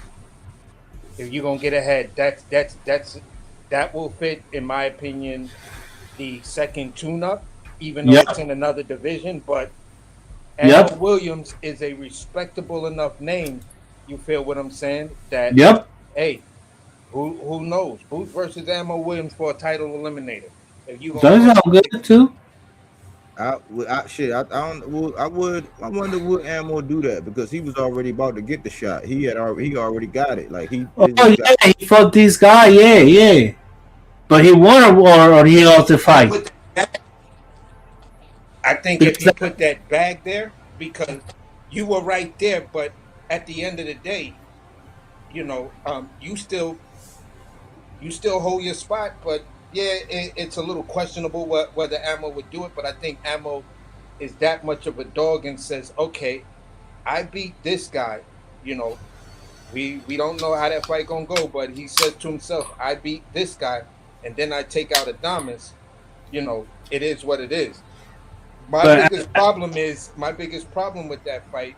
If you're gonna get ahead, that will fit, in my opinion, the second tune-up, even though it's in another division, but Ammo Williams is a respectable enough name. You feel what I'm saying? That hey, who knows? Boots versus Ammo Williams for a title eliminator. If you that sounds good too. I wonder would Ammo do that because he was already about to get the shot. He already got it. Like he fought this guy. Yeah. But he won or he lost the fight. I think if you put that bag there, because you were right there, but at the end of the day, you still hold your spot. But yeah, it's a little questionable whether Ammo would do it. But I think Ammo is that much of a dog and says, okay, I beat this guy. We don't know how that fight gonna go, but he said to himself, I beat this guy, and then I take out Adames. It is what it is. My biggest problem with that fight,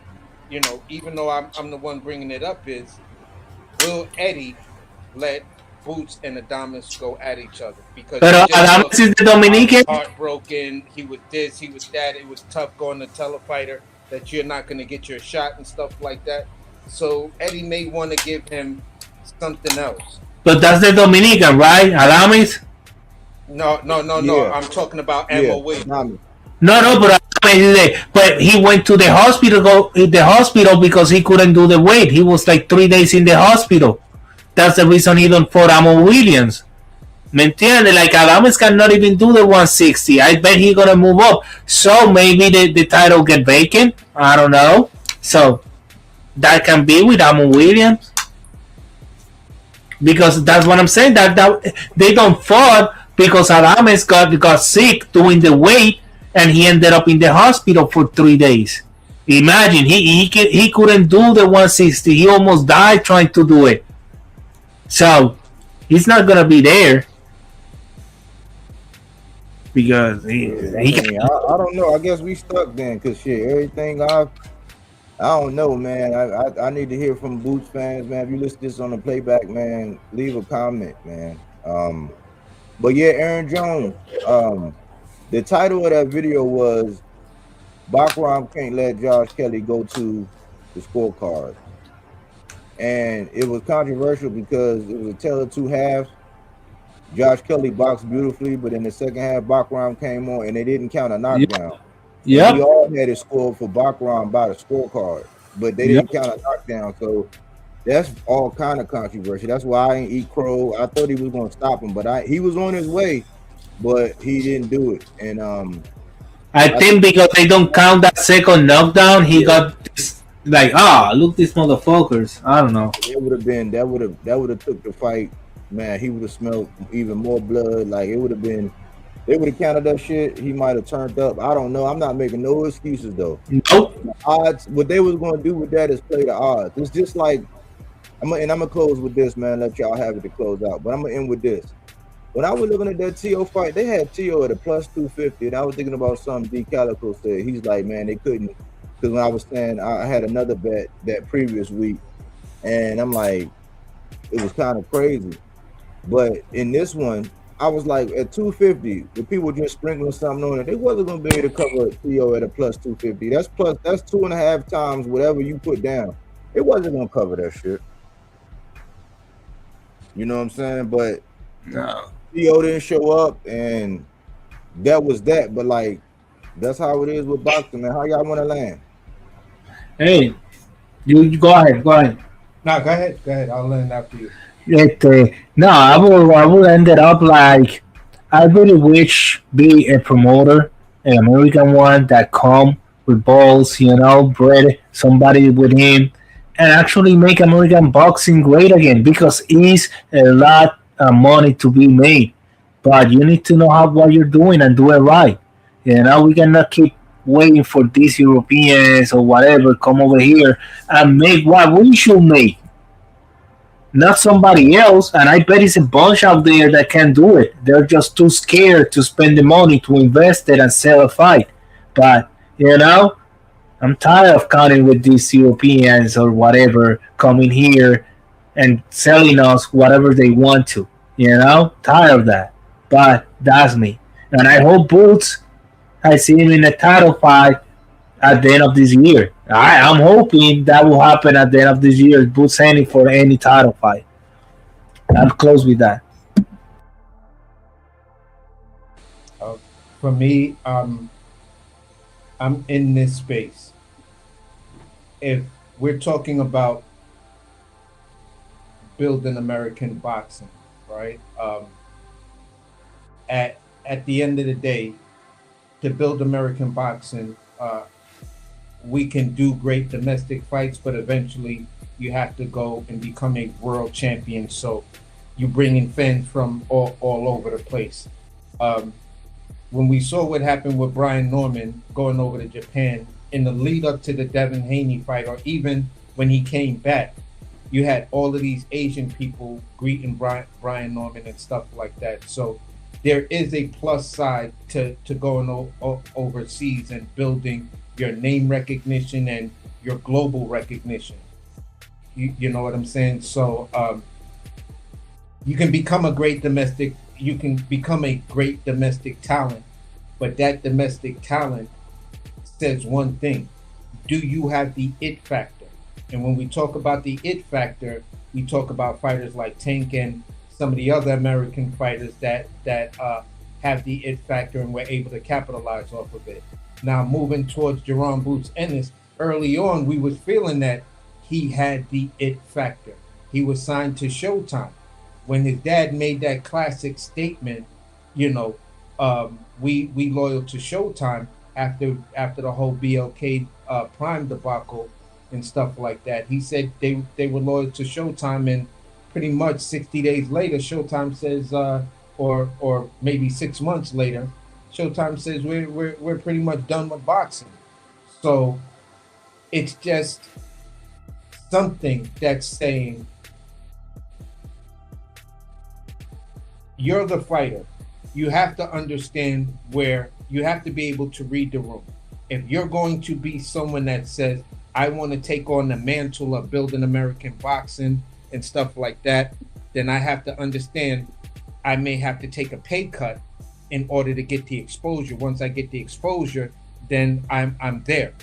even though I'm the one bringing it up, is will Eddie let Boots and Adames go at each other? Because Adames is the Dominican. Heartbroken. He was this. He was that. It was tough going to tell a fighter that you're not going to get your shot and stuff like that. So Eddie may want to give him something else. But that's the Dominican, right? Adames? No. Yeah. I'm talking about Ammo Williams. No, but he went to the hospital because he couldn't do the weight. He was like 3 days in the hospital. That's the reason he don't fought Ammo Williams. ¿Me entiendes? Like Adames cannot even do the 160. I bet he's gonna move up. So maybe the title get vacant. I don't know. So that can be with Amon Williams, because that's what I'm saying. That they don't fought because Adames got sick doing the weight, and he ended up in the hospital for 3 days. Imagine he couldn't do the 160. He almost died trying to do it. So he's not gonna be there because I don't know. I guess we stuck then, cause shit, everything I don't know, man. I need to hear from Boots fans, man. If you listen to this on the playback, man, leave a comment, man. But yeah, Aaron Jones. The title of that video was Backraham can't let Josh Kelly go to the scorecard. And it was controversial because it was a tale of two halves. Josh Kelly boxed beautifully, but in the second half, Backraham came on and they didn't count a knockdown. Yeah. We all had it scored for Backraham by the scorecard, but they didn't count a knockdown. So that's all kind of controversial. That's why I ain't eat crow. I thought he was going to stop him, but he was on his way, but he didn't do it. And I think because they don't count that second knockdown, he got this, like, look, these motherfuckers. I don't know. It would have been that would have took the fight, man. He would have smelled even more blood. Like, it would have been. They would have counted that shit. He might have turned up. I don't know. I'm not making no excuses though. Nope. The odds. What they was going to do with that is play the odds. It's just like I'm gonna close with this, man. Let y'all have it to close out. But I'm gonna end with this. When I was looking at that T.O. fight, they had T.O. at a plus 250, and I was thinking about something D. Calico said. He's like, man, they couldn't, because when I was saying I had another bet that previous week, and I'm like, it was kind of crazy. But in this one, I was like, at 250, the people just sprinkling something on it. They wasn't gonna be able to cover T.O. at a plus 250. That's 2.5 times whatever you put down. It wasn't gonna cover that shit. You know what I'm saying? But no. T.O. didn't show up, and that was that. But like, that's how it is with boxing, man. How y'all want to land? Hey, you go ahead. No, go ahead. I'll land after you. No, I will end it up like, I really wish be a promoter, an American one that come with balls, bred somebody with him, and actually make American boxing great again, because it's a lot of money to be made, but you need to know what you're doing and do it right. We cannot keep waiting for these Europeans or whatever come over here and make what we should make, not somebody else. And I bet it's a bunch out there that can do it. They're just too scared to spend the money to invest it and sell a fight. But I'm tired of counting with these Europeans or whatever coming here and selling us whatever they want to. Tired of that. But that's me. And I hope Boots, I see him in a title fight at the end of this year. I'm hoping that will happen at the end of this year. Boots heading for any title fight. I'm close with that. For me, I'm in this space. If we're talking about building American boxing, right? At the end of the day, to build American boxing, we can do great domestic fights, but eventually you have to go and become a world champion. So you bring in fans from all over the place. When we saw what happened with Brian Norman going over to Japan in the lead up to the Devin Haney fight, or even when he came back, you had all of these Asian people greeting Brian Norman and stuff like that. So there is a plus side to going overseas and building your name recognition and your global recognition. You know what I'm saying? So you can become a great domestic talent, but that domestic talent says one thing: do you have the it factor? And when we talk about the it factor, we talk about fighters like Tank and some of the other American fighters that have the it factor and were able to capitalize off of it. Now moving towards Jerome Boots Ennis, early on we was feeling that he had the it factor. He was signed to Showtime. When his dad made that classic statement, we loyal to Showtime after the whole BLK Prime debacle, and stuff like that. He said they were loyal to Showtime, and pretty much 60 days later, Showtime says, or maybe 6 months later, Showtime says we're pretty much done with boxing. So it's just something that's saying you're the fighter. You have to understand where you have to be able to read the room. If you're going to be someone that says, I want to take on the mantle of building American boxing and stuff like that, then I have to understand I may have to take a pay cut in order to get the exposure. Once I get the exposure, then I'm there,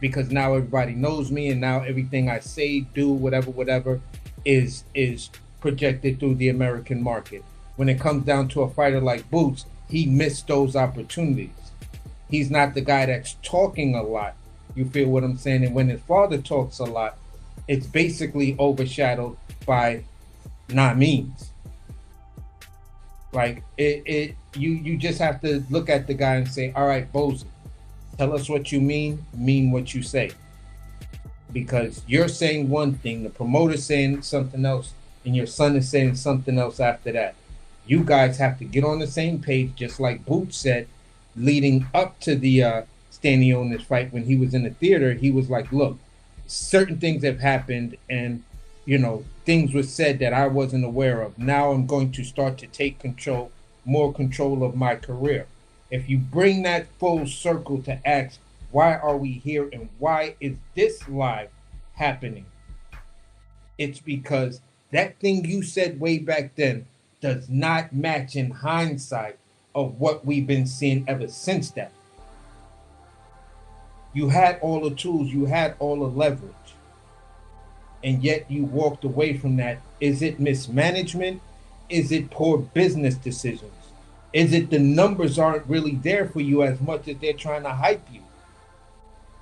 because now everybody knows me, and now everything I say, do, whatever is projected through the American market. When it comes down to a fighter like Boots, he missed those opportunities. He's not the guy that's talking a lot. You feel what I'm saying? And when his father talks a lot, it's basically overshadowed by means. Like you just have to look at the guy and say, all right, Bozy, tell us what you mean what you say. Because you're saying one thing, the promoter's saying something else, and your son is saying something else after that. You guys have to get on the same page, just like Boots said, leading up to the Stanionis fight. When he was in the theater, he was like, look, certain things have happened, and things were said that I wasn't aware of. Now I'm going to start to take more control of my career. If you bring that full circle to ask, why are we here and why is this live happening? It's because that thing you said way back then does not match in hindsight of what we've been seeing ever since that. You had all the tools, you had all the leverage, and yet you walked away from that. Is it mismanagement? Is it poor business decisions? Is it the numbers aren't really there for you as much as they're trying to hype you?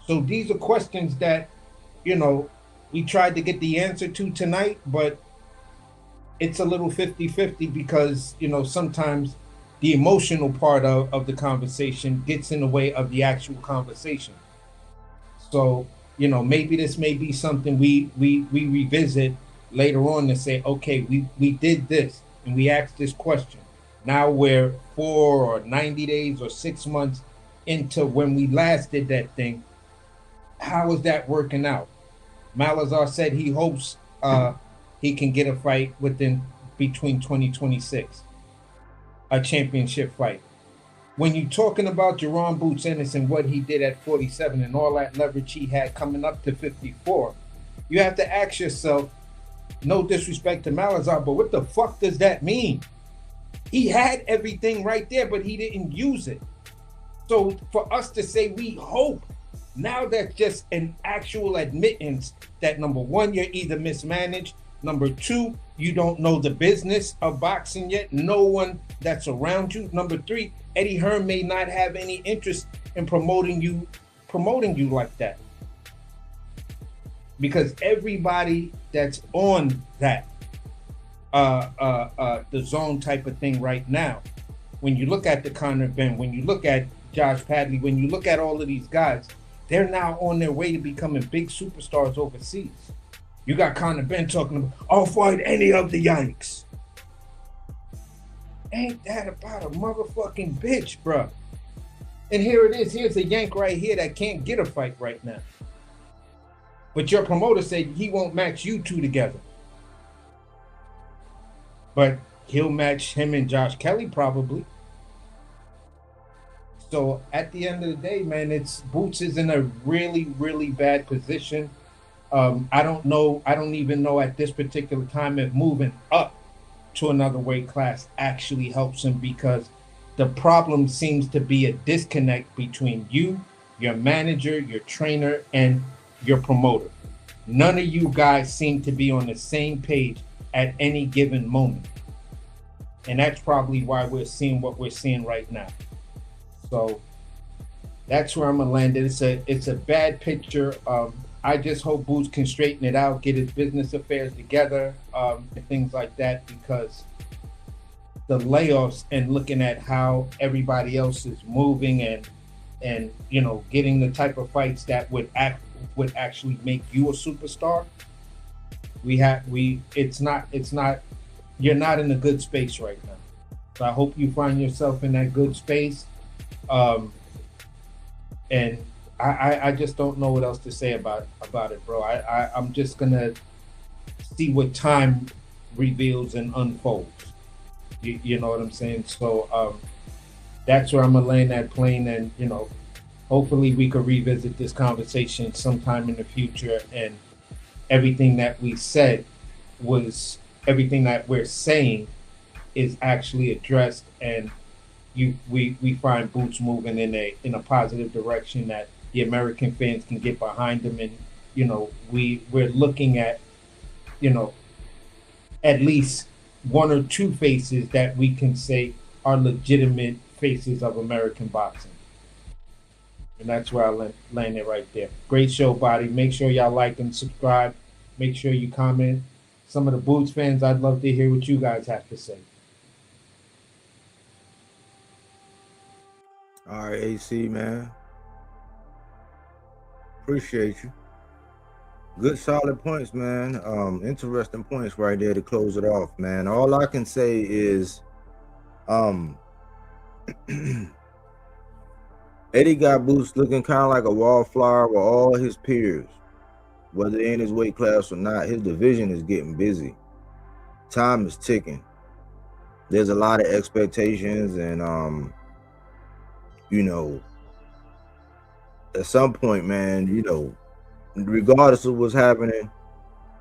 So these are questions that, we tried to get the answer to tonight, but it's a little 50-50 because, sometimes the emotional part of the conversation gets in the way of the actual conversation. So, maybe this may be something we revisit later on to say, okay, we did this and we asked this question. Now we're 4 or 90 days or 6 months into when we last did that thing. How is that working out? Malazar said he hopes he can get a fight between 2026, a championship fight. When you're talking about Jerome Boots Ennis and what he did at 47 and all that leverage he had coming up to 54, you have to ask yourself, no disrespect to Malazar, but what the fuck does that mean? He had everything right there, but he didn't use it. So for us to say we hope, now that's just an actual admittance that, number one, you're either mismanaged. Number two, you don't know the business of boxing yet. No one that's around you. Number three, Eddie Hearn may not have any interest in promoting you like that. Because everybody that's on that the zone type of thing right now, when you look at the Conor Ben, when you look at Josh Padley, when you look at all of these guys, they're now on their way to becoming big superstars overseas. You got Conor Ben talking about, I'll fight any of the Yanks. Ain't that about a motherfucking bitch, bro? And here it is. Here's a Yank right here that can't get a fight right now. But your promoter said he won't match you two together. But he'll match him and Josh Kelly probably. So at the end of the day, man, Boots is in a really, really bad position. I don't even know at this particular time if moving up to another weight class actually helps him, because the problem seems to be a disconnect between you, your manager, your trainer, and your promoter. None of you guys seem to be on the same page at any given moment. And that's probably why we're seeing what we're seeing right now. So that's where I'm gonna land it. It's a bad picture. I just hope Boots can straighten it out, get his business affairs together, and things like that, because the layoffs and looking at how everybody else is moving and and getting the type of fights that would actually make you a superstar. It's not you're not in a good space right now. So I hope you find yourself in that good space. And I just don't know what else to say about it, bro. I'm just gonna see what time reveals and unfolds. You know what I'm saying? So that's where I'm gonna land that plane, and hopefully we could revisit this conversation sometime in the future, and everything that we said was everything that we're saying is actually addressed, and we find Boots moving in a positive direction that the American fans can get behind them, and we're looking at at least one or two faces that we can say are legitimate faces of American boxing. And that's where I land it right there. Great show, Body. Make sure y'all like and subscribe. Make sure you comment. Some of the Boots fans, I'd love to hear what you guys have to say. All right, AC, man. Appreciate you. Good solid points, man. Interesting points right there to close it off, man. All I can say is Eddie got Boots looking kind of like a wallflower with all his peers. Whether they're in his weight class or not, his division is getting busy. Time is ticking. There's a lot of expectations, and at some point, man, regardless of what's happening,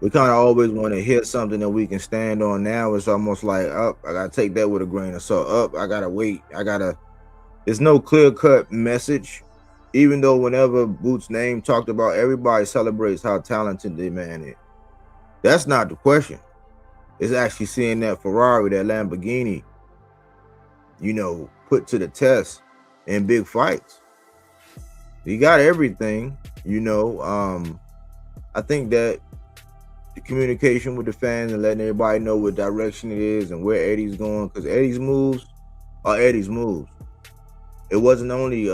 we kind of always want to hit something that we can stand on. Now it's almost like, I gotta take that with a grain of salt. I gotta wait. There's no clear-cut message, even though whenever Boots' name talked about, everybody celebrates how talented the man is. That's not the question. It's actually seeing that Ferrari, that Lamborghini, put to the test in big fights. He got everything, I think that the communication with the fans and letting everybody know what direction it is and where Eddie's going, because Eddie's moves are Eddie's moves. It wasn't only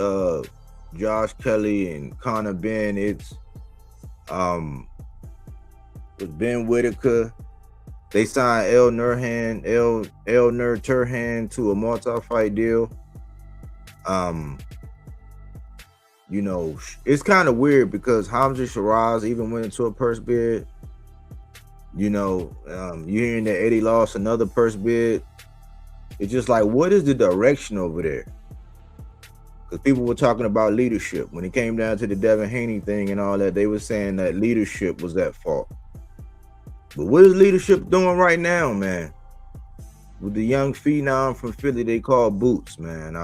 Josh Kelly and Conor Ben, it's was Ben Whitaker. They signed El Nurturhan to a multi-fight deal. It's kind of weird because Hamza Shiraz even went into a purse bid. You hearing that Eddie lost another purse bid. It's just like, what is the direction over there? Because people were talking about leadership. When it came down to the Devin Haney thing and all that, they were saying that leadership was at fault. But what is leadership doing right now, man? With the young phenom from Philly they call Boots, man.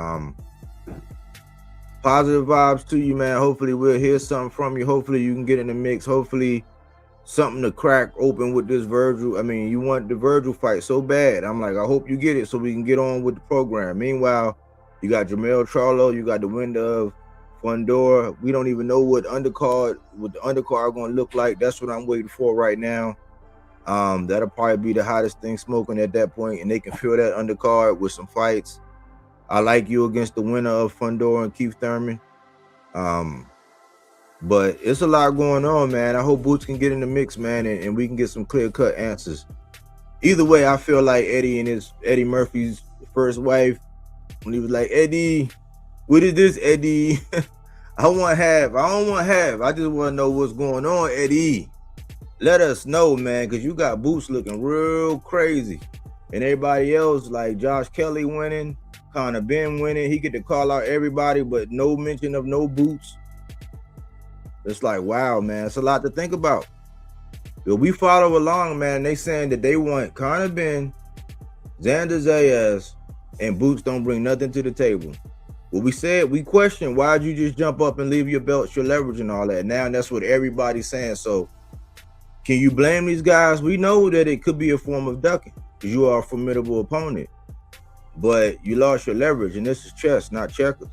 Positive vibes to you, man. Hopefully we'll hear something from you. Hopefully you can get in the mix. Hopefully something to crack open with this Virgil. I mean, you want the Virgil fight so bad. I'm like, I hope you get it so we can get on with the program. Meanwhile, you got Jamel Charlo, you got the window of Fundora. We don't even know what the undercard going to look like. That's what I'm waiting for right now. That'll probably be the hottest thing smoking at that point, and they can fill that undercard with some fights. I like you against the winner of Fundora and Keith Thurman. But it's a lot going on, man. I hope Boots can get in the mix, man, and we can get some clear-cut answers. Either way, I feel like Eddie Murphy's first wife, when he was like, Eddie, what is this, Eddie? I don't want half. I just want to know what's going on, Eddie. Let us know, man, because you got Boots looking real crazy. And everybody else, like Josh Kelly winning, Conor Ben winning, he get to call out everybody, but no mention of no Boots. It's like, wow, man, it's a lot to think about. But we follow along, man. They saying that they want Conor Ben, Xander Zayas, and Boots don't bring nothing to the table. Well, we questioned, why'd you just jump up and leave your belts, your leverage and all that? Now that's what everybody's saying. So can you blame these guys? We know that it could be a form of ducking because you are a formidable opponent. But you lost your leverage, and this is chess, not checkers.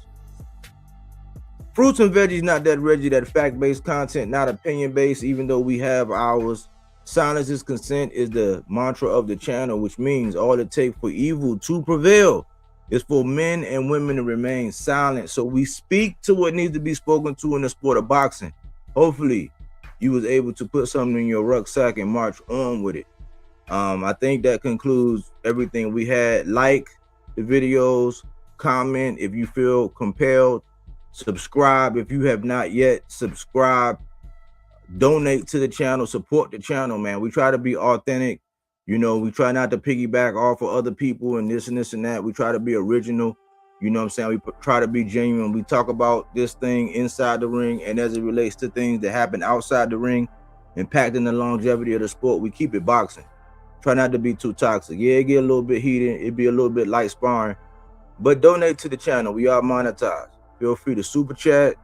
Fruits and veggies, not that Reggie, that fact-based content, not opinion-based, even though we have ours. Silence is consent is the mantra of the channel, which means all it takes for evil to prevail It's for men and women to remain silent, so we speak to what needs to be spoken to in the sport of boxing. Hopefully, you was able to put something in your rucksack and march on with it. I think that concludes everything we had. Like the videos, comment if you feel compelled, subscribe if you have not yet subscribed, donate to the channel, support the channel, man. We try to be authentic. You know, we try not to piggyback off of other people and this and this and that. We try to be original. You know what I'm saying? We try to be genuine. We talk about this thing inside the ring and as it relates to things that happen outside the ring, impacting the longevity of the sport. We keep it boxing. Try not to be too toxic. Yeah, it get a little bit heated. It be a little bit light sparring. But donate to the channel. We are monetized. Feel free to super chat.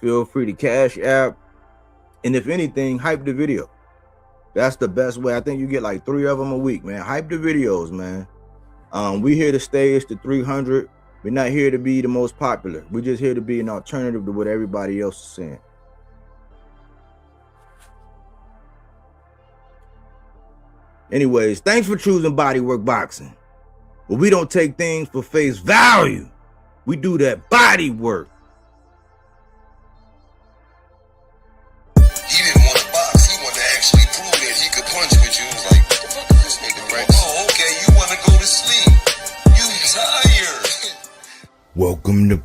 Feel free to cash app. And if anything, hype the video. That's the best way. I think you get like 3 of them a week, man. Hype the videos, man. We here to stay. It's the 300. We're not here to be the most popular. We're just here to be an alternative to what everybody else is saying. Anyways, thanks for choosing Bodywork Boxing. But we don't take things for face value. We do that body work. He didn't want to box. He wanted to actually prove that he could punch with you. He was like, what the fuck is this nigga? Right. Oh, okay, you want to go to sleep. You tired. Welcome to